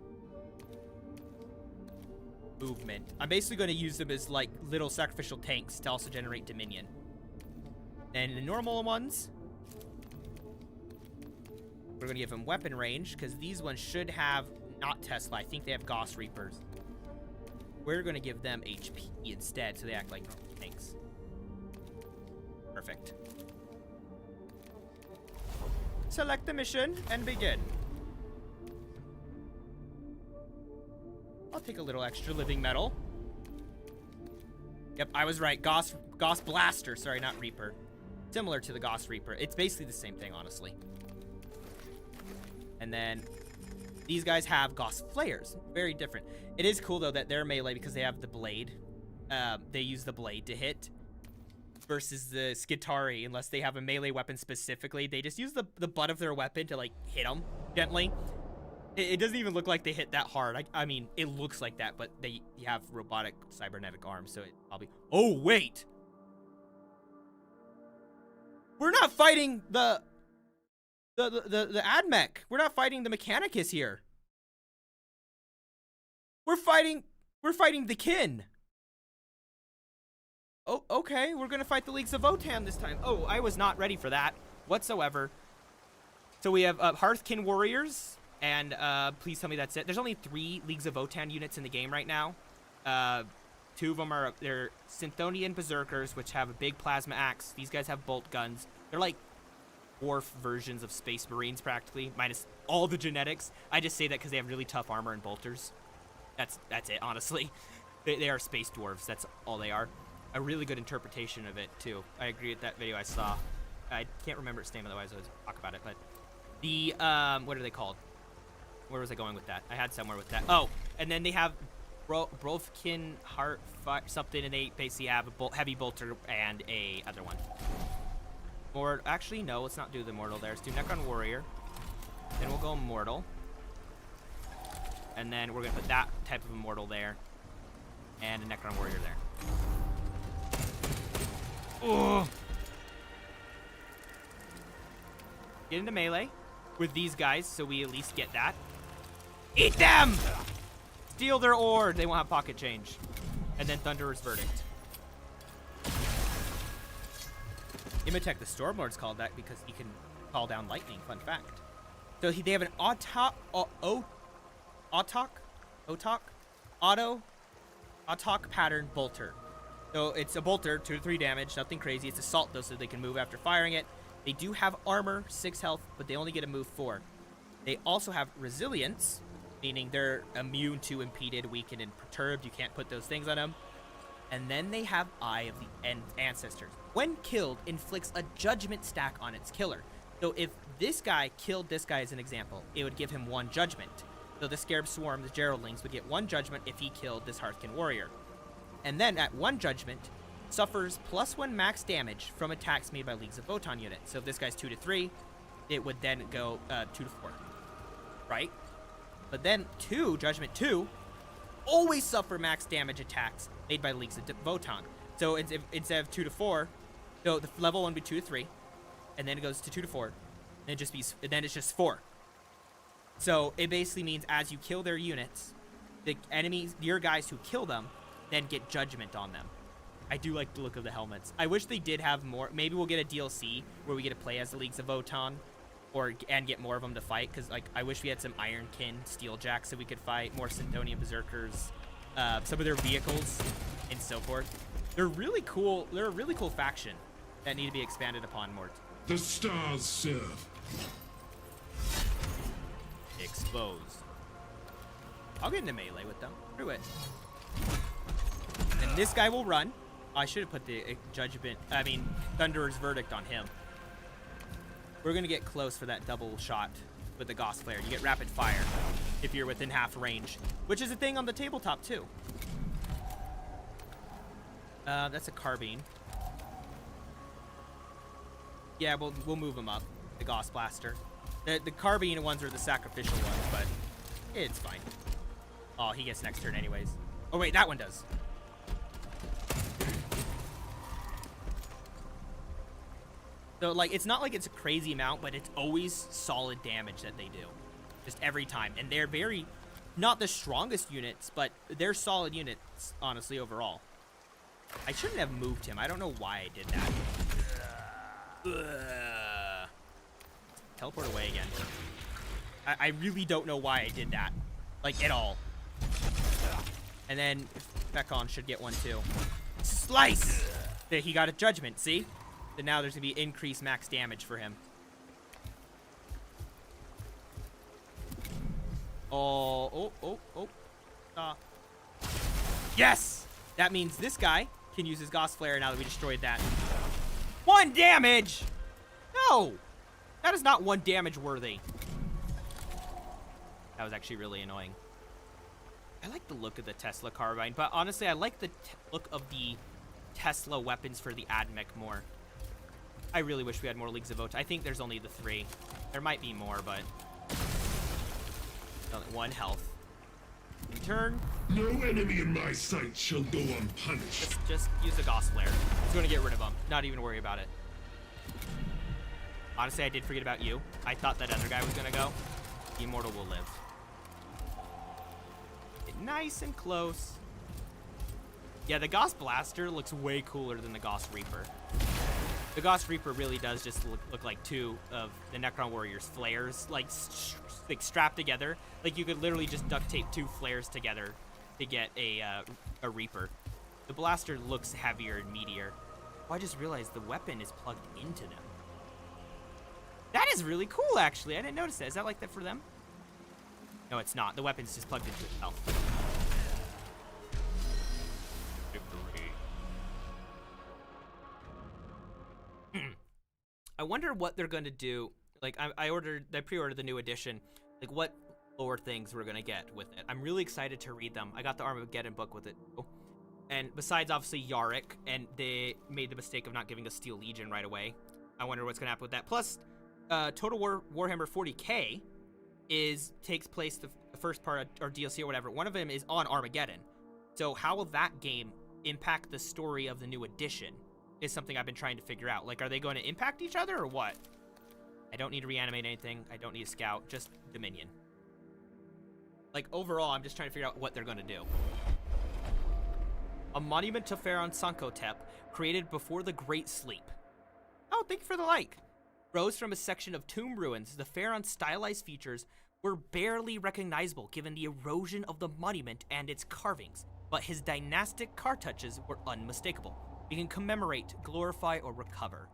movement. I'm basically going to use them as like little sacrificial tanks to also generate dominion. And the normal ones, we're going to give them weapon range because these ones should have not Tesla. I think they have Gauss Reapers. We're going to give them HP instead so they act like normal tanks. Perfect. Select the mission and begin. I'll take a little extra living metal. Yep, I was right. Gauss Blaster. Sorry, not Reaper. Similar to the Gauss Reaper. It's basically the same thing, honestly. And then these guys have Gauss Flares. Very different. It is cool, though, that they're melee because they have the blade. They use the blade to hit. Versus the Skitari, unless they have a melee weapon specifically. They just use the butt of their weapon to, like, hit them gently. It doesn't even look like they hit that hard. I mean, it looks like that, but they have robotic cybernetic arms, so it probably... Oh, wait! We're not fighting the Admech. We're not fighting the Mechanicus here. We're fighting the kin. Oh, okay. We're gonna fight the Leagues of Votan this time. Oh, I was not ready for that whatsoever. So we have Hearthkin Warriors. And please tell me that's it. There's only 3 Leagues of Votan units in the game right now. 2 of them are they're Synthonian Berserkers, which have a big plasma axe. These guys have bolt guns. They're like dwarf versions of Space Marines practically, minus all the genetics. I just say that because they have really tough armor and bolters. That's it, honestly. They are space dwarves. That's all they are. A really good interpretation of it too. I agree with that video I saw. I can't remember its name, otherwise I would talk about it. But the what are they called? Where was I going with that? I had somewhere with that. Oh, and then they have Brofkin Heart something, and they basically have a heavy bolter and a other one. Or actually, no, let's not do the mortal there. Let's do Necron Warrior. Then we'll go mortal. And then we're gonna put that type of immortal there, and a Necron Warrior there. Oh! Get into melee with these guys, so we at least get that. Eat them! Steal their ore. They won't have pocket change. And then Thunderer's Verdict. Imatech the Stormlord's called that because he can call down lightning. Fun fact. So they have an auto pattern bolter. So it's a bolter, 2 to 3 damage, nothing crazy. It's assault though, so they can move after firing it. They do have armor, 6 health, but they only get to move 4. They also have resilience, meaning they're immune to impeded, weakened, and perturbed. You can't put those things on them. And then they have Eye of the Ancestors. When killed, inflicts a judgment stack on its killer. So if this guy killed this guy as an example, it would give him 1 judgment. So the Scarab Swarm, the Geraldlings, would get 1 judgment if he killed this Hearthkin Warrior. And then at 1 judgment, suffers +1 max damage from attacks made by Leagues of Votan units. So if this guy's 2 to 3, it would then go 2 to 4. Right? But then Judgment 2, always suffer max damage attacks made by Leagues of Votan. So instead of 2 to 4, so the level 1 would be 2 to 3, and then it goes to 2 to 4, and then it's just 4. So it basically means as you kill their units, the enemies, your guys who kill them, then get judgment on them. I do like the look of the helmets. I wish they did have more. Maybe we'll get a DLC where we get to play as the Leagues of Votan, and get more of them to fight, because like I wish we had some Ironkin Steeljack so we could fight more Syntonian Berserkers, some of their vehicles, and so forth. They're really cool. They're a really cool faction that need to be expanded upon more. The stars serve. Exposed. I'll get into melee with them. Screw it. And this guy will run. I should have put the Thunderer's Verdict on him. We're gonna get close for that double shot with the Gauss Flare. You get rapid fire if you're within half range, which is a thing on the tabletop too. That's a carbine. Yeah, we'll move him up. The Gauss Blaster. The carbine ones are the sacrificial ones, but it's fine. Oh, he gets next turn anyways. Oh wait, that one does. So, like, it's not like it's a crazy amount, but it's always solid damage that they do. Just every time. And they're very, not the strongest units, but they're solid units, honestly, overall. I shouldn't have moved him. I don't know why I did that. Teleport away again. I really don't know why I did that. Like, at all. And then Phaeron should get one, too. Slice! There, he got a judgment, see? So now there's going to be increased max damage for him. Oh. Yes! That means this guy can use his Gauss Flare now that we destroyed that. 1 damage! No! That is not 1 damage worthy. That was actually really annoying. I like the look of the Tesla carbine, but honestly, I like the look of the Tesla weapons for the Admech more. I really wish we had more Leagues of Vote. I think there's only the 3. There might be more, but only 1 health. In turn. No enemy in my sight shall go unpunished. Just use the Gauss Flare. It's going to get rid of them. Not even worry about it. Honestly, I did forget about you. I thought that other guy was going to go. The Immortal will live. Get nice and close. Yeah, the Gauss Blaster looks way cooler than the Gauss Reaper. The Gauss Reaper really does just look like 2 of the Necron Warriors' flares, like strapped together. Like you could literally just duct tape 2 flares together to get a Reaper. The Blaster looks heavier and meatier. Oh, I just realized the weapon is plugged into them. That is really cool, actually. I didn't notice that. Is that like that for them? No, it's not. The weapon's just plugged into itself. I wonder what they're going to do. Like, I pre-ordered the new edition. Like, what lore things we're going to get with it. I'm really excited to read them. I got the Armageddon book with it. And besides, obviously, Yarick, and they made the mistake of not giving us Steel Legion right away. I wonder what's going to happen with that. Plus, Total Warhammer 40K takes place the first part, or DLC or whatever. One of them is on Armageddon. So how will that game impact the story of the new edition? Is something I've been trying to figure out. Like, are they going to impact each other or what? I don't need to reanimate anything. I don't need a scout. Just Dominion. Like, overall, I'm just trying to figure out what they're going to do. A monument to Phaeron Sankotep, created before the Great Sleep. Oh, thank you for the like. Rose from a section of tomb ruins, the Phaeron's stylized features were barely recognizable given the erosion of the monument and its carvings, but his dynastic cartouches were unmistakable. We can commemorate, glorify, or recover.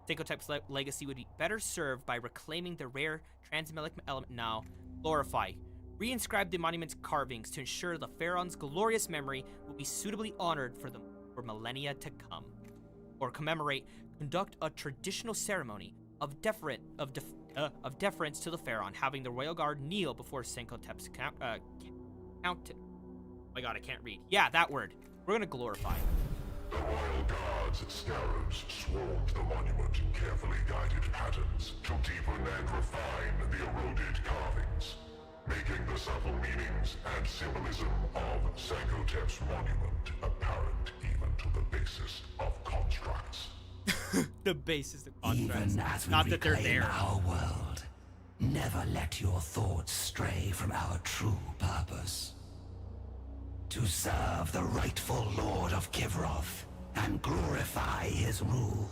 Sankotep's legacy would be better served by reclaiming the rare transmetallic element now. Glorify. Reinscribe the monument's carvings to ensure the Phaeron's glorious memory will be suitably honored for millennia to come. Or commemorate. Conduct a traditional ceremony of deference to the Phaeron, having the royal guard kneel before Sankotep's oh my god, I can't read. Yeah, that word. We're gonna glorify. The royal guards and scarabs swarmed the monument in carefully guided patterns to deepen and refine the eroded carvings, making the subtle meanings and symbolism of Sankotep's monument apparent even to the basest of constructs. The basest of constructs. Even as we Not that they're reclaim there. our world, never let your thoughts stray from our true purpose. To serve the rightful Lord of Kivroth and glorify his rule.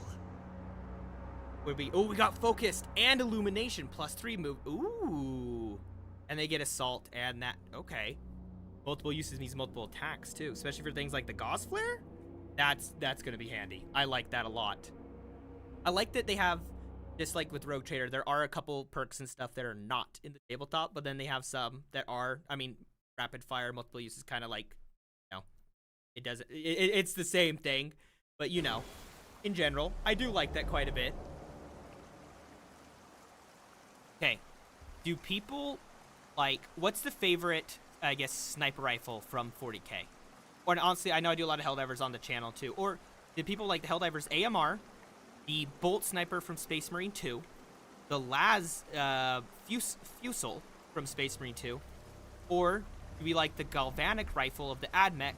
would be, oh, we got focused and illumination, +3 move. Ooh. And they get assault and that, okay. Multiple uses means multiple attacks too, especially for things like the Gauss Flare. That's gonna be handy. I like that a lot. I like that they have, just like with Rogue Trader, there are a couple perks and stuff that are not in the tabletop, but then they have some that are. I mean, rapid fire, multiple uses, kind of like, you know, it doesn't. It's the same thing, but you know, in general, I do like that quite a bit. Okay, do people like, what's the favorite, I guess, sniper rifle from 40K? Or honestly, I know I do a lot of Helldivers on the channel too. Or did people like the Helldivers AMR, the Bolt Sniper from Space Marine 2, the Laz Fusel from Space Marine 2, or do we like the Galvanic Rifle of the AdMech,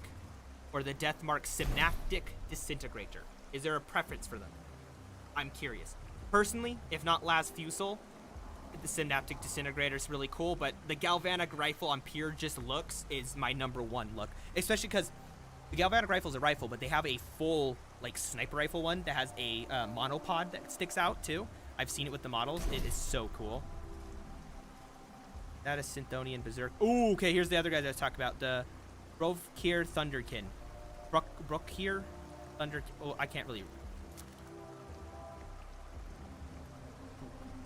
or the Deathmark Synaptic Disintegrator? Is there a preference for them? I'm curious. Personally, if not Laz Fusel, the Synaptic Disintegrator is really cool, but the Galvanic Rifle on pure just looks is my #1 look. Especially because the Galvanic Rifle is a rifle, but they have a full, like, sniper rifle one that has a monopod that sticks out, too. I've seen it with the models. It is so cool. That is Synthonian Berserk. Ooh, okay, here's the other guys I was talking about. The Brovkir Thunderkin. Brokir Thunderkin. Oh, I can't really...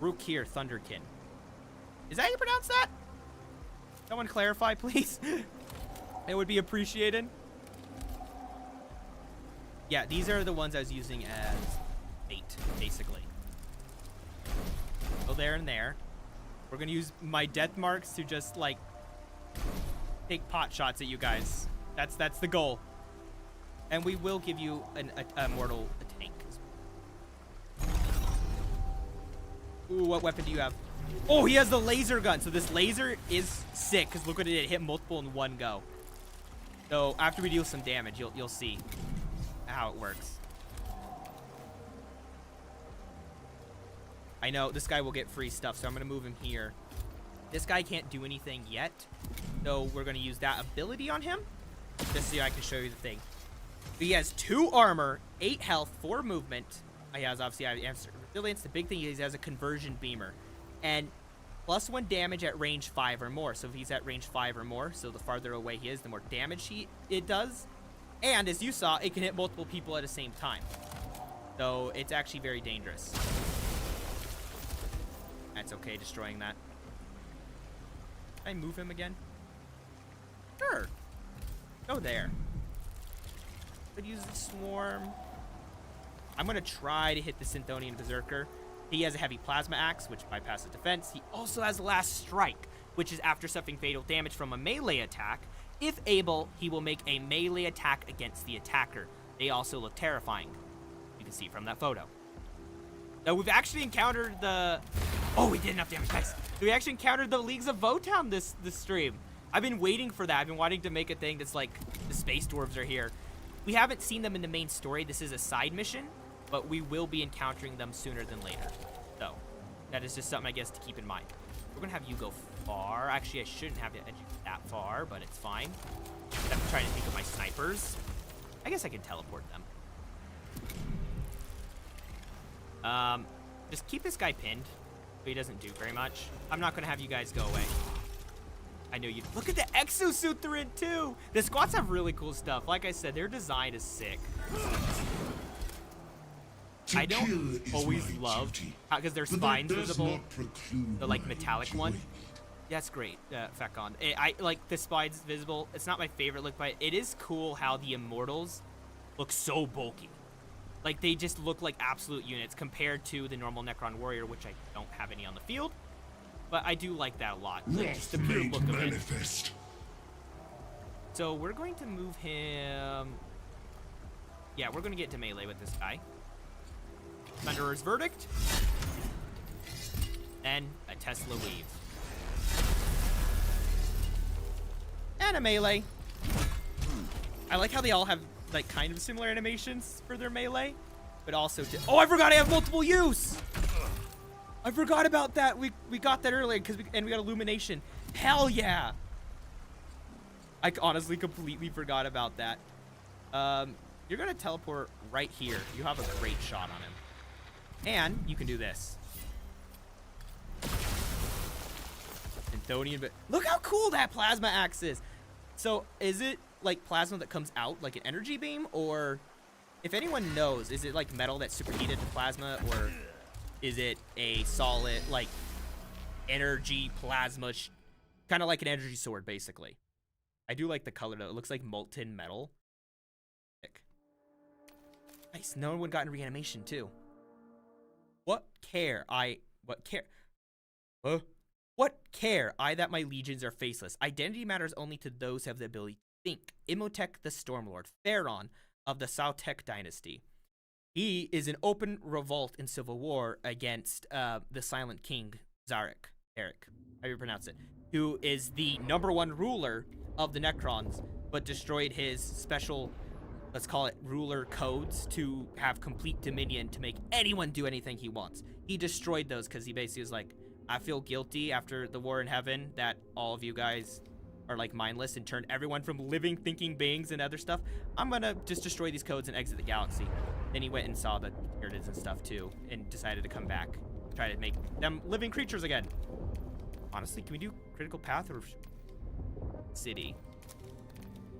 Brokir Thunderkin. Is that how you pronounce that? Someone clarify, please. It would be appreciated. Yeah, these are the ones I was using as bait, basically. Go there and there. We're gonna use my death marks to just, like, take pot shots at you guys. That's the goal. And we will give you a mortal tank. Ooh, what weapon do you have? Oh, he has the laser gun. So this laser is sick, because look what it did. It hit multiple in one go. So after we deal some damage, you'll see how it works. I know this guy will get free stuff, so I'm going to move him here. This guy can't do anything yet, so we're going to use that ability on him, just so I can show you the thing. He has 2 armor, 8 health, 4 movement. He has, obviously, resilience. The big thing is he has a conversion beamer. And +1 damage at range 5 or more. So if he's at range 5 or more, so the farther away he is, the more damage it does. And as you saw, it can hit multiple people at the same time. So it's actually very dangerous. That's okay, destroying that. Can I move him again? Sure. Go there. Could use the swarm. I'm going to try to hit the Synthonian Berserker. He has a heavy plasma axe, which bypasses defense. He also has Last Strike, which is after suffering fatal damage from a melee attack. If able, he will make a melee attack against the attacker. They also look terrifying. You can see from that photo. Now, we've actually encountered the... Oh, we did enough damage. Nice. We actually encountered the Leagues of Votown this stream. I've been waiting for that. I've been wanting to make a thing that's like the Space Dwarves are here. We haven't seen them in the main story. This is a side mission, but we will be encountering them sooner than later. So that is just something, I guess, to keep in mind. We're going to have you go far. Actually, I shouldn't have it that far, but it's fine. I'm trying to think of my snipers. I guess I can teleport them. Just keep this guy pinned, but he doesn't do very much. I'm not going to have you guys go away. I know you. Look at the exosuit they're in, too. The squats have really cool stuff. Like I said, their design is sick. I don't always love because their spine's visible. The, like, metallic one. That's great, Phaeron. I like the spine's visible. It's not my favorite look, but it is cool how the Immortals look so bulky. Like, they just look like absolute units compared to the normal Necron Warrior, which I don't have any on the field. But I do like that a lot. Like, just the pure look of it. So we're going to move him... Yeah, we're going to get to melee with this guy. Thunderer's Verdict. And a Tesla Weave. And a melee. I like how they all have, like, kind of similar animations for their melee. But also... Oh, I forgot I have multiple use! I forgot about that. We got that earlier because we got illumination. Hell yeah! I honestly completely forgot about that. You're gonna teleport right here. You have a great shot on him. And you can do this. Anthonian, but look how cool that plasma axe is. So is it like plasma that comes out like an energy beam, or if anyone knows, is it like metal that's superheated to plasma, or is it a solid like energy plasma, kind of like an energy sword basically? I do like the color though. It looks like molten metal. Sick. Nice. No one got in reanimation too. What care I that my legions are faceless. Identity matters only to those who have the ability to think. Imhotep the Stormlord, Phaeron of the Sautek dynasty. He is an open revolt in civil war against the Silent King, Zarek, Eric, how do you pronounce it, who is the #1 ruler of the Necrons, but destroyed his special, let's call it ruler codes, to have complete dominion to make anyone do anything he wants. He destroyed those because he basically was like, I feel guilty after the war in heaven that all of you guys are like mindless and turned everyone from living, thinking beings and other stuff. I'm gonna just destroy these codes and exit the galaxy. Then he went and saw the Tyranids and stuff too, and decided to come back, try to make them living creatures again. Honestly, can we do critical path or city?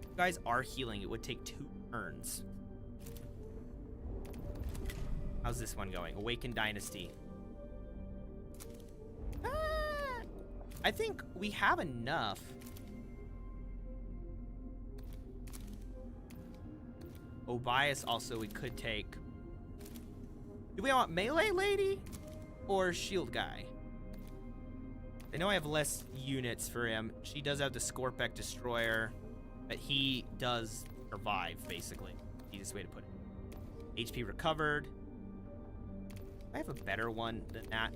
If you guys are healing, it would take 2 turns. How's this one going? Awaken Dynasty. I think we have enough. Obias also we could take. Do we want melee lady or shield guy? I know I have less units for him. She does have the Scorpec Destroyer, but he does survive, basically. Easiest way to put it. HP recovered. I have a better one than that.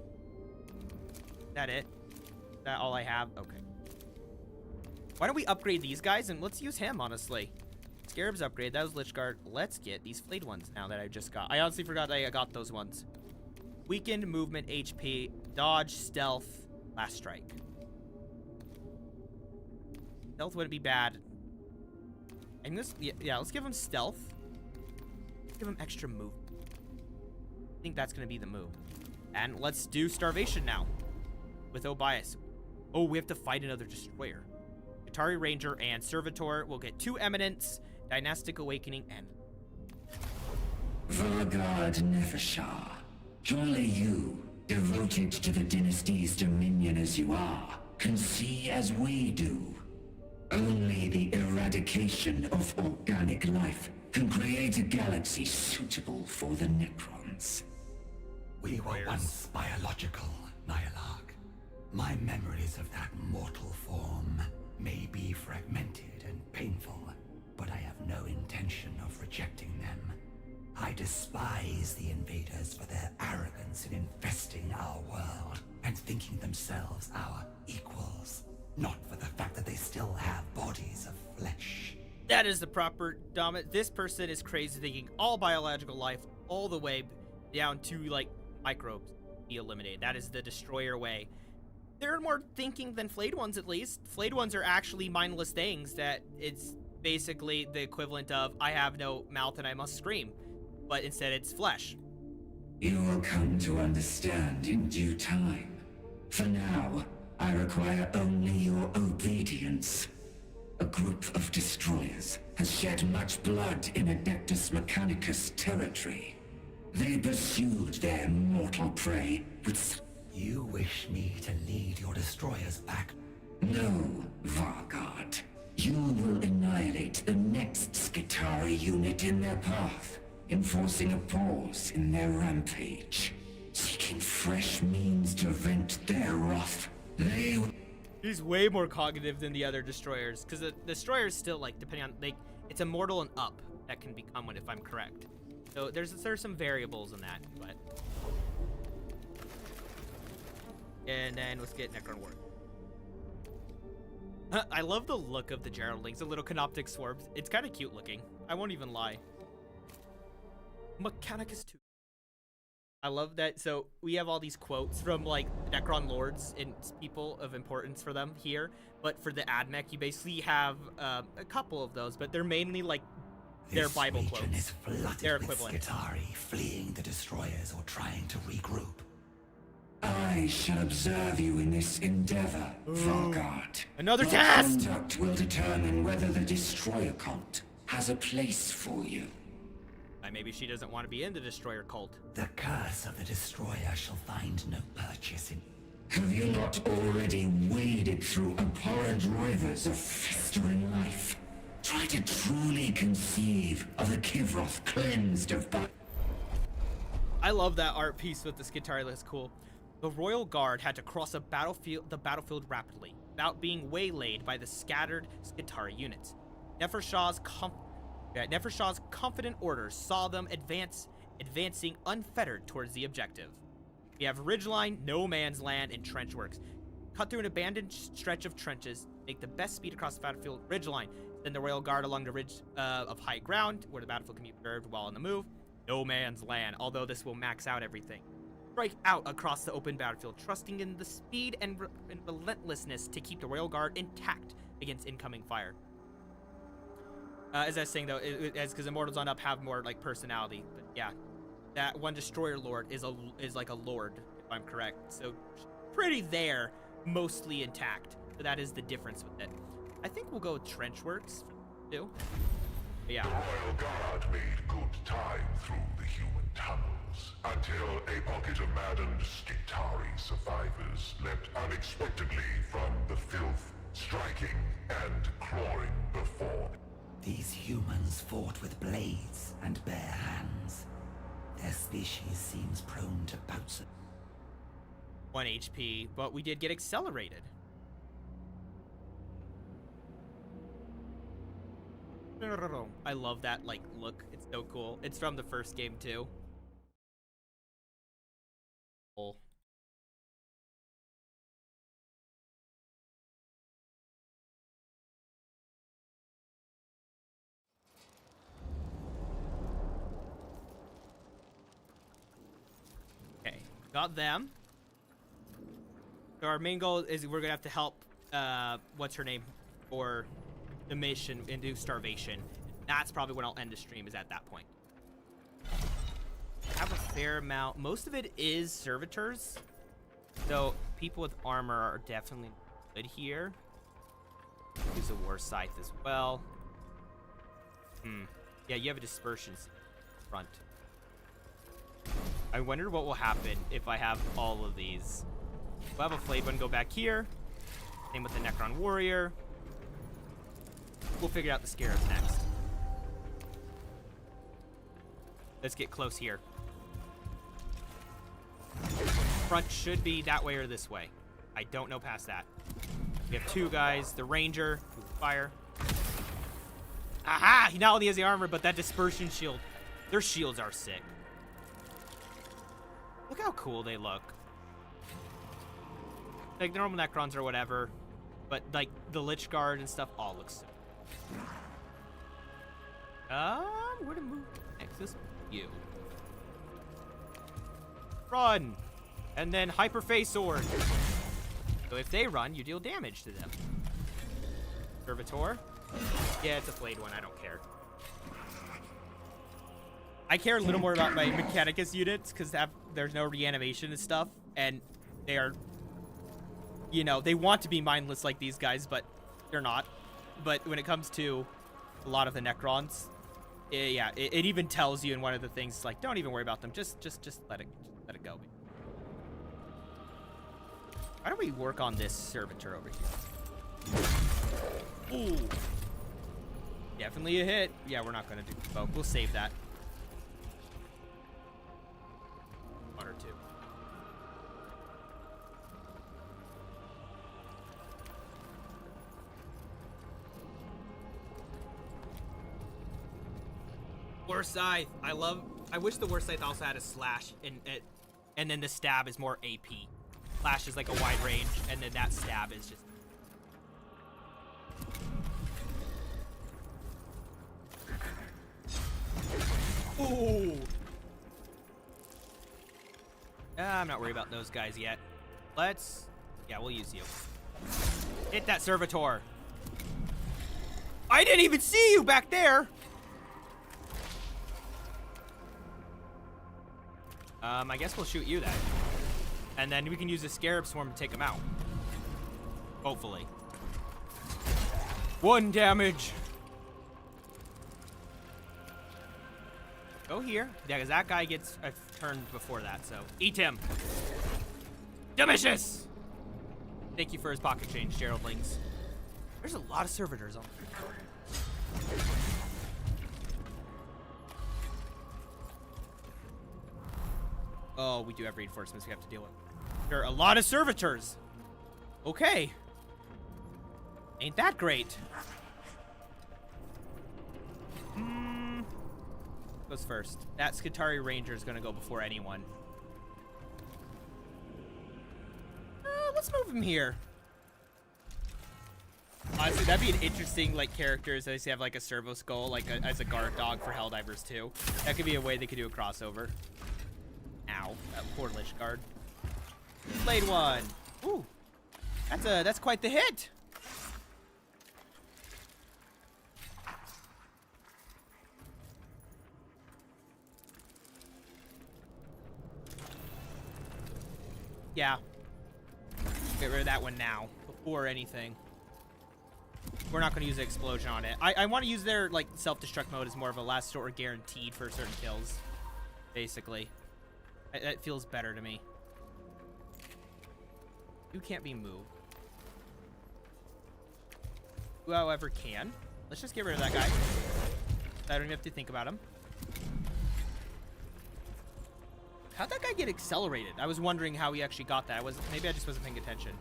Is that it? Is that all I have? Okay. Why don't we upgrade these guys and let's use him, honestly. Scarab's upgrade. That was Lichguard. Let's get these flayed ones now that I just got. I honestly forgot that I got those ones. Weakened movement, HP, dodge, stealth, last strike. Stealth wouldn't be bad. And this, yeah, let's give him stealth. Let's give him extra move. I think that's gonna be the move. And let's do starvation now with Obias. Oh, we have to fight another destroyer. Atari Ranger and Servitor will get 2 eminence, Dynastic Awakening, and Vargard Neferash. Surely you, devoted to the dynasty's dominion as you are, can see as we do. Only the eradication of organic life can create a galaxy suitable for the Necrons. We were once biological, Nyarlathotep. My memories of that mortal form may be fragmented and painful, but I have no intention of rejecting them. I despise the invaders for their arrogance in infesting our world and thinking themselves our equals, not for the fact that they still have bodies of flesh. that is the proper dominant. This person is crazy thinking all biological life all the way down to like microbes be eliminated. That is the destroyer way. They're more thinking than flayed ones, at least. Flayed ones are actually mindless things that it's basically the equivalent of I have no mouth and I must scream, but instead it's flesh. You will come to understand in due time. For now, I require only your obedience. A group of destroyers has shed much blood in Adeptus Mechanicus territory. They pursued their mortal prey with... You wish me to lead your destroyers back? No, Vargard. You will annihilate the next Skitarii unit in their path, enforcing a pause in their rampage. Seeking fresh means to vent their wrath. He's way more cognitive than the other destroyers, because the destroyers still, like, depending on, like, it's immortal and up that can become one, if I'm correct. So there's some variables in that, but... And then let's get Necron Lords. I love the look of the Geraldlings, the little canoptic swarms. It's kind of cute looking. I won't even lie. Mechanicus 2. I love that. So we have all these quotes from like Necron Lords and people of importance for them here. But for the AdMech, you basically have a couple of those, but they're mainly like their This Bible region quotes. is flooded Their with equivalent. Skitarii fleeing the destroyers or trying to regroup. I shall observe you in this endeavor, Vargard. Another Your test! conduct will determine whether the Destroyer cult has a place for you. Maybe she doesn't want to be in the Destroyer cult. The curse of the destroyer shall find no purchase in... Have you not already waded through abhorrent rivers of festering life? Try to truly conceive of the Kivroth cleansed of bad. I love that art piece with the Skitarii. That's cool. The Royal Guard had to cross the battlefield rapidly, without being waylaid by the scattered Skitarii units. Nefershah's confident orders saw them advancing unfettered towards the objective. We have ridgeline, no man's land, and trench works. Cut through an abandoned stretch of trenches, make the best speed across the battlefield ridgeline. Then the Royal Guard along the ridge of high ground, where the battlefield can be observed while on the move. No man's land, although this will max out everything. Strike out across the open battlefild, trusting in the speed and relentlessness to keep the Royal Guard intact against incoming fire. As I was saying though, as because Immortals on Up have more like personality, but yeah, that one Destroyer Lord is like a lord, if I'm correct. So pretty there, mostly intact. So that is the difference with it. I think we'll go with trench works too. But yeah. The Royal Guard made good time through the human tunnels until a pocket of maddened Skitarii survivors leapt unexpectedly from the filth, striking and clawing before. These humans fought with blades and bare hands. Their species seems prone to bouts of... 1 HP, but we did get accelerated. I love that like look. It's so cool. It's from the first game too. Cool. Okay, got them. So our main goal is we're gonna have to help what's her name for the mission into starvation. That's probably when I'll end the stream, is at that point. I have a fair amount. Most of it is servitors, so people with armor are definitely good here. Use a war scythe as well. Yeah, you have a dispersion front. I wonder what will happen if I have all of these. We'll have a flayed one go back here. Same with the Necron warrior. We'll figure out the scarabs next. Let's get close here. Front should be that way or this way. I don't know past that. We have two guys. The ranger, fire. Aha! He not only has the armor, but that dispersion shield. Their shields are sick. Look how cool they look. Like the normal Necrons or whatever, but like the Lich Guard and stuff all looks sick. Where to move next? This you. Run! And then Hyper Phase Sword. So if they run, you deal damage to them. Servitor. Yeah, it's a flayed one. I don't care. I care a little more about my Mechanicus units because there's no reanimation and stuff, and they are, you know, they want to be mindless like these guys, but they're not. But when it comes to a lot of the Necrons, yeah, it even tells you in one of the things, like, don't even worry about them. Just let it go. Why don't we work on this servitor over here? Ooh. Definitely a hit. Yeah, we're not going to do both. We'll save that. One or two. War Scythe. I wish the War Scythe also had a slash and then the stab is more AP. Slash is like a wide range, and then that stab is just... Ooh! I'm not worried about those guys yet. Yeah, we'll use you. Hit that servitor. I didn't even see you back there! I guess we'll shoot you then. And then we can use the Scarab Swarm to take him out. Hopefully. 1 damage. Go here. Yeah, because that guy gets a turn before that, so. Eat him. Delicious! Thank you for his pocket change, Geraldlings. There's a lot of servitors on there. Oh, we do have reinforcements we have to deal with. There are a lot of servitors. Okay. Ain't that great. Goes first. That Skitari Ranger is going to go before anyone. Let's move him here. Honestly, that'd be an interesting, like, character as they have, like, a servo skull, like, as a guard dog for Helldivers, too. That could be a way they could do a crossover. Ow. That poor Lich Guard. Played one. Ooh. That's quite the hit. Yeah. Get rid of that one now, before anything. We're not going to use an explosion on it. I want to use their, like, self-destruct mode as more of a last resort guaranteed for certain kills. Basically. That feels better to me. You can't be moved. Whoever can. Let's just get rid of that guy. I don't even have to think about him. How'd that guy get accelerated? I was wondering how he actually got that. Maybe I just wasn't paying attention.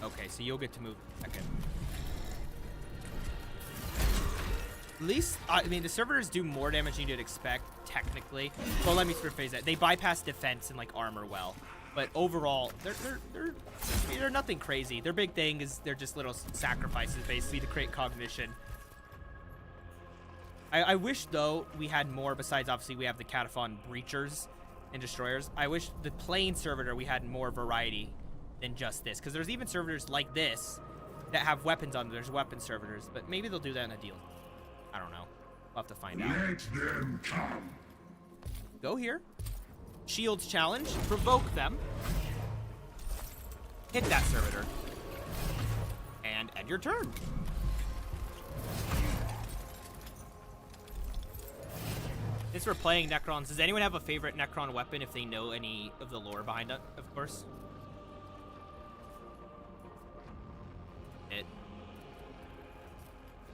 Okay, so you'll get to move second. At least, I mean, the servitors do more damage than you'd expect, technically. Well, let me rephrase that. They bypass defense and, like, armor well. But overall, they're nothing crazy. Their big thing is they're just little sacrifices, basically, to create cognition. I wish, though, we had more, besides, obviously, we have the Cataphon Breachers and Destroyers. I wish the plain servitor, we had more variety than just this. Because there's even servitors like this that have weapons on them. There's weapon servitors. But maybe they'll do that in a deal. I don't know. We'll have to find out. Let them come. Go here. Shields challenge. Provoke them. Hit that servitor. And end your turn. Since we're playing Necrons, does anyone have a favorite Necron weapon if they know any of the lore behind it, of course?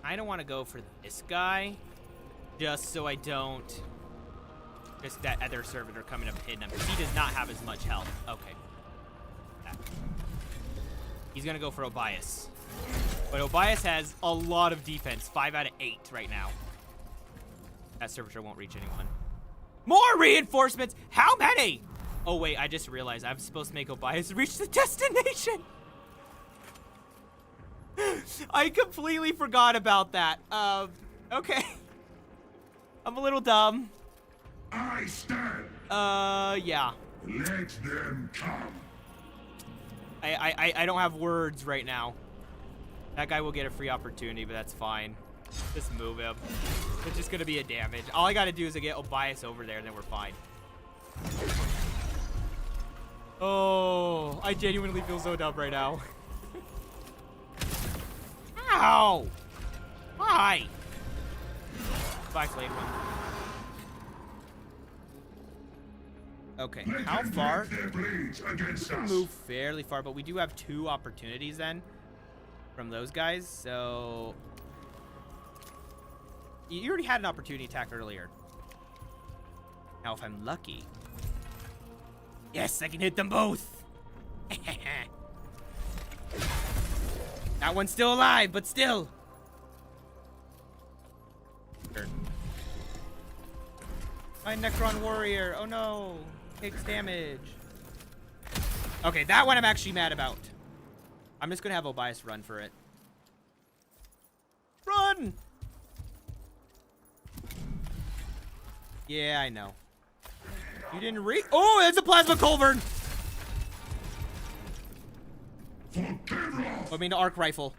I don't want to go for this guy, just so I don't risk that other servitor coming up and hitting him, because he does not have as much health. Okay. He's going to go for Obias. But Obias has a lot of defense, 5 out of 8 right now. That servitor won't reach anyone. More reinforcements! How many? Oh, wait, I just realized I'm supposed to make Obias reach the destination. I completely forgot about that. Okay. I'm a little dumb. I stand. Yeah. Let them come. I don't have words right now. That guy will get a free opportunity, but that's fine. Just move him. It's just gonna be a damage. All I gotta do is get Obias over there, and then we're fine. Oh, I genuinely feel so dumb right now. Ow! Why? Bye, Flame One. Okay, how far? Move fairly far, but we do have 2 opportunities then from those guys, so... You already had an opportunity attack earlier. Now, if I'm lucky... Yes, I can hit them both! That one's still alive, but still. My Necron Warrior. Oh no. Takes damage. Okay, that one I'm actually mad about. I'm just going to have Obias run for it. Run! Yeah, I know. You didn't Oh, it's a Plasma Culverin! I mean, arc rifle.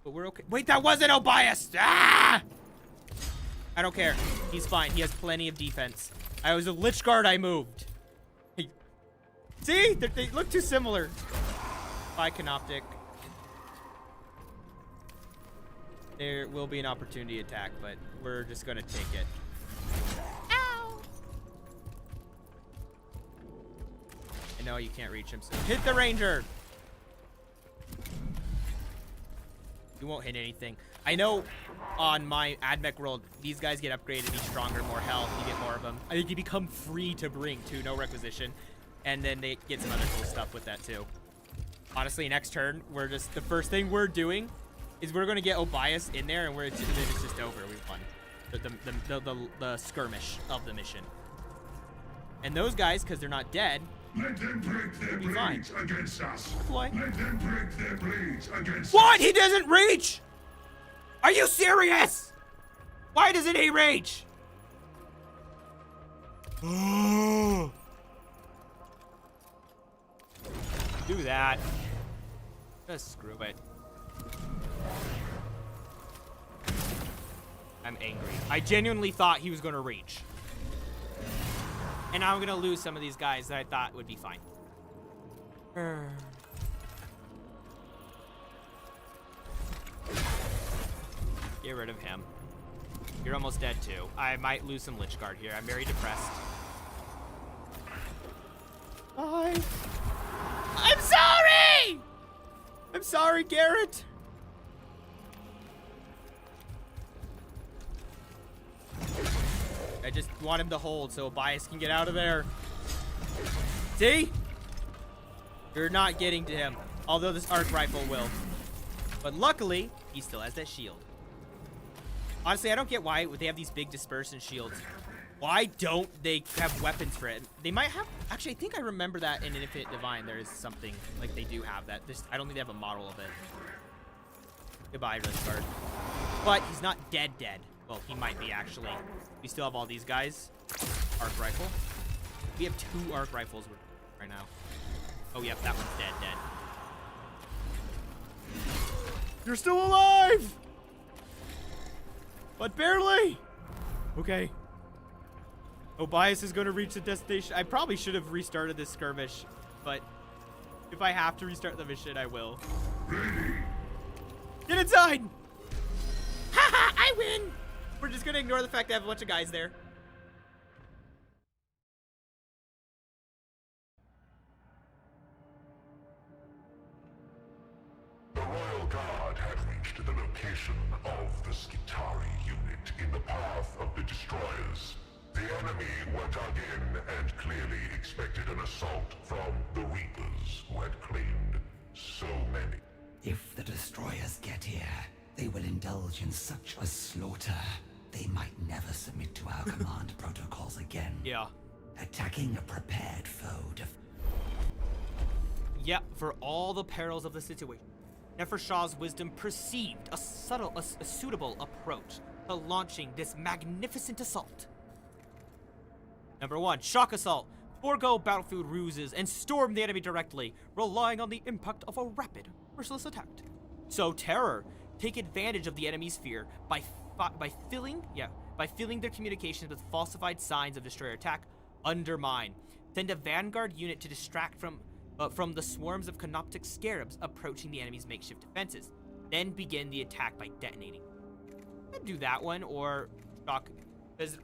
But we're okay. Wait, that wasn't Obias! Ah! I don't care. He's fine. He has plenty of defense. I was a Lich Guard. I moved. See? They look too similar. Canoptic. There will be an opportunity attack, but we're just gonna take it. Ow! I know you can't reach him, so hit the ranger. You won't hit anything. I know on my AdMech world, these guys get upgraded, be stronger, more health, you get more of them. I think you become free to bring too, no requisition. And then they get some other cool stuff with that too. Honestly, next turn, the first thing we're doing is we're gonna get Obias in there, and then it's just over. We won the skirmish of the mission. And those guys, because they're not dead, Let them break their blades against us. Deploy. Let them break their blades against what? us. He doesn't reach? Are you serious? Why doesn't he reach? Do that. Just screw it. I'm angry. I genuinely thought he was gonna reach. And now I'm gonna lose some of these guys that I thought would be fine. Get rid of him. You're almost dead too. I might lose some Lich Guard here. I'm very depressed. Bye. I'm sorry! I'm sorry, Garrett. I just want him to hold so Obias can get out of there. See? You're not getting to him. Although this arc rifle will. But luckily, he still has that shield. Honestly, I don't get why they have these big dispersion shields. Why don't they have weapons for it? They might have... Actually, I think I remember that in Infinite Divine. There is something... Like, they do have that. I don't think they have a model of it. Goodbye, Red Guard. But he's not dead. Well, he might be, actually. We still have all these guys. Arc rifle. We have 2 arc rifles right now. Oh, yep, that one's dead. You're still alive! But barely! Okay. Obias is going to reach the destination. I probably should have restarted this skirmish, but if I have to restart the mission, I will. Get inside! Haha, I win! We're just going to ignore the fact that I have a bunch of guys there. The Royal Guard had reached the location of the Skitari unit in the path of the destroyers. The enemy were dug in and clearly expected an assault from the Reapers, who had claimed so many. If the destroyers get here, they will indulge in such a slaughter. They might never submit to our command protocols again. Yeah. Attacking a prepared foe. Yep, for all the perils of the situation, Nefershah's wisdom perceived a suitable approach to launching this magnificent assault. Number 1, shock assault. Forego battlefield ruses and storm the enemy directly, relying on the impact of a rapid, merciless attack. So terror. Take advantage of the enemy's fear by filling their communications with falsified signs of destroyer attack. Undermine. Send a vanguard unit to distract from the swarms of canoptic scarabs approaching the enemy's makeshift defenses. Then begin the attack by detonating. I'd do that one or shock, because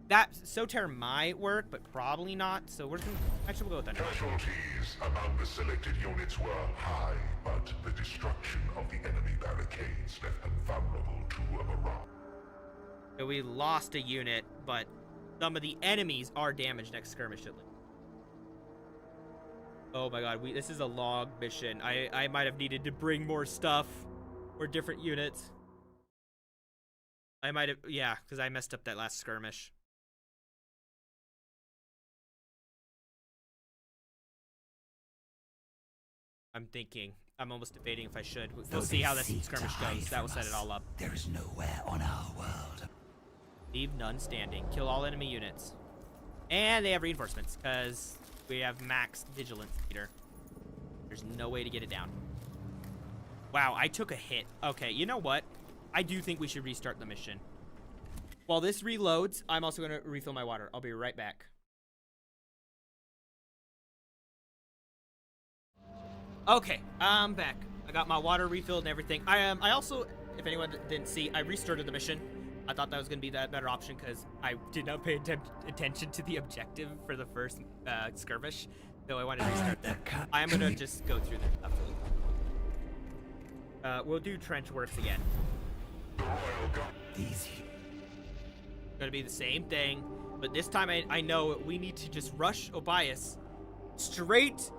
that Soter might work, but probably not. So we're gonna actually we'll go with that. Casualties among the selected units were high, but the destruction of the enemy barricades left them vulnerable to a mirage. So we lost a unit, but some of the enemies are damaged next skirmish at least. Oh my god, this is a long mission. I might have needed to bring more stuff or different units. I might have, yeah, because I messed up that last skirmish. I'm almost debating if I should. We'll see how this skirmish goes. That will set it all up. There is nowhere on our world. Leave none standing. Kill all enemy units. And they have reinforcements, because we have max vigilance meter. There's no way to get it down. Wow, I took a hit. Okay, you know what? I do think we should restart the mission. While this reloads, I'm also going to refill my water. I'll be right back. Okay, I'm back. I got my water refilled and everything. I also, if anyone didn't see, I restarted the mission. I thought that was going to be that better option because I did not pay attention to the objective for the first skirmish. So I wanted to restart that. I am going to just go through this absolutely. We'll do trench works again. Easy. Gonna be the same thing, but this time I know we need to just rush Obias straight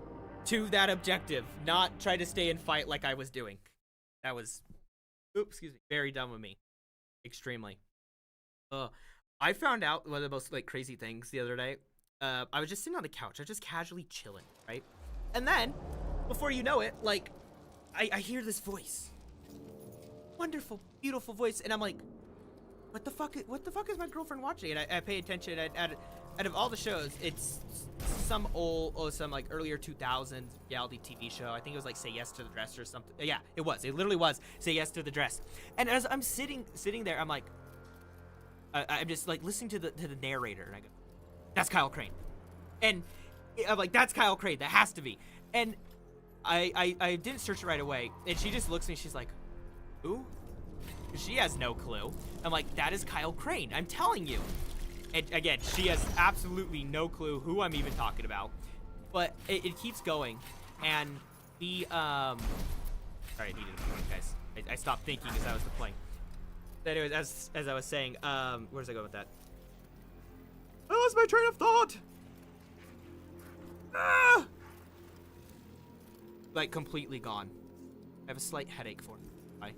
to that objective, not try to stay and fight like I was doing. That was, oops, excuse me, very dumb of me. Extremely. I found out one of the most like crazy things the other day. I was just sitting on the couch. I was just casually chilling, right? And then, before you know it, like, I hear this voice. Wonderful, beautiful voice, and I'm like, what the fuck is my girlfriend watching? And I pay attention. Out of all the shows, it's some like earlier 2000s reality TV show. I think it was like Say Yes to the Dress or something. Yeah, it was. It literally was Say Yes to the Dress. And as I'm sitting there, I'm like, I'm just like listening to the narrator, and I go, that's Kyle Crane. And I'm like, that's Kyle Crane. That has to be. And I didn't search it right away, and she just looks at me. She's like, who? She has no clue. I'm like, that is Kyle Crane. I'm telling you. And again, she has absolutely no clue who I'm even talking about. But it keeps going, and the sorry, I needed to point, guys. I stopped thinking as I was deploying. But anyways, as I was saying, where does I go with that? I lost my train of thought. Ah! Like completely gone. I have a slight headache for it. Bye.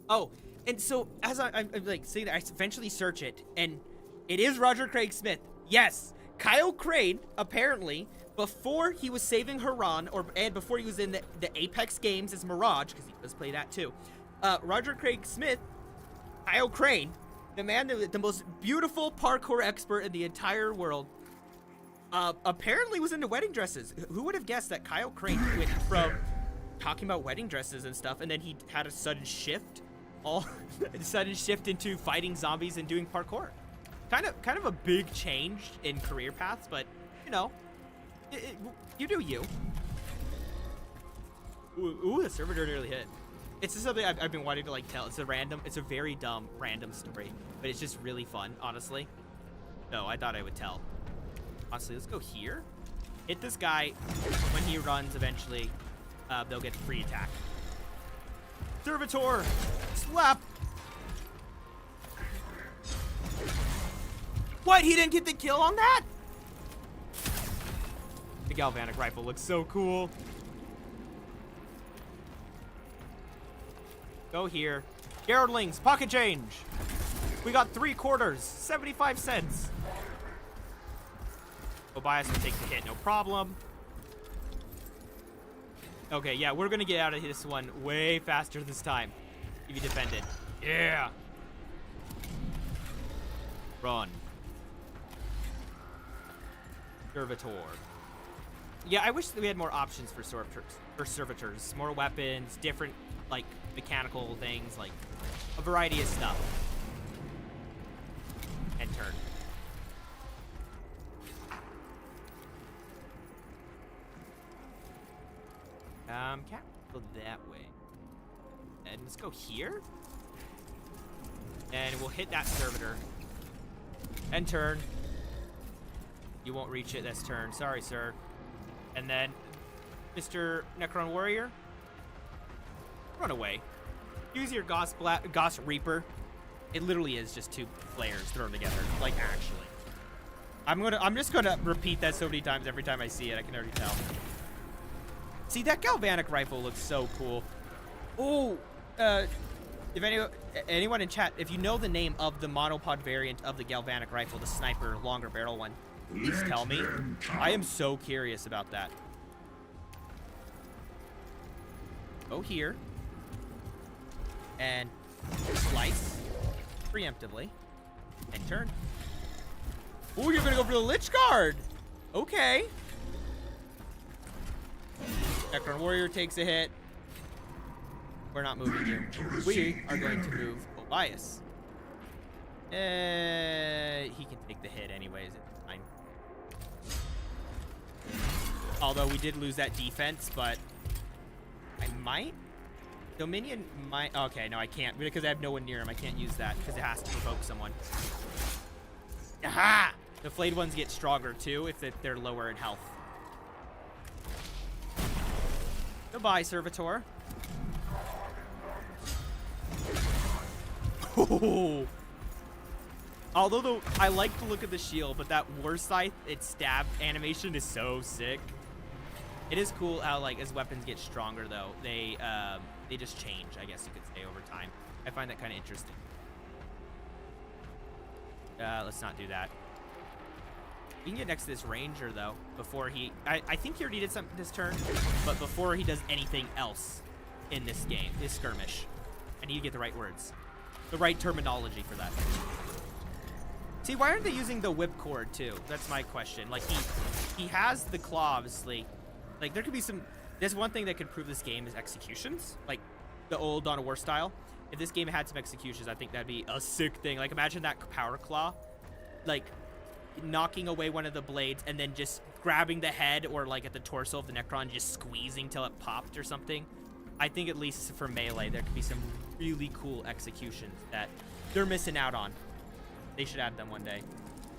Oh, and so as I'm like saying that, I eventually search it, and it is Roger Craig Smith. Yes, Kyle Crane, apparently, before he was saving Haran, and before he was in the Apex games as Mirage, because he does play that too. Roger Craig Smith, Kyle Crane, the man, the most beautiful parkour expert in the entire world, apparently was into wedding dresses. Who would have guessed that Kyle Crane went from talking about wedding dresses and stuff, and then he had a sudden shift, into fighting zombies and doing parkour. Kind of a big change in career paths, but you know, you do you. Ooh, the server door nearly hit. It's just something I've been wanting to like tell. It's a very dumb, random story, but it's just really fun, honestly. So I thought I would tell. Honestly, let's go here. Hit this guy. When he runs, eventually, they'll get free attack. Servitor! Slap! What? He didn't get the kill on that? The galvanic rifle looks so cool. Go here. Geraldlings, pocket change. We got 3 quarters, 75 cents. Obias will take the hit, no problem. Okay, yeah, we're gonna get out of this one way faster this time. If you defend it. Yeah. Run. Servitor. Yeah, I wish that we had more options for servitors. More weapons, different, like, mechanical things, like, a variety of stuff. And turn. Can't go that way. And let's go here. And we'll hit that servitor. And turn. You won't reach it this turn. Sorry, sir. And then, Mr. Necron Warrior, run away. Use your Gauss Reaper. It literally is just 2 flares thrown together. Like, actually. I'm just gonna repeat that so many times every time I see it. I can already tell. See, that galvanic rifle looks so cool. Oh, if anyone in chat, if you know the name of the monopod variant of the galvanic rifle, the sniper longer barrel one, please tell me. I am so curious about that. Go here. And slice preemptively. And turn. Oh, you're gonna go for the Lich Guard. Okay. Necron Warrior takes a hit. We're not moving you. We are going to move Obias. He can take the hit anyways. It's fine. Although we did lose that defense, but I might. Dominion might. Okay, no, I can't because I have no one near him. I can't use that because it has to provoke someone. Aha! The flayed ones get stronger too if they're lower in health. Goodbye, Servitor. Oh. Although I like to look at the shield, but that war scythe, its stab animation is so sick. It is cool how, like, as weapons get stronger, though, they just change, I guess you could say, over time. I find that kind of interesting. Let's not do that. We can get next to this ranger, though, before he... I think he already did something this turn, but before he does anything else in this game, this skirmish. I need to get the right words. The right terminology for that. See, why aren't they using the whipcord, too? That's my question. Like, he has the claw, obviously. Like, there could be some... There's one thing that could prove this game is executions. Like, the old Dawn of War style. If this game had some executions, I think that'd be a sick thing. Like, imagine that power claw. Like, knocking away one of the blades and then just grabbing the head or, like, at the torso of the Necron, just squeezing till it popped or something. I think at least for melee, there could be some really cool executions that they're missing out on. They should add them one day.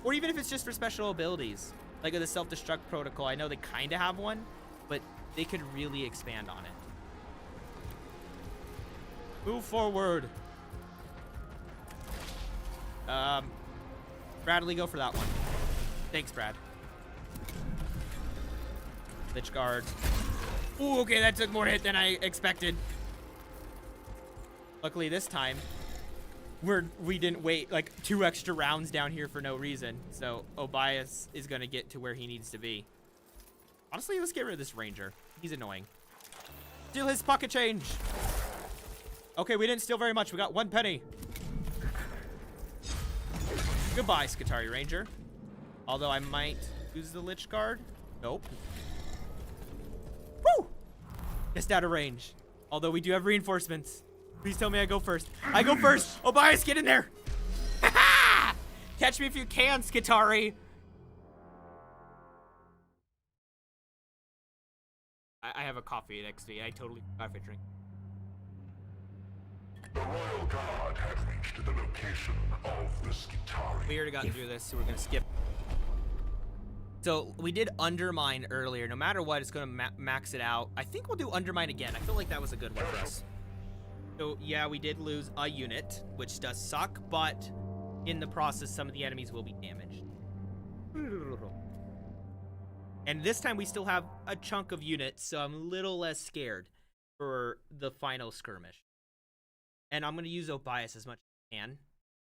Or even if it's just for special abilities. Like the self-destruct protocol. I know they kind of have one, but they could really expand on it. Move forward. Bradley, go for that one. Thanks, Brad. Lich Guard. Ooh, okay, that took more hit than I expected. Luckily this time, we didn't wait like 2 extra rounds down here for no reason. So Obias is gonna get to where he needs to be. Honestly, let's get rid of this ranger. He's annoying. Steal his pocket change. Okay, we didn't steal very much. We got 1 penny. Goodbye, Skitarii Ranger. Although I might use the Lich Guard. Nope. Woo! Just out of range. Although we do have reinforcements. Please tell me I go first. I go first. Obias, get in there. Catch me if you can, Skitarii. I have a coffee next to me. I totally forgot if I drink. The Royal Guard had reached the location of the Skitarii. We already got through this, so we're gonna skip. So we did Undermine earlier. No matter what, it's gonna max it out. I think we'll do Undermine again. I feel like that was a good one for us. So yeah, we did lose a unit, which does suck, but in the process, some of the enemies will be damaged. And this time we still have a chunk of units, so I'm a little less scared for the final skirmish. And I'm going to use Obias as much as I can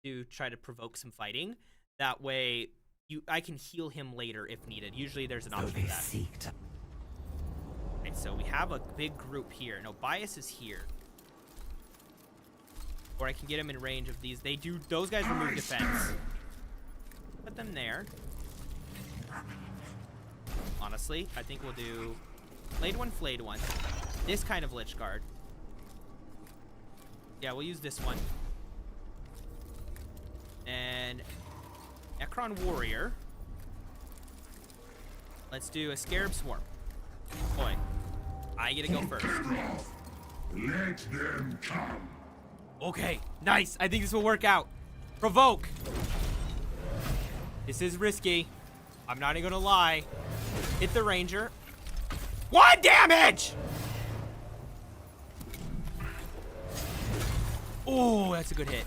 to try to provoke some fighting. That way, I can heal him later if needed. Usually there's an option for that. Right, so we have a big group here. And Obias is here. Or I can get him in range of these. Those guys remove defense. Put them there. Honestly, I think we'll do flayed one. This kind of Lich Guard. Yeah, we'll use this one. And Necron Warrior. Let's do a Scarab Swarm. Boy, I get to go first. Let them come. Okay, nice. I think this will work out. Provoke. This is risky. I'm not even gonna lie. Hit the ranger. 1 damage! Oh, that's a good hit.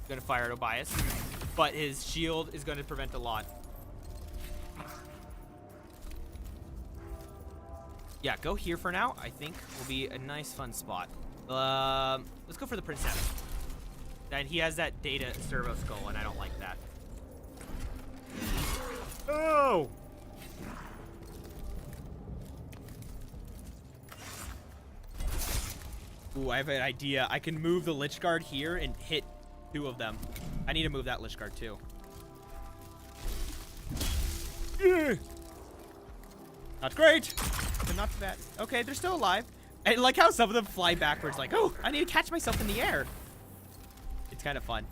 Gonna fire at Obias, but his shield is gonna prevent a lot. Yeah, go here for now. I think will be a nice, fun spot. Let's go for the princess. And he has that data servo skull, and I don't like that. Oh! Ooh, I have an idea. I can move the Lich Guard here and hit 2 of them. I need to move that Lich Guard too. Yeah. Not great, but not bad. Okay, they're still alive. I like how some of them fly backwards like, oh, I need to catch myself in the air. It's kind of fun.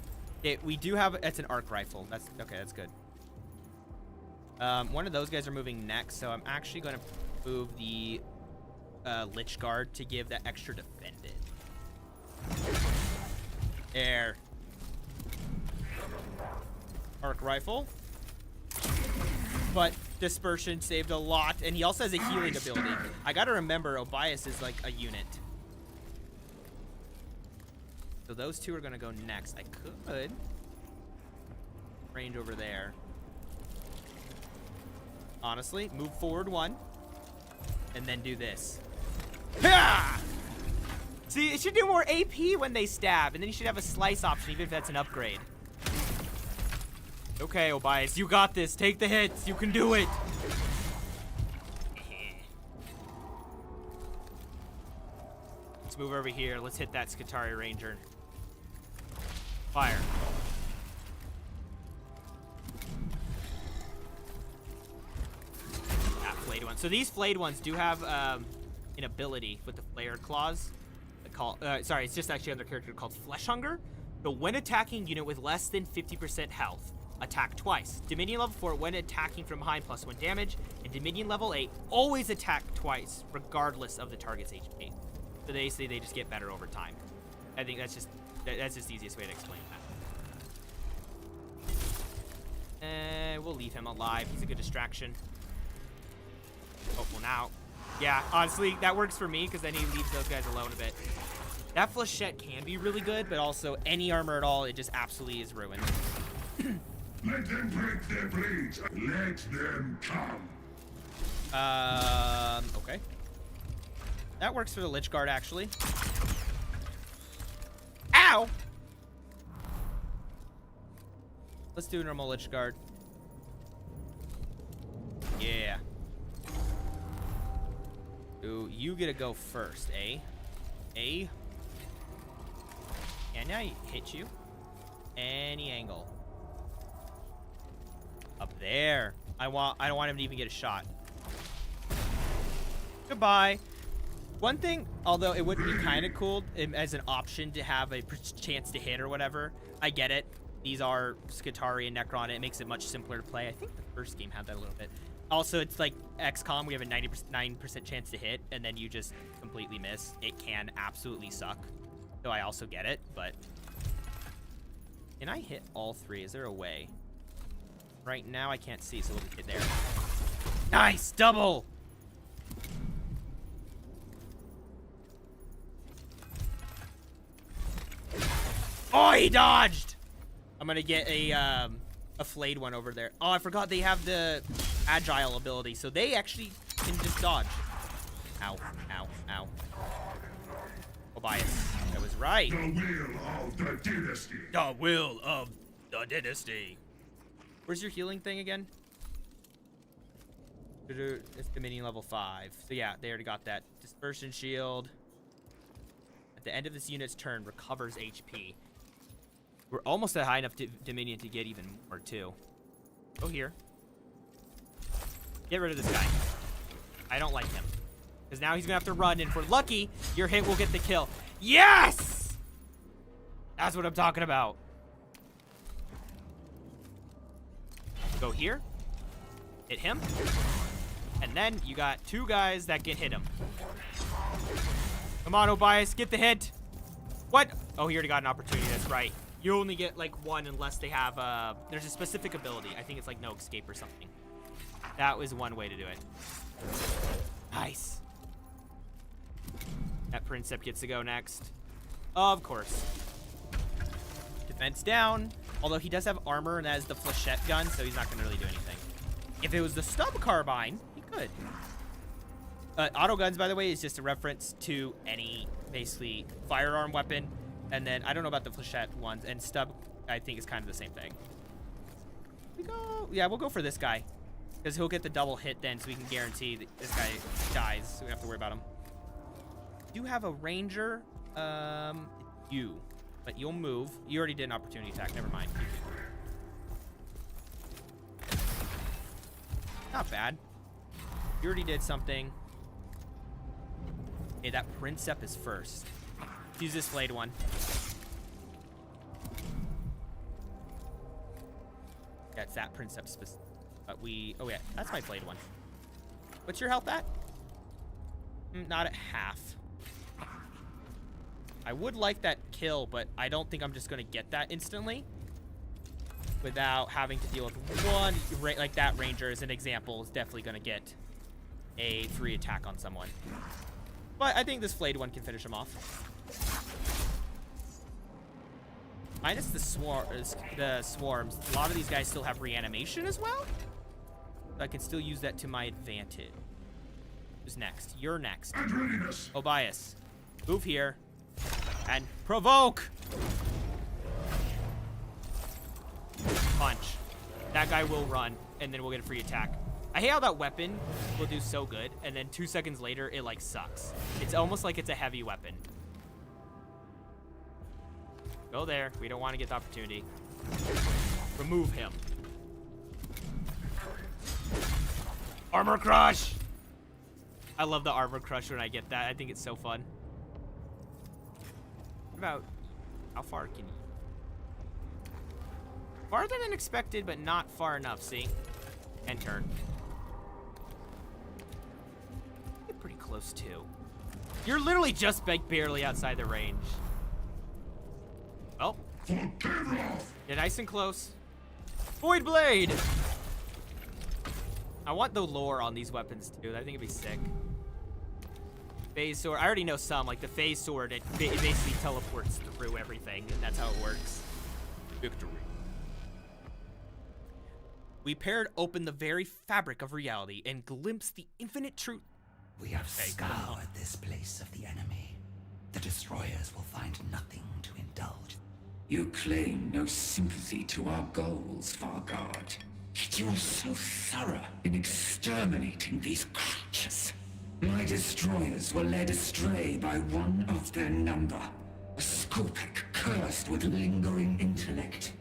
We do have, it's an arc rifle. That's okay. That's good. One of those guys are moving next, so I'm actually going to move the Lich Guard to give that extra defended. There. Arc rifle. But dispersion saved a lot, and he also has a healing ability. I gotta remember, Obias is like a unit. So those two are gonna go next. I could range over there. Honestly, move forward one, and then do this. Ha! See, it should do more AP when they stab, and then you should have a slice option, even if that's an upgrade. Okay, Obias, you got this. Take the hits. You can do it. Let's move over here. Let's hit that Skitarii Ranger. Fire. That flayed one. So these flayed ones do have an ability with the Flare Claws. Sorry, it's just actually another character called Flesh Hunger. So when attacking unit with less than 50% health, attack twice. Dominion level 4 when attacking from behind +1 damage, and Dominion level 8 always attack twice regardless of the target's HP. So they say they just get better over time. I think that's just the easiest way to explain that. We'll leave him alive. He's a good distraction. Oh, well now. Yeah, honestly, that works for me because then he leaves those guys alone a bit. That Flechette can be really good, but also any armor at all, it just absolutely is ruined. Let them break their blades. Let them come. Okay. That works for the Lich Guard, actually. Ow! Let's do a normal Lich Guard. Yeah. Ooh, you get to go first, eh? Eh? Can I hit you? Any angle. Up there. I don't want him to even get a shot. Goodbye. One thing, although it would be kind of cool as an option to have a chance to hit or whatever. I get it. These are Skitarii and Necron. It makes it much simpler to play. I think the first game had that a little bit. Also, it's like XCOM. We have a 99% chance to hit, and then you just completely miss. It can absolutely suck. So I also get it, but... Can I hit all three? Is there a way? Right now, I can't see, so we'll just hit there. Nice! Double! Oh, he dodged! I'm gonna get a flayed one over there. Oh, I forgot they have the agile ability, so they actually can just dodge. Ow, ow, ow. Obias, I was right. The will of the dynasty. The will of the dynasty. Where's your healing thing again? It's Dominion level 5. So yeah, they already got that. Dispersion shield. At the end of this unit's turn, recovers HP. We're almost at high enough Dominion to get even more too. Go here. Get rid of this guy. I don't like him. Because now he's gonna have to run, and if we're lucky, your hit will get the kill. Yes! That's what I'm talking about. Go here. Hit him. And then you got two guys that can hit him. Come on, Obias, get the hit. What? Oh, he already got an opportunity. That's right. You only get like one unless they have there's a specific ability. I think it's like no escape or something. That was one way to do it. Nice. That Princep gets to go next. Of course. Defense down. Although he does have armor, and that is the Flechette gun, so he's not going to really do anything. If it was the stub carbine, he could. Auto guns, by the way, is just a reference to any, basically, firearm weapon. And then, I don't know about the Flechette ones, and stub, I think, is kind of the same thing. Yeah, we'll go for this guy. Because he'll get the double hit then, so we can guarantee that this guy dies, so we don't have to worry about him. You have a ranger, but you'll move. You already did an opportunity attack, never mind. Not bad. You already did something. Okay, that Princep is first. Use this flayed one. That's that Princeps specific. But oh yeah, that's my flayed one. What's your health at? Not at half. I would like that kill, but I don't think I'm just gonna get that instantly without having to deal with one, like that ranger as an example is definitely gonna get a free attack on someone. But I think this flayed one can finish him off. Minus the swarms, a lot of these guys still have reanimation as well. So I can still use that to my advantage. Who's next? You're next. And readiness. Obias, move here and provoke. Punch. That guy will run, and then we'll get a free attack. I hate how that weapon will do so good, and then 2 seconds later, it like sucks. It's almost like it's a heavy weapon. Go there. We don't want to get the opportunity. Remove him. Armor crush! I love the armor crush when I get that. I think it's so fun. What about how far can you? Farther than expected, but not far enough, see? And turn. Get pretty close too. You're literally just barely outside the range. Oh. You're nice and close. Void Blade! I want the lore on these weapons too. I think it'd be sick. Phase Sword. I already know some. Like the Phase Sword, it basically teleports through everything, and that's how it works. Victory. We paired open the very fabric of reality and glimpsed the infinite truth. We have scoured this place of the enemy. The destroyers will find nothing to indulge. You claim no sympathy to our goals, Vargard. Yet you are so thorough in exterminating these creatures. My destroyers were led astray by one of their number. A Skulpik cursed with lingering intellect.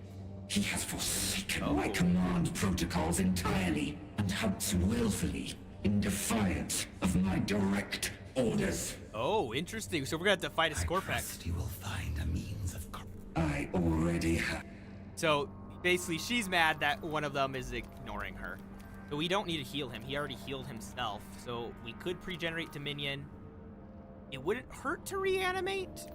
He has forsaken my command protocols entirely and hunts willfully in defiance of my direct orders. Oh, interesting. So we're gonna have to fight a Skorpek. Trust you will find a means of... I already have. So basically, she's mad that one of them is ignoring her. So we don't need to heal him. He already healed himself. So we could pre-generate Dominion. It wouldn't hurt to reanimate.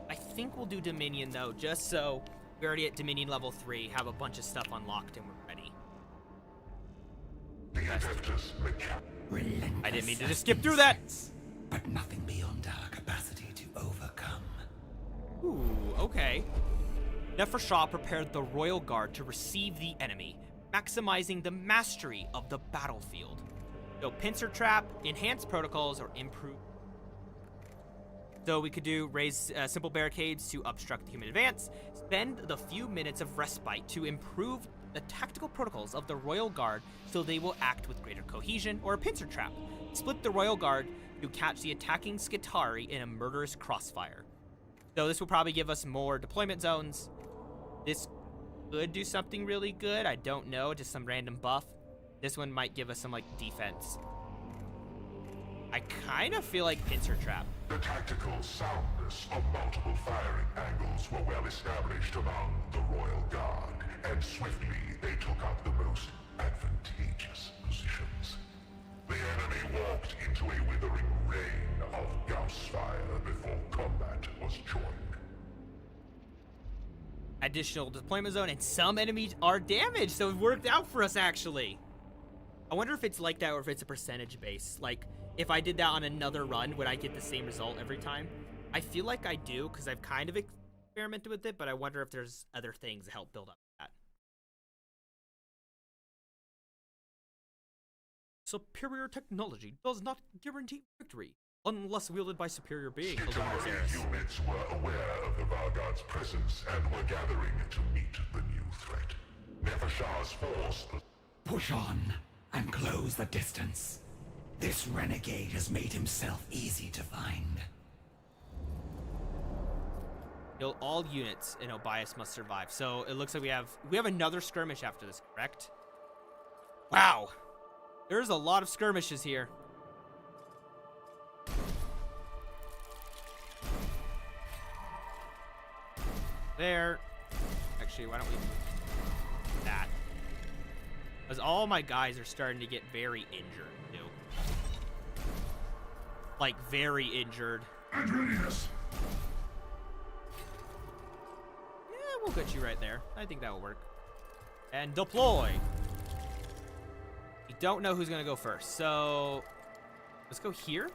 I think we'll do Dominion though, just so we're already at Dominion level 3, have a bunch of stuff unlocked, and we're ready. The Adeptus Relentless I didn't mean to just skip through that. but nothing beyond our capacity to overcome. Ooh, okay. Nefershah prepared the Royal Guard to receive the enemy, maximizing the mastery of the battlefield. So pincer trap, enhanced protocols, or improve. So we could do raise simple barricades to obstruct the human advance, spend the few minutes of respite to improve the tactical protocols of the Royal Guard so they will act with greater cohesion, or a pincer trap. Split the Royal Guard to catch the attacking Skitarii in a murderous crossfire. So this will probably give us more deployment zones. This could do something really good. I don't know, just some random buff. This one might give us some like defense. I kind of feel like pincer trap. The tactical soundness of multiple firing angles were well established among the Royal Guard, and swiftly they took up the most advantageous positions. The enemy walked into a withering rain of gauss fire before combat was joined. Additional deployment zone, and some enemies are damaged, so it worked out for us actually. I wonder if it's like that or if it's a percentage base. Like, if I did that on another run, would I get the same result every time? I feel like I do, because I've kind of experimented with it, but I wonder if there's other things that help build up that. Superior technology does not guarantee victory, unless wielded by superior being. Skitarii units were aware of the Vargard's presence and were gathering to meet the new threat. Nefershah's force... Push on and close the distance. This renegade has made himself easy to find. Kill all units and Obias must survive. So it looks like we have another skirmish after this, correct? Wow. There's a lot of skirmishes here. There. Actually, why don't we do that? Because all my guys are starting to get very injured, too. Like, very injured. And readiness. Yeah, we'll get you right there. I think that will work. And deploy. We don't know who's going to go first, so let's go here.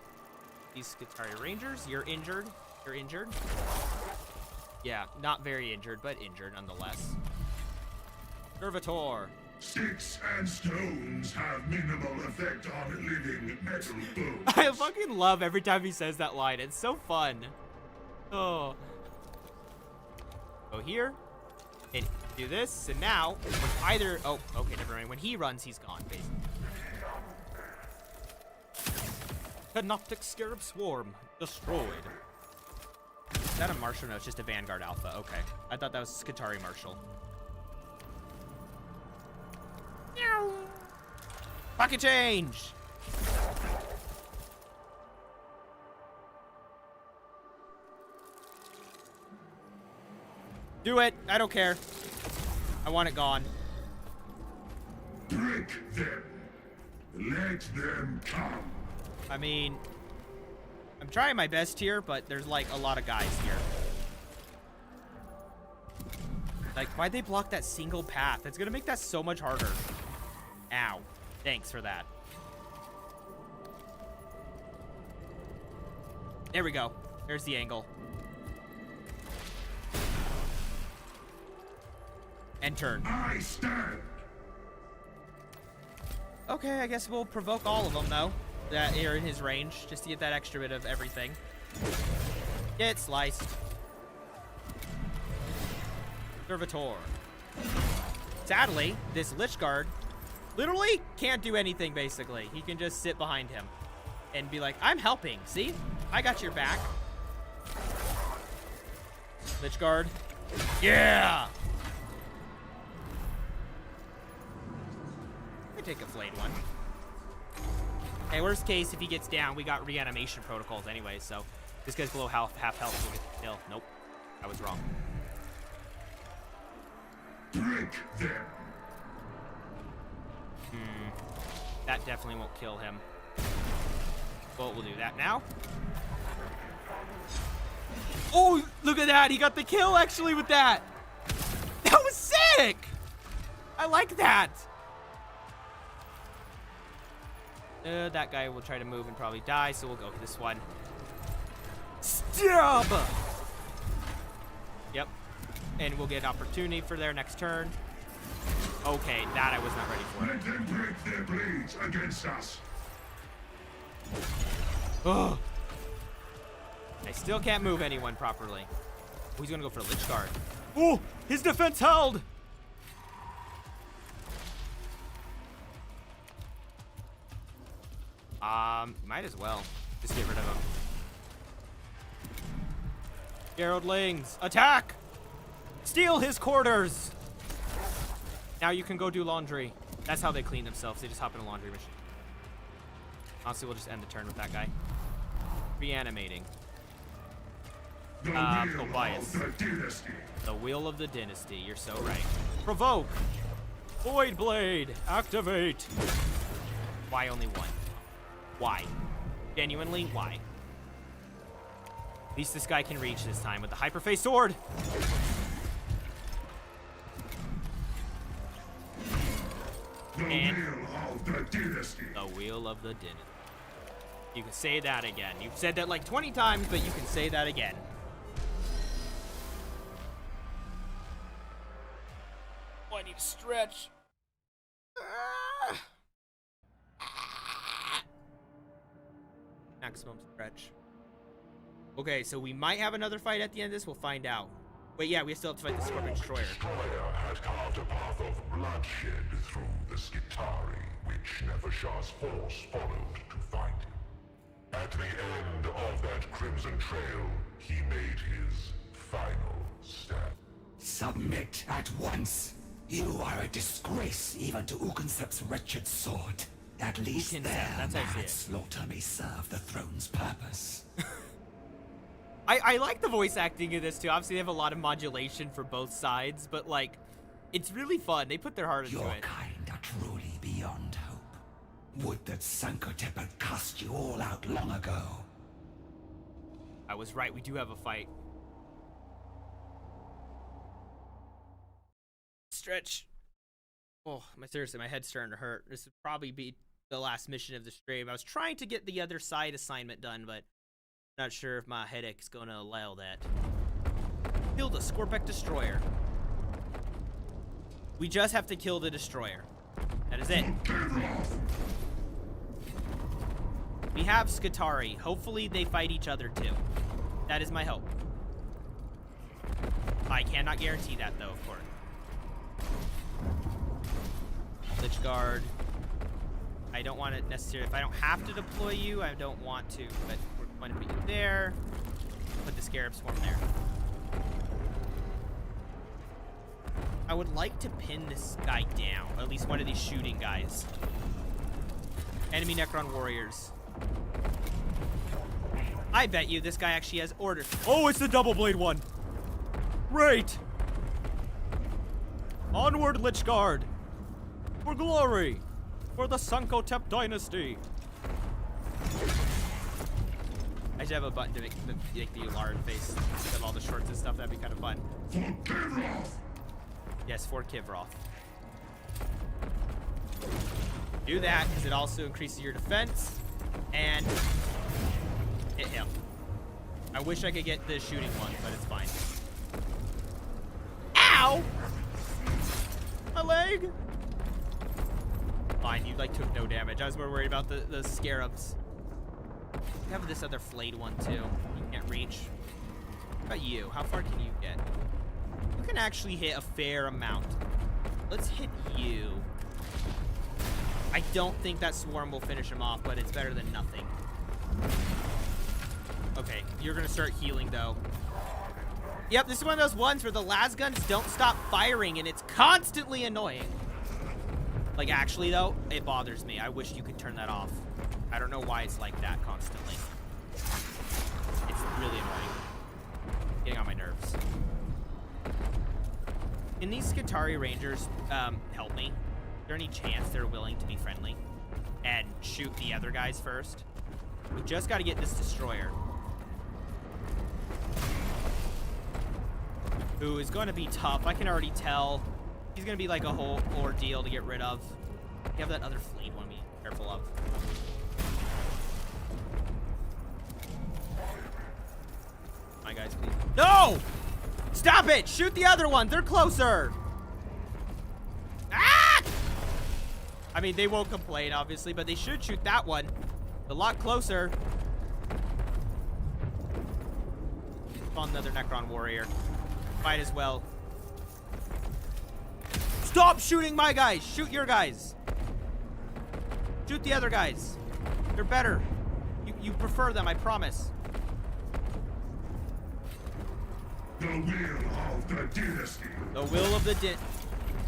These Skitarii Rangers, you're injured. You're injured. Yeah, not very injured, but injured nonetheless. Servitor. Sticks and stones have minimal effect on living metal bones. I fucking love every time he says that line. It's so fun. Oh. Go here. And do this. And now, when either... Oh, okay, never mind. When he runs, he's gone, basically. Canoptic Scarab Swarm. Destroyed. Is that a Marshal? No, it's just a Vanguard Alpha. Okay. I thought that was Skitarii Marshal. Pocket change! Do it! I don't care. I want it gone. Break them. Let them come. I mean, I'm trying my best here, but there's like a lot of guys here. Like, why'd they block that single path? It's gonna make that so much harder. Ow. Thanks for that. There we go. There's the angle. And turn. I stand. Okay, I guess we'll provoke all of them, though, that are in his range, just to get that extra bit of everything. Get sliced. Servitor. Sadly, this Lich Guard literally can't do anything, basically. He can just sit behind him and be like, I'm helping. See? I got your back. Lich Guard. Yeah! I take a flayed one. Hey, worst case, if he gets down, we got reanimation protocols anyway, so this guy's below half health. We'll get the kill. Nope. I was wrong. Break them. That definitely won't kill him. Well, we'll do that now. Oh, look at that. He got the kill, actually, with that. That was sick. I like that. That guy will try to move and probably die, so we'll go with this one. Stab! Yep. And we'll get an opportunity for their next turn. Okay, that I was not ready for. Let them break their blades against us. Ugh. I still can't move anyone properly. Oh, he's gonna go for a Lich Guard. Oh, his defense held! Might as well. Just get rid of him. Geraldlings, attack! Steal his quarters! Now you can go do laundry. That's how they clean themselves. They just hop in a laundry machine. Honestly, we'll just end the turn with that guy. Reanimating. Tobias. The Wheel of the Dynasty. You're so right. Provoke! Void Blade! Activate! Why only one? Why? Genuinely, why? At least this guy can reach this time with the Hyperface Sword! And the Wheel of the Dynasty. You can say that again. You've said that like 20 times, but you can say that again. Oh, I need to stretch. Maximum stretch. Okay, so we might have another fight at the end of this. We'll find out. Wait, yeah, we still have to fight the Scorpion Destroyer. The Destroyer had carved a path of bloodshed through the Skitarii, which Nefershah's force followed to find him. At the end of that crimson trail, he made his final step. Submit at once. You are a disgrace even to Ukensep's wretched sword. At least Ukensep, their that's how I see mad it. slaughter may serve the throne's purpose. I like the voice acting in this too. Obviously, they have a lot of modulation for both sides, but like, it's really fun. They put their heart into Your it. kind are truly Would that Sankotep had cast you all out long ago. I was right, we do have a fight. Stretch. Oh, seriously, my head's starting to hurt. This would probably be the last mission of the stream. I was trying to get the other side assignment done, but not sure if my headache is going to allow that. Kill the Scorpec Destroyer. We just have to kill the Destroyer. That is it. We have Skitarii. Hopefully they fight each other too. That is my hope. I cannot guarantee that though, of course. Lich Guard. I don't want to necessarily, if I don't have to deploy you, I don't want to, but we're going to put you there. Put the Scarab Swarm there. I would like to pin this guy down, or at least one of these shooting guys. Enemy Necron Warriors. I bet you this guy actually has orders. Oh, it's the double blade one. Great. Onward, Lich Guard. For glory. For the Sankotep dynasty. I should have a button to make the large face of all the shorts and stuff. That'd be kind of fun. Yes, for Kivroth. Do that, because it also increases your defense. And hit him. I wish I could get the shooting one, but it's fine. Ow! My leg! Fine, you like took no damage. I was more worried about the scarabs. We have this other flayed one too. You can't reach. What about you? How far can you get? You can actually hit a fair amount. Let's hit you. I don't think that swarm will finish him off, but it's better than nothing. Okay, you're gonna start healing though. Yep, this is one of those ones where the las guns don't stop firing and it's constantly annoying. Like actually though, it bothers me. I wish you could turn that off. I don't know why it's like that constantly. It's really annoying. Getting on my nerves. Can these Skitarii Rangers help me? Is there any chance they're willing to be friendly? And shoot the other guys first? We just got to get this Destroyer. Who is going to be tough. I can already tell. He's going to be like a whole ordeal to get rid of. You have that other fleet one to be careful of. My guys, please. No! Stop it! Shoot the other one! They're closer! Ah! I mean, they won't complain, obviously, but they should shoot that one. A lot closer. On another Necron Warrior. Might as well. Stop shooting my guys! Shoot your guys! Shoot the other guys. They're better. You prefer them, I promise. The will of the dynasty. The will of the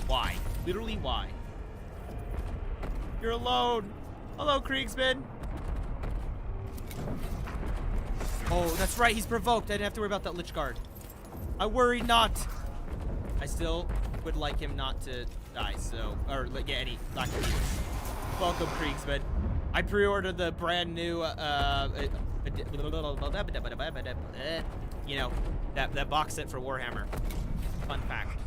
Why? Literally, why? You're alone. Hello, Kriegsman. Oh, that's right. He's provoked. I didn't have to worry about that Lich Guard. I worry not. I still would like him not to die, so... Or get any lack of use. Welcome, Kriegsman. I pre-ordered the brand new, you know, that box set for Warhammer. Fun fact.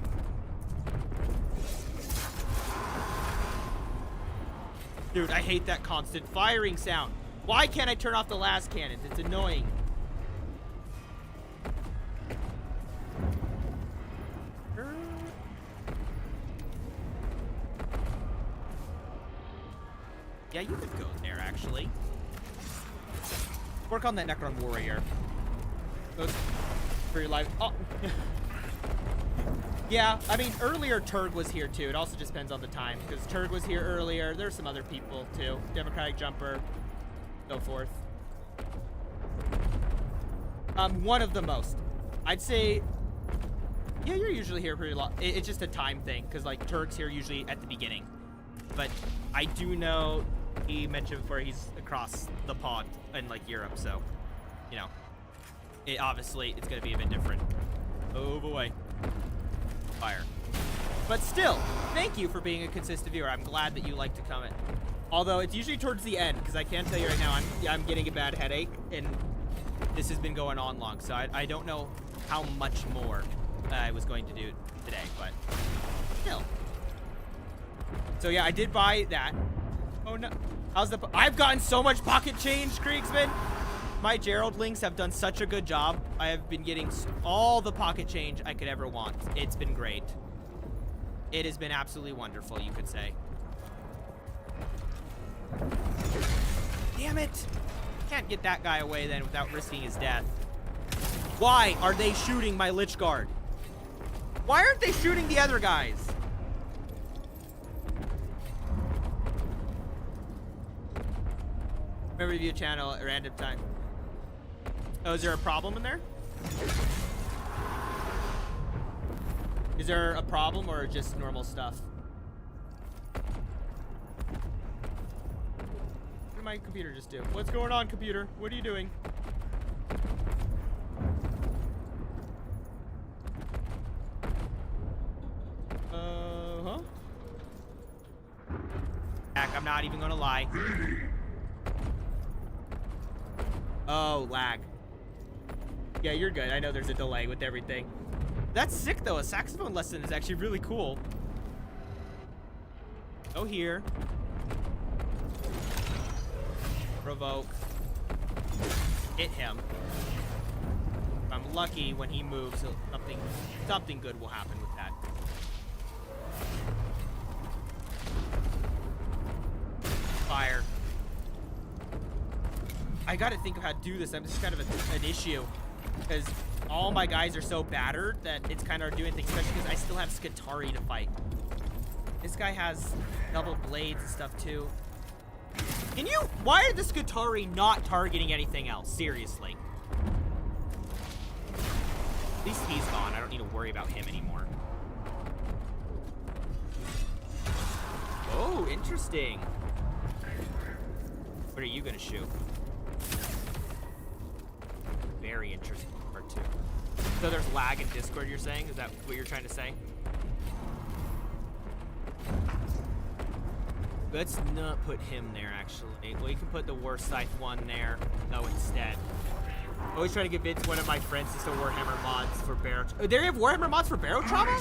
Dude, I hate that constant firing sound. Why can't I turn off the last cannons? It's annoying. Yeah, you could go there, actually. Work on that Necron Warrior. Those for your life. Oh. Yeah, I mean, earlier Turg was here, too. It also just depends on the time, because Turg was here earlier. There's some other people, too. Democratic Jumper. So forth. One of the most. I'd say... Yeah, you're usually here pretty long. It's just a time thing, because, like, Turg's here usually at the beginning. But I do know he mentioned before he's across the pond in, like, Europe, so, you know. Obviously, it's going to be a bit different. Move away. Fire. But still, thank you for being a consistent viewer. I'm glad that you like to comment. Although it's usually towards the end, because I can tell you right now, I'm getting a bad headache, and this has been going on long, so I don't know how much more I was going to do today, but still. So yeah, I did buy that. Oh no, I've gotten so much pocket change, Kriegsman. My Geraldlings have done such a good job. I have been getting all the pocket change I could ever want. It's been great. It has been absolutely wonderful, you could say. Damn it! Can't get that guy away then without risking his death. Why are they shooting my Lich Guard? Why aren't they shooting the other guys? Remember to view channel at random time. Oh, is there a problem in there? Is there a problem or just normal stuff? What did my computer just do? What's going on, computer? What are you doing? Huh? Heck, I'm not even gonna lie. Oh, lag. Yeah, you're good. I know there's a delay with everything. That's sick, though. A saxophone lesson is actually really cool. Go here. Provoke. Hit him. If I'm lucky, when he moves, something good will happen with that. Fire. I gotta think of how to do this. This is kind of an issue. Because all my guys are so battered that it's kind of doing things, especially because I still have Skitarii to fight. This guy has double blades and stuff too. Why are the Skitarii not targeting anything else? Seriously. At least he's gone. I don't need to worry about him anymore. Oh, interesting. What are you gonna shoot? Very interesting part two. So there's lag in Discord, you're saying? Is that what you're trying to say? Let's not put him there, actually. Well, you can put the Warsight one there, though, instead. Always trying to convince one of my friends to Warhammer mods for Barrow. Oh, they have Warhammer mods for Barrow Trauma?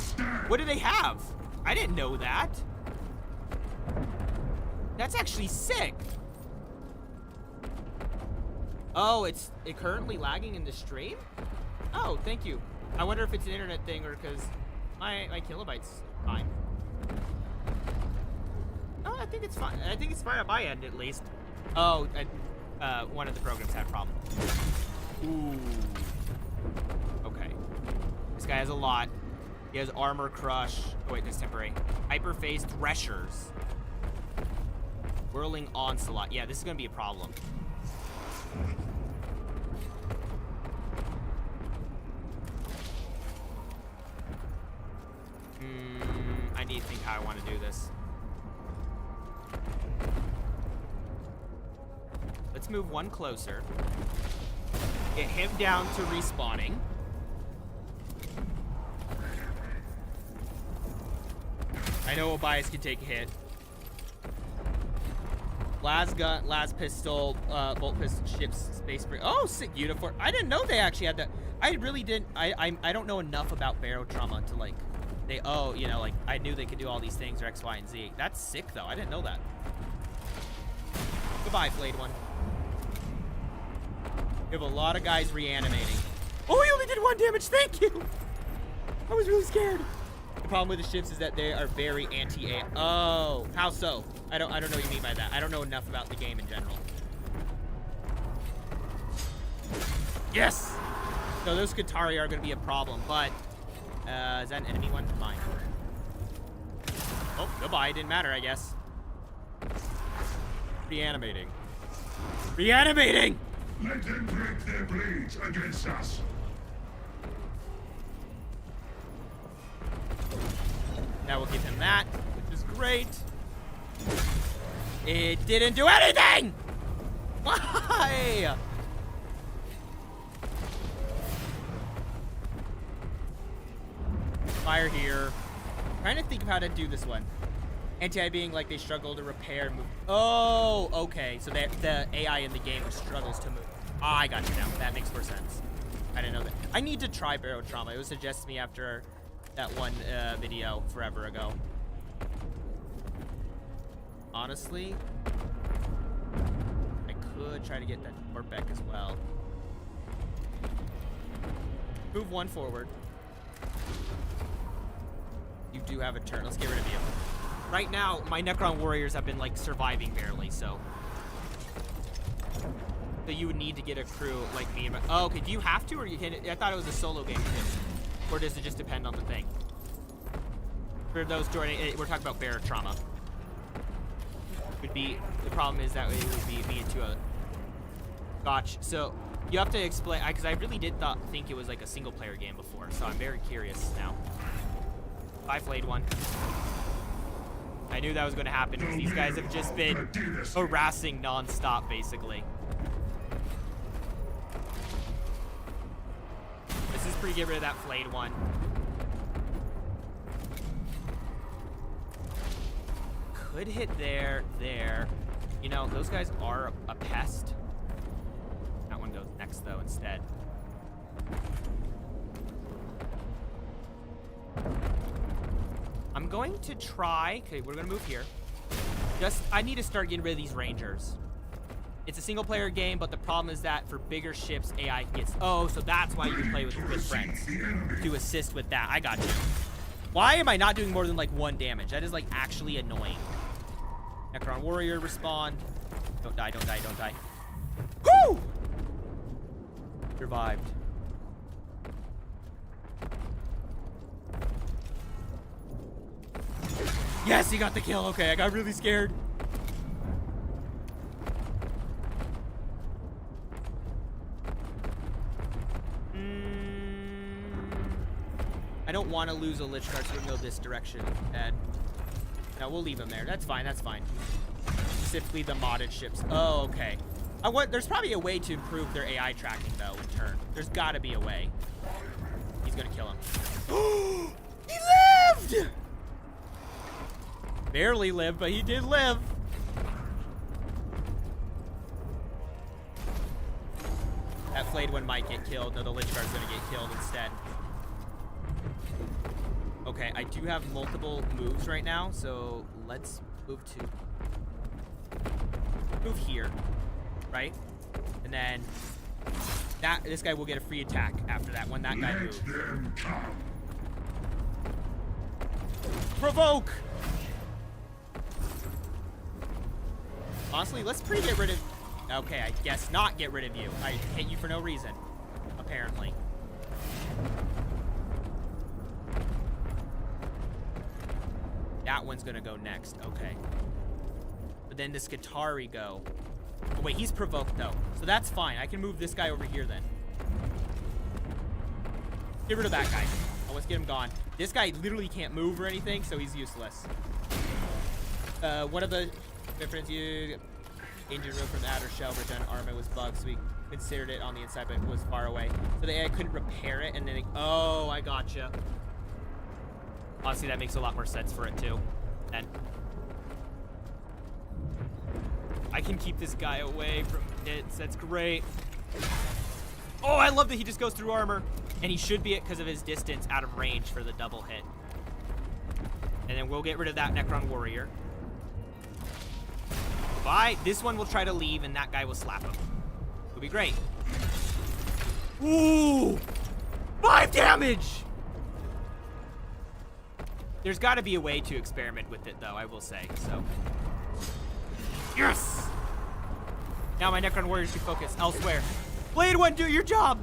What do they have? I didn't know that. That's actually sick. Oh, it's currently lagging in the stream? Oh, thank you. I wonder if it's an internet thing or because my kilobyte's fine. Oh, I think it's fine. I think it's fine on my end, at least. Oh, one of the programs had a problem. Ooh. Okay. This guy has a lot. He has Armor Crush. Oh, wait, that's temporary. Hyperphase Threshers. Whirling Onslaught. Yeah, this is going to be a problem. I need to think how I want to do this. Let's move one closer. Get him down to respawning. I know Obias can take a hit. Las gun, las pistol, bolt pistol, ships, space spring. Oh, sick uniform. I didn't know they actually had that. I really didn't. I don't know enough about Barrow Trauma to like. You know, like I knew they could do all these things or X, Y, and Z. That's sick though. I didn't know that. Goodbye, Flayed One. We have a lot of guys reanimating. Oh, he only did 1 damage. Thank you. I was really scared. The problem with the ships is that they are very anti-AI. Oh, how so? I don't know what you mean by that. I don't know enough about the game in general. Yes. So those Skitarii are going to be a problem, but is that an enemy one? Mine. Oh, goodbye. Didn't matter, I guess. Reanimating. Reanimating! Let them break their blades against us. Now we'll give him that, which is great. It didn't do anything! Why? Fire here. Trying to think of how to do this one. Anti being like they struggle to repair and move. Oh, okay. So the AI in the game struggles to move. Ah, I got you now. That makes more sense. I didn't know that. I need to try barotrauma. It was suggested to me after that one video forever ago. Honestly, I could try to get that warp back as well. Move one forward. You do have a turn. Let's get rid of you. Right now, my Necron warriors have been like surviving barely, so you would need to get a crew like me. Oh, okay. Do you have to, or you can? I thought it was a solo game too. Or does it just depend on the thing? For those joining, we're talking about barotrauma. Would be the problem is that it would be me into a gotcha. So you have to explain, because I really did think it was like a single player game before, so I'm very curious now. I flayed one. I knew that was going to happen because these guys have just been harassing non-stop, basically. This is pretty. Get rid of that flayed one. Could hit there. You know, those guys are a pest. That one goes next, though, instead. I'm going to try. Okay, we're going to move here. I need to start getting rid of these rangers. It's a single player game, but the problem is that for bigger ships, AI gets... Oh, so that's why you play with friends. To assist with that. I got you. Why am I not doing more than like 1 damage? That is like actually annoying. Necron warrior respond. Don't die, don't die, don't die. Woo! Survived. Yes, he got the kill. Okay, I got really scared. I don't want to lose a Lich Guard, so we're going to go this direction instead. No, we'll leave him there. That's fine, that's fine. Specifically the modded ships. Oh, okay. There's probably a way to improve their AI tracking, though, in turn. There's got to be a way. He's going to kill him. He lived! Barely lived, but he did live. That flayed one might get killed. No, the Lich Guard's going to get killed instead. Okay, I do have multiple moves right now, so let's move here, right? And then this guy will get a free attack after that when that guy moves. Provoke! Honestly, let's get rid of... Okay, I guess not get rid of you. I hit you for no reason, apparently. That one's gonna go next. Okay. But then this Skitarii go. Oh, wait, he's provoked though, so that's fine. I can move this guy over here then. Get rid of that guy. Oh, let's get him gone. This guy literally can't move or anything, so he's useless. One of the difference engine room from the outer shell redundant armor was bugged, so we considered it on the inside, but it was far away. So the AI couldn't repair it, and then oh, I gotcha. Honestly, that makes a lot more sense for it too. And I can keep this guy away from hits. That's great. Oh, I love that he just goes through armor. And he should be it because of his distance out of range for the double hit. And then we'll get rid of that Necron warrior. Bye. This one will try to leave, and that guy will slap him. It'll be great. Ooh! 5 damage! There's got to be a way to experiment with it, though, I will say. So, yes! Now my Necron warriors can focus elsewhere. Blade One, do your job!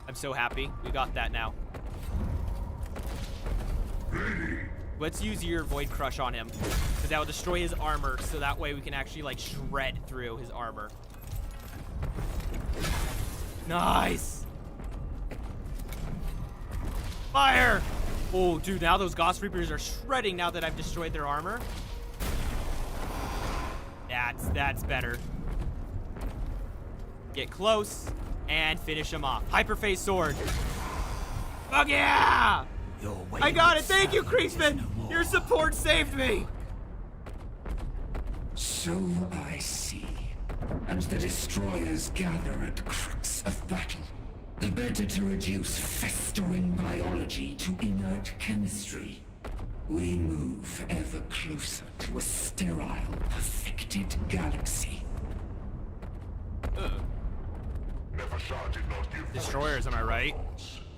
I'm so happy. We got that now. Let's use your Void Crush on him, because that will destroy his armor, so that way we can actually, like, shred through his armor. Nice! Fire! Oh, dude, now those Ghost Reapers are shredding now that I've destroyed their armor. That's better. Get close and finish him off. Hyperphase Sword. Fuck yeah! I got it. Thank you, Kriesman. Your support saved me. So I see. And the destroyers gather at crux of battle. The better to reduce festering biology to inert chemistry. We move ever closer to a sterile, perfected galaxy. Nefershah did not give Destroyers, am I right?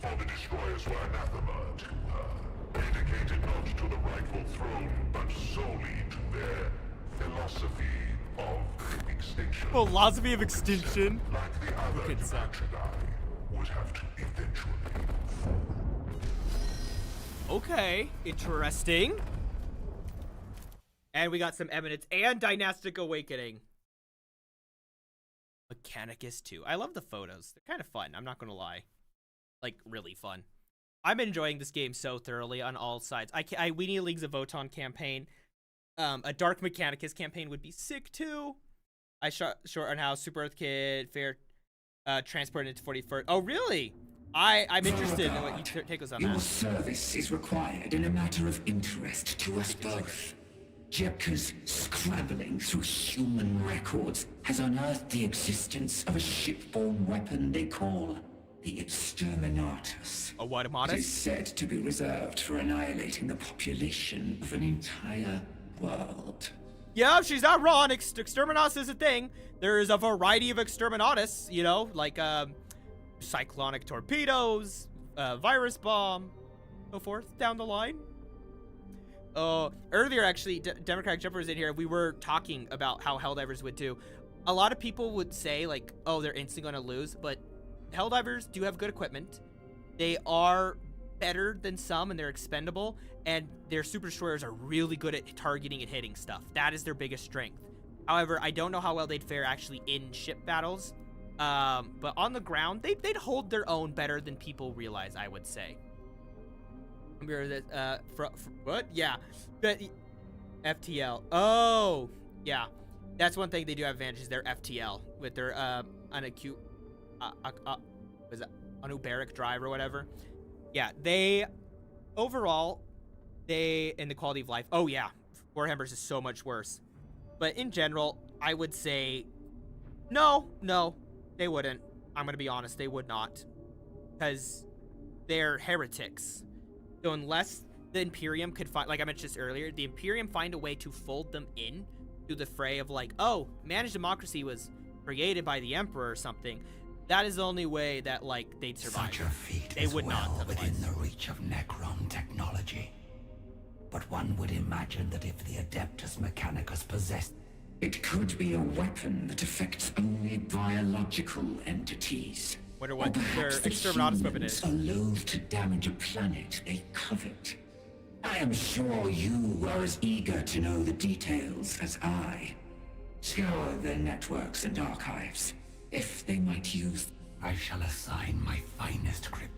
For the destroyers were anathema to her, dedicated not to the rightful throne, but solely to their philosophy of extinction. Philosophy of extinction. Like the other Look at that. Patridae would have to eventually fall. Okay, interesting. And we got some eminence and dynastic awakening. Mechanicus 2. I love the photos. They're kind of fun. I'm not gonna lie. Like, really fun. I'm enjoying this game so thoroughly on all sides. We need a Leagues of Voton campaign. A Dark Mechanicus campaign would be sick too. I short on how Super Earth Kid, Fair, transported into 41st. Oh, really? I'm interested in what you take us on Your that. service is required in a matter of interest to us both. Jepka's scrabbling through human records has unearthed the existence of a shipborne weapon they call the Exterminatus. A what, It is Modest? said to be reserved for annihilating the population of an entire world. Yeah, she's not wrong. Exterminatus is a thing. There is a variety of Exterminatus, you know, like cyclonic torpedoes, virus bomb, so forth down the line. Earlier, actually, Democratic Jumper was in here. We were talking about how Helldivers would do. A lot of people would say, like, oh, they're instantly going to lose, but Helldivers do have good equipment. They are better than some, and they're expendable, and their Super Destroyers are really good at targeting and hitting stuff. That is their biggest strength. However, I don't know how well they'd fare actually in ship battles, but on the ground, they'd hold their own better than people realize, I would say. Remember that, what? Yeah, but FTL. Oh, yeah. That's one thing they do have advantages. Their FTL with their unacute, was it anubaric drive or whatever? Yeah, they overall, in the quality of life. Oh yeah, Warhammer's is so much worse. But in general, I would say, no, they wouldn't. I'm gonna be honest, they would not, because they're heretics. So unless the Imperium could find, like I mentioned this earlier, the Imperium find a way to fold them in to the fray of like, oh, managed democracy was created by the Emperor or something, that is the only way that, like, they'd survive. Such a feat They is would not well otherwise. within the reach of Necron technology. But one would imagine that if the Adeptus Mechanicus possessed... It could be a weapon that affects only biological entities. Wonder Or what their perhaps the Exterminatus weapon humans is. are loath to damage a planet they covet. I am sure you are as eager to know the details as I. Scour their networks and archives, if they might use... I shall assign my finest crypt.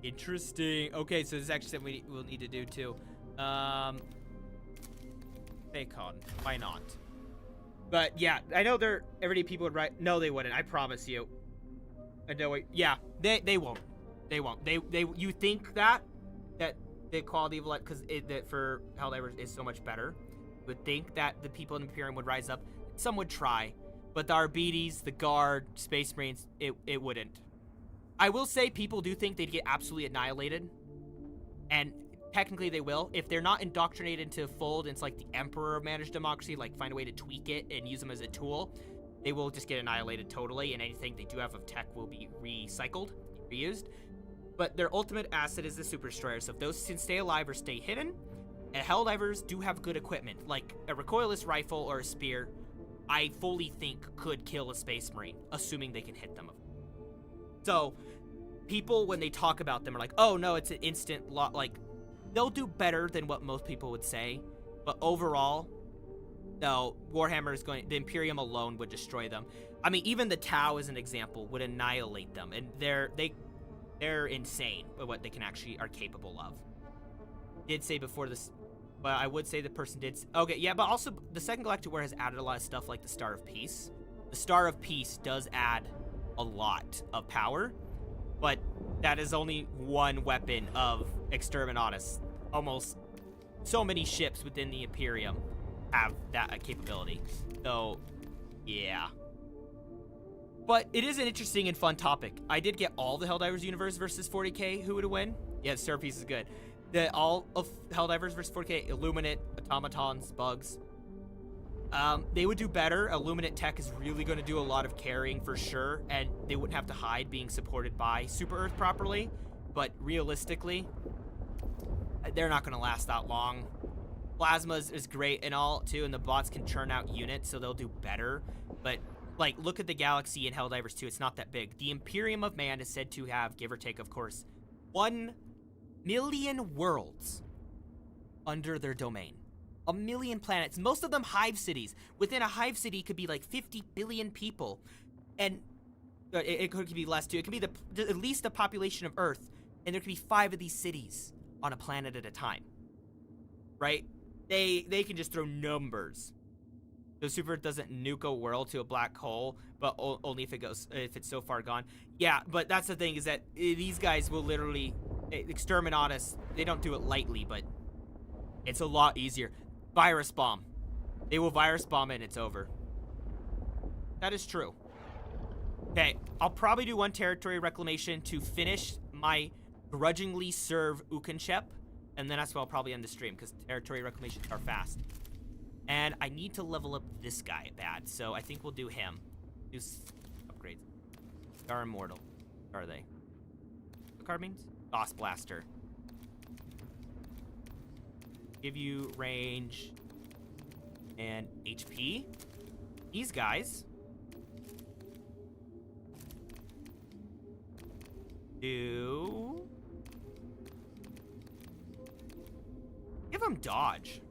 Interesting. Okay, so this is actually something we'll need to do too. Phaeron. Why not? But yeah, I know everyday people would write. No, they wouldn't. I promise you. I know. Yeah, they won't. They won't. You think that the quality of life, because that for Helldivers is so much better. You would think that the people in the Imperium would rise up. Some would try, but the Arbites, the Guard, Space Marines, it wouldn't. I will say people do think they'd get absolutely annihilated, and technically they will. If they're not indoctrinated into fold into like the Emperor managed democracy, like find a way to tweak it and use them as a tool, they will just get annihilated totally, and anything they do have of tech will be recycled, reused. But their ultimate asset is the Super Destroyer, so if those can stay alive or stay hidden, and Helldivers do have good equipment, like a recoilless rifle or a spear, I fully think could kill a Space Marine, assuming they can hit them. So, people, when they talk about them, are like, oh no, it's an instant like, they'll do better than what most people would say, but overall, no, Warhammer is the Imperium alone would destroy them. I mean, even the Tau, as an example, would annihilate them, and they're insane with what they are capable of. Did say before this, but I would say the person did. Okay, yeah, but also the Second Galactic War has added a lot of stuff like the Star of Peace. The Star of Peace does add a lot of power, but that is only one weapon of Exterminatus. Almost so many ships within the Imperium have that capability. So, yeah. But it is an interesting and fun topic. I did get all the Helldivers universe versus 40k. Who would win? Yeah, Serapiece is good. All of Helldivers versus 40k, Illuminate, automatons, bugs. They would do better. Illuminate tech is really going to do a lot of carrying for sure, and they wouldn't have to hide being supported by Super Earth properly. But realistically, they're not going to last that long. Plasma is great and all too, and the bots can churn out units, so they'll do better. But like, look at the galaxy in Helldivers 2. It's not that big. The Imperium of Man is said to have, give or take, of course, 1 million worlds under their domain. 1 million planets, most of them hive cities. Within a hive city could be like 50 billion people. And it could be less too. It could be at least the population of Earth. And there could be 5 of these cities on a planet at a time. Right? They can just throw numbers. So Super Earth doesn't nuke a world to a black hole, but only if it's so far gone. Yeah, but that's the thing, is that these guys will literally Exterminatus. They don't do it lightly, but it's a lot easier. Virus bomb. They will virus bomb it and it's over. That is true. Okay, I'll probably do 1 territory reclamation to finish my grudgingly serve Ukenshep, and then that's where I'll probably end the stream, because territory reclamations are fast. And I need to level up this guy bad, so I think we'll do him. Do upgrades. They are immortal. What are they? What card means? Boss Blaster. Give you range and HP. These guys do... Give them dodge.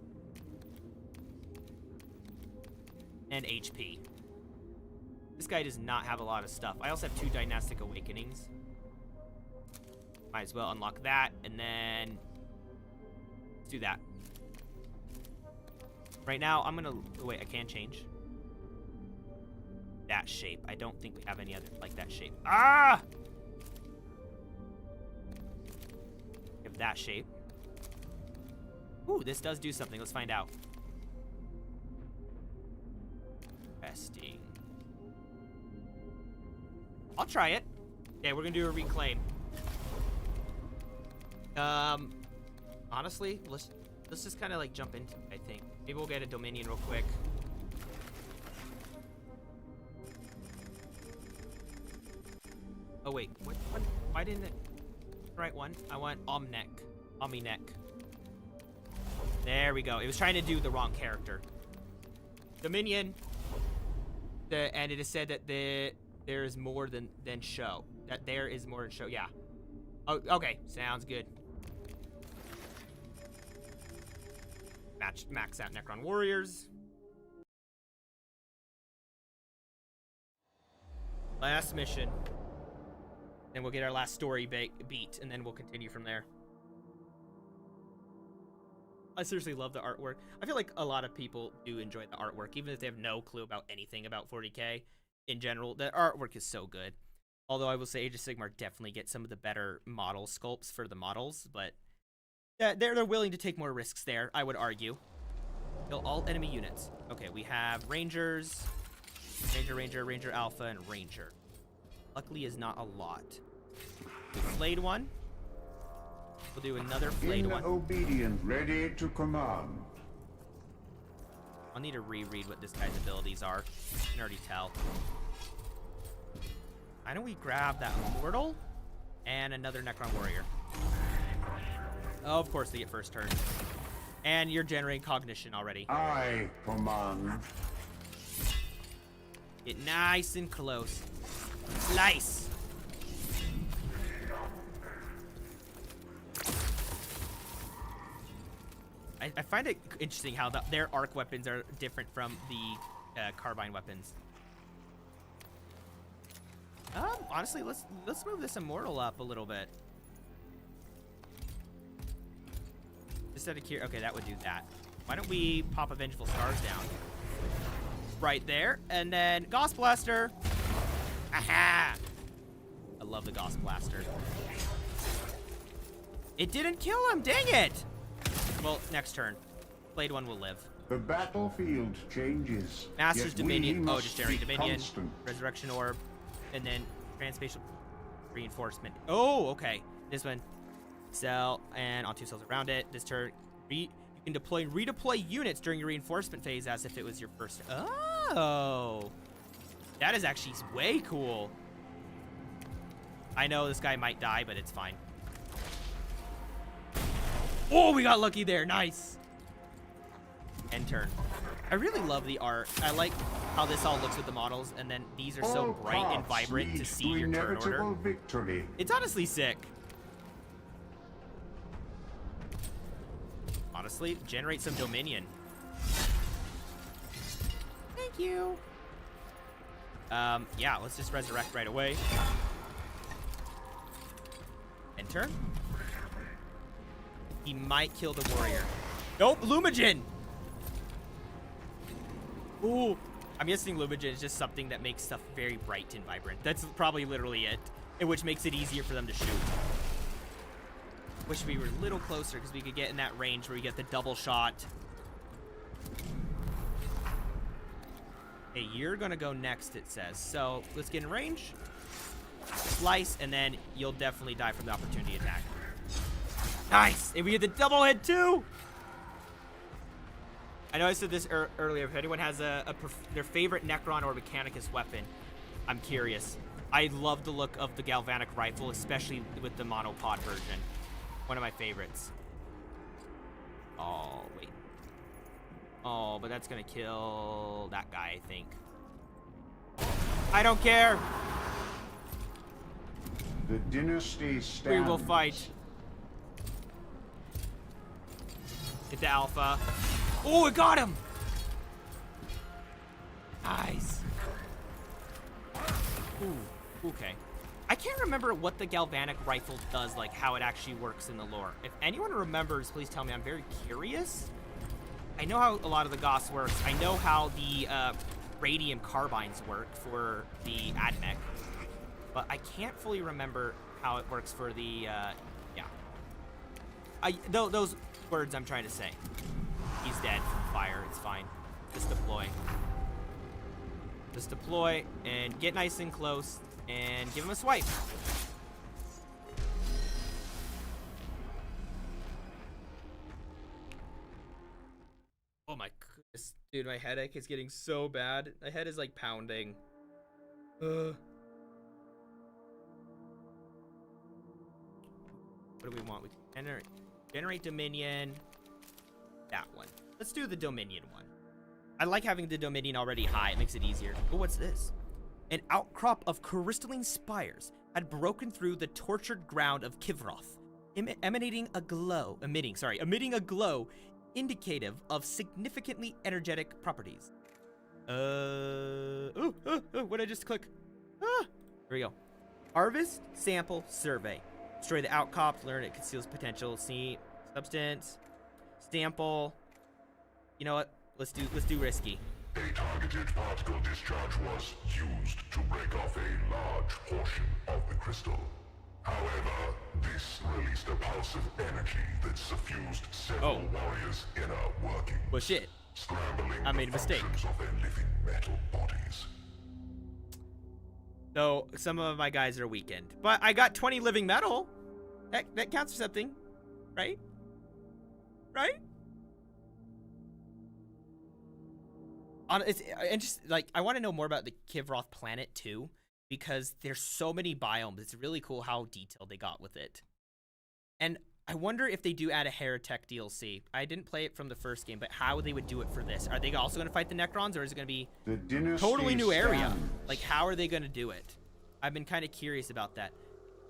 And HP. This guy does not have a lot of stuff. I also have 2 Dynastic Awakenings. Might as well unlock that, and then let's do that. Right now, I'm gonna wait. I can change that shape. I don't think we have any other like that shape. Ah! Give that shape. Ooh, this does do something. Let's find out. Interesting. I'll try it. Okay, we're gonna do a reclaim. Honestly, let's just kind of like jump into it, I think. Maybe we'll get a Dominion real quick. Oh wait, what? Why didn't it? Right one. I want Omninek. There we go. It was trying to do the wrong character. Dominion. And it is said that there is more than show. That there is more than show. Yeah. Oh, okay. Sounds good. Max out Necron Warriors. Last mission. Then we'll get our last story beat, and then we'll continue from there. I seriously love the artwork. I feel like a lot of people do enjoy the artwork, even if they have no clue about anything about 40k in general. The artwork is so good. Although I will say Age of Sigmar definitely gets some of the better model sculpts for the models, but they're willing to take more risks there, I would argue. Kill all enemy units. Okay, we have Rangers, Ranger Alpha, and Ranger. Luckily is not a lot. We flayed one. We'll do another flayed one. Obedient, ready to command. I'll need to reread what this guy's abilities are. I can already tell. Why don't we grab that Immortal and another Necron Warrior? Oh, of course they get first turn. And you're generating cognition already. I command. Get nice and close. Slice. I find it interesting how their arc weapons are different from the carbine weapons. Honestly, let's move this Immortal up a little bit. Just out of curiosity, okay, that would do that. Why don't we pop a Vengeful Scars down? Right there, and then Gauss Blaster. Aha! I love the Gauss Blaster. It didn't kill him, dang it! Well, next turn. Blade 1 will live. The battlefield changes. Master's yet we Dominion. Oh, must just generate be Dominion. constant. Resurrection Orb. And then Transspatial Reinforcement. Oh, okay. This one. Cell. And on 2 cells around it. This turn. You can deploy and redeploy units during your reinforcement phase as if it was your first. Oh. That is actually way cool. I know this guy might die, but it's fine. Oh, we got lucky there. Nice. End turn. I really love the art. I like how this all looks with the models, and then these are so All bright and paths vibrant to lead see your turn order. inevitable victory. It's honestly sick. Honestly, generate some Dominion. Thank you. Yeah, let's just resurrect right away. End turn. He might kill the warrior. Nope, Lumigen! Ooh, I'm guessing Lumigen is just something that makes stuff very bright and vibrant. That's probably literally it, and which makes it easier for them to shoot. Wish we were a little closer because we could get in that range where we get the double shot. Hey, you're gonna go next, it says. So let's get in range. Slice, and then you'll definitely die from the opportunity attack. Nice! And we get the double hit too! I know I said this earlier. If anyone has their favorite Necron or Mechanicus weapon, I'm curious. I love the look of the Galvanic Rifle, especially with the monopod version. One of my favorites. Oh, wait. Oh, but that's gonna kill that guy, I think. I don't care! The dynasty stands. We will fight. Hit the Alpha. Oh, it got him! Nice. Ooh, okay. I can't remember what the Galvanic Rifle does, like how it actually works in the lore. If anyone remembers, please tell me. I'm very curious. I know how a lot of the Gauss works. I know how the Radium Carbines work for the AdMech. But I can't fully remember how it works for the, yeah. Those words I'm trying to say. He's dead from fire, it's fine. Just deploy. Just deploy and get nice and close and give him a swipe. Oh my goodness. Dude, my headache is getting so bad. My head is like pounding. What do we want? We can generate Dominion. That one. Let's do the Dominion one. I like having the Dominion already high. It makes it easier. Oh, what's this? An outcrop of crystalline spires had broken through the tortured ground of Kivroth, emitting a glow indicative of significantly energetic properties. What did I just click? Here we go. Harvest, sample, survey. Destroy the outcrop, learn it conceals potential. See, substance, sample. You know what? Let's do risky. A targeted particle discharge was used to break off a large portion of the crystal. However, this released a pulse of energy that suffused several warriors' inner workings. Well, shit. Scrambling I made a mistake. the functions of their living metal bodies. So some of my guys are weakened, but I got 20 living metal. Heck, that counts for something, right? Right? And just like I want to know more about the Kivroth planet too, because there's so many biomes. It's really cool how detailed they got with it. And I wonder if they do add a Heretic DLC. I didn't play it from the first game, but how they would do it for this. Are they also going to fight the Necrons, or is it going to be The totally new area? stands. Like, how are they going to do it? I've been kind of curious about that.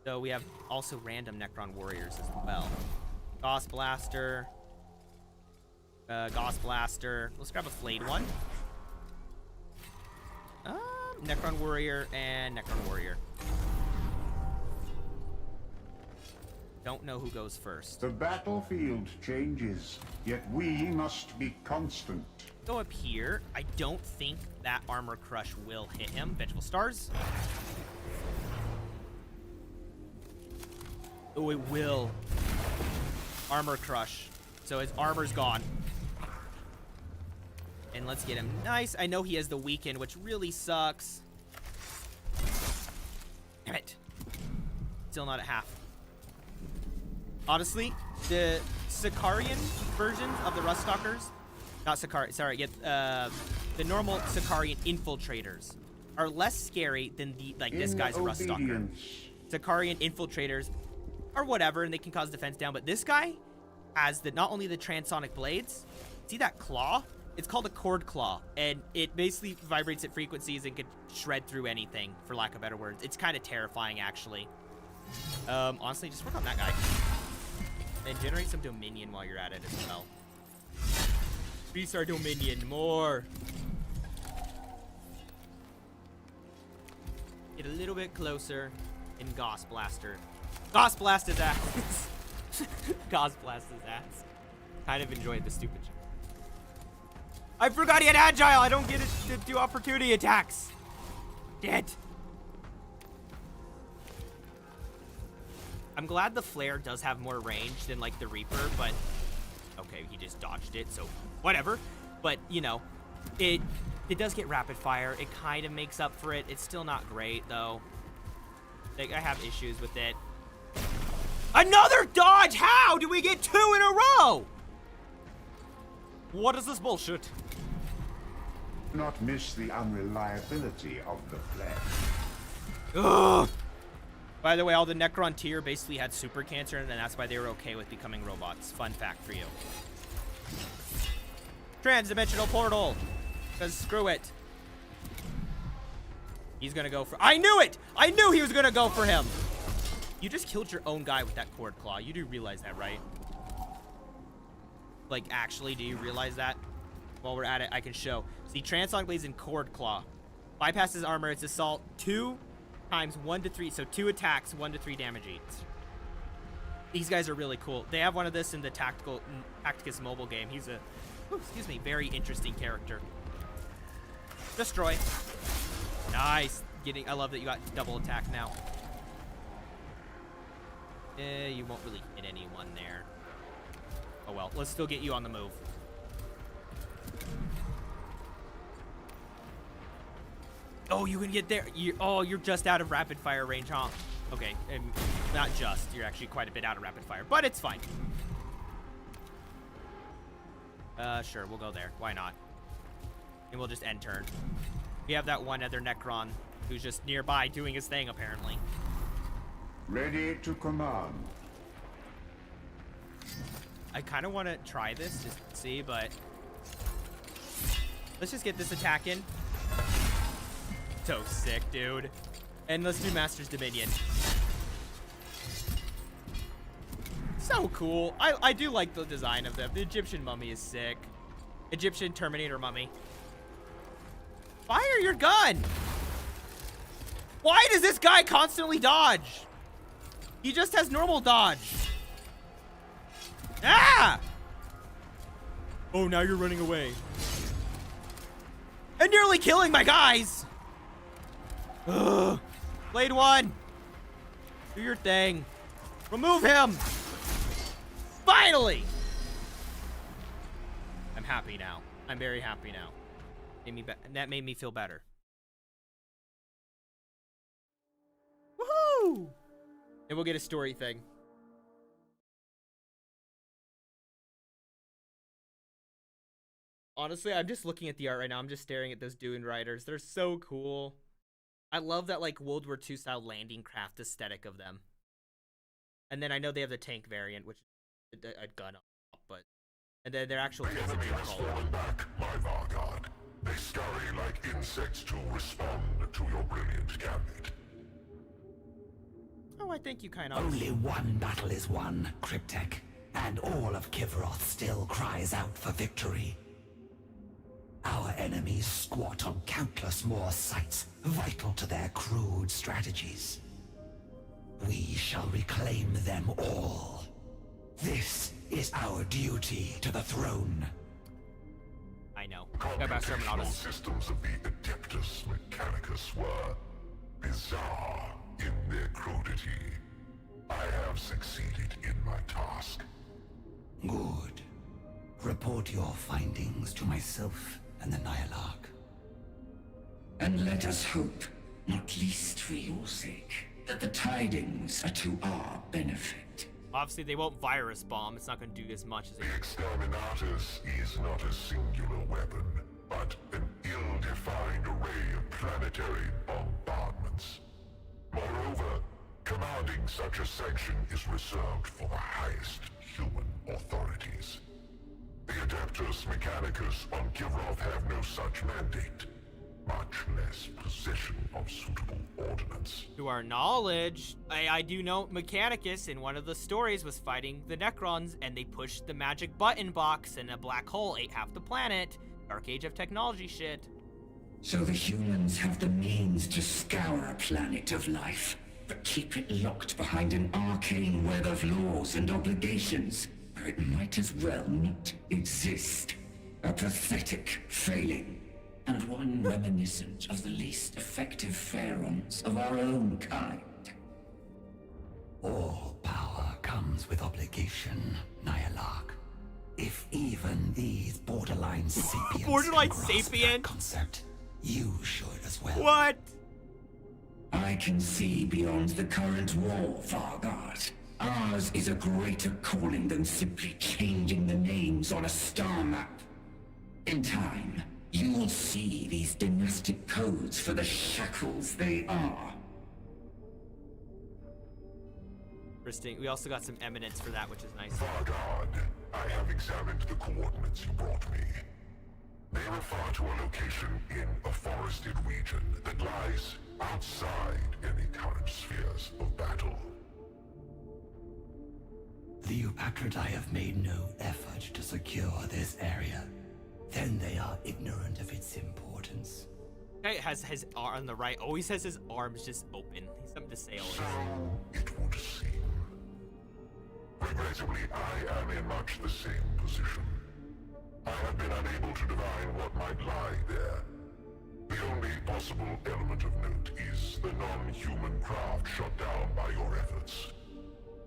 So we have also random Necron warriors as well. Gauss Blaster. Gauss Blaster. Let's grab a flayed one. Necron Warrior and Necron Warrior. Don't know who goes first. The battlefield changes, yet we must be constant. Go up here. I don't think that Armor Crush will hit him. Vengeful Stars. Oh, it will. Armor crush. So his armor's gone. And let's get him. Nice. I know he has the weaken, which really sucks. Damn it. Still not at half. Honestly, the Sicarian versions of the Ruststalkers, not Sicarian, sorry, the normal Sicarian infiltrators are less scary than the, like, this guy's a Ruststalker. Sicarian infiltrators are whatever, and they can cause defense down, but this guy has the, not only the transonic blades, see that claw? It's called a cord claw, and it basically vibrates at frequencies and can shred through anything, for lack of better words. It's kind of terrifying, actually. Honestly, just work on that guy. And generate some Dominion while you're at it as well. Increase our Dominion more. Get a little bit closer and Gauss Blaster. Gauss Blast his ass. Gauss Blast his ass. Kind of enjoyed the stupid shit. I forgot he had Agile. I don't get it to do opportunity attacks. Dead. I'm glad the Flare does have more range than, like, the Reaper, but... Okay, he just dodged it, so whatever. But, you know, it does get rapid fire. It kind of makes up for it. It's still not great, though. Like, I have issues with it. Another dodge! How did we get 2 in a row? What is this bullshit? Do not miss the unreliability of the flesh. Ugh! By the way, all the Necron tier basically had super cancer, and then that's why they were okay with becoming robots. Fun fact for you. Transdimensional portal. Because screw it. He's gonna go for... I knew it! I knew he was gonna go for him! You just killed your own guy with that cord claw. You do realize that, right? Like, actually, do you realize that? While we're at it, I can show. See, Transonic Blades and cord claw. Bypasses armor, it's assault 2 times 1 to 3, so 2 attacks, 1 to 3 damage each. These guys are really cool. They have one of this in the Tacticus mobile game. He's a, excuse me, very interesting character. Destroy. Nice. I love that you got double attack now. You won't really hit anyone there. Oh well, let's still get you on the move. Oh, you can get there. You're just out of rapid fire range, huh? Okay, and not just. You're actually quite a bit out of rapid fire, but it's fine. Sure, we'll go there. Why not? And we'll just end turn. We have that one other Necron who's just nearby doing his thing, apparently. Ready to command. I kind of want to try this, just to see, but... Let's just get this attack in. So sick, dude. And let's do Master's Dominion. So cool. I do like the design of them. The Egyptian mummy is sick. Egyptian Terminator mummy. Fire your gun! Why does this guy constantly dodge? He just has normal dodge. Ah! Oh, now you're running away. And nearly killing my guys! Ugh. Blade 1. Do your thing. Remove him! Finally! I'm happy now. I'm very happy now. That made me feel better. Woohoo! And we'll get a story thing. Honestly, I'm just looking at the art right now. I'm just staring at those Dune Riders. They're so cool. I love that, like, World War II style landing craft aesthetic of them. And then I know they have the tank variant, which is a gun up, but... And then their actual tanks are Enemy has fallen back, my Vargard. They scurry like insects to respond to your brilliant gambit. Oh, I think you kind of... Only one battle is won, Cryptek, and all of Kivroth still cries out for victory. Our enemies squat on countless more sites, vital to their crude strategies. We shall reclaim them all. This is our duty to the throne. I know. Computational systems of the Adeptus Mechanicus were bizarre in their crudity. I have succeeded in my task. Good. Report your findings to myself and the Nyarlathotep. And let us hope, not least for your sake, that the tidings are to our benefit. Obviously, they won't virus bomb. It's not going to do as much as The Exterminatus is not a singular weapon, but an ill-defined array of planetary bombardments. Moreover, commanding such a section is reserved for the highest human authorities. The Adeptus Mechanicus on Kivrov have no such mandate, much less possession of suitable ordnance. To our knowledge, I do know Mechanicus in one of the stories was fighting the Necrons, and they pushed the magic button box and a black hole ate half the planet. Dark Age of Technology shit. So the humans have the means to scour a planet of life, but keep it locked behind an arcane web of laws and obligations, where it might as well not exist. A pathetic failing, and one reminiscent of the least effective Phaerons of our own kind. All power comes with obligation, Nyarlathotep. If even these borderline sapiens Borderline can grasp sapien? that concept, you should as well. What? I can see beyond the current war, Vargard. Ours is a greater calling than simply changing the names on a star map. In time, you will see these dynastic codes for the shackles they are. Interesting. We also got some eminence for that, which is nice. Vargard, I have examined the coordinates you brought me. They refer to a location in a forested region that lies outside any current spheres of battle. The Eupatridae have made no effort to secure this area. Then they are ignorant of its importance. Guy has his arm on the right, always has his arms just open. He's something to say always. So it would seem. Regrettably, I am in much the same position. I have been unable to divine what might lie there. The only possible element of note is the non-human craft shot down by your efforts.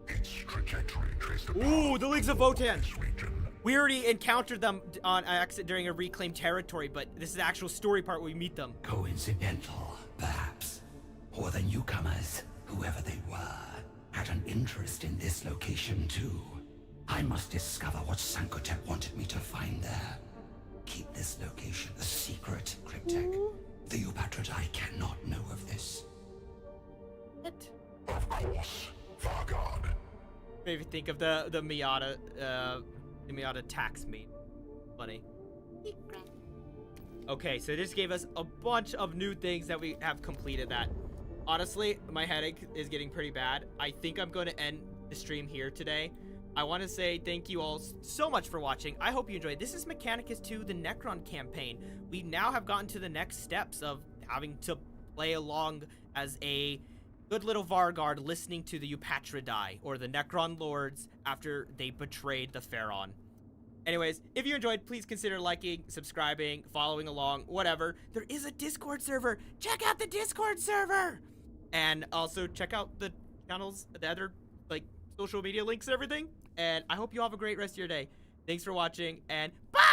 Its trajectory traced a Ooh, the Leagues of Votan! this region. We already encountered them on accident during a reclaimed territory, but this is the actual story part where we meet them. Coincidental, perhaps. Or the newcomers, whoever they were, had an interest in this location too. I must discover what Sankotep wanted me to find there. Keep this location a secret, Cryptek. The Eupatridae cannot know of this. What? Of course, Vargard. Maybe think of the Miata tax mate. Funny. Okay, so this gave us a bunch of new things that we have completed that. Honestly, my headache is getting pretty bad. I think I'm going to end the stream here today. I want to say thank you all so much for watching. I hope you enjoyed. This is Mechanicus 2, the Necron campaign. We now have gotten to the next steps of having to play along as a good little Vargard listening to the Eupatridae, or the Necron Lords, after they betrayed the Phaeron. Anyways, if you enjoyed, please consider liking, subscribing, following along, whatever. There is a Discord server. Check out the Discord server! And also check out the channels, the other, like, social media links and everything. And I hope you all have a great rest of your day. Thanks for watching, and bye!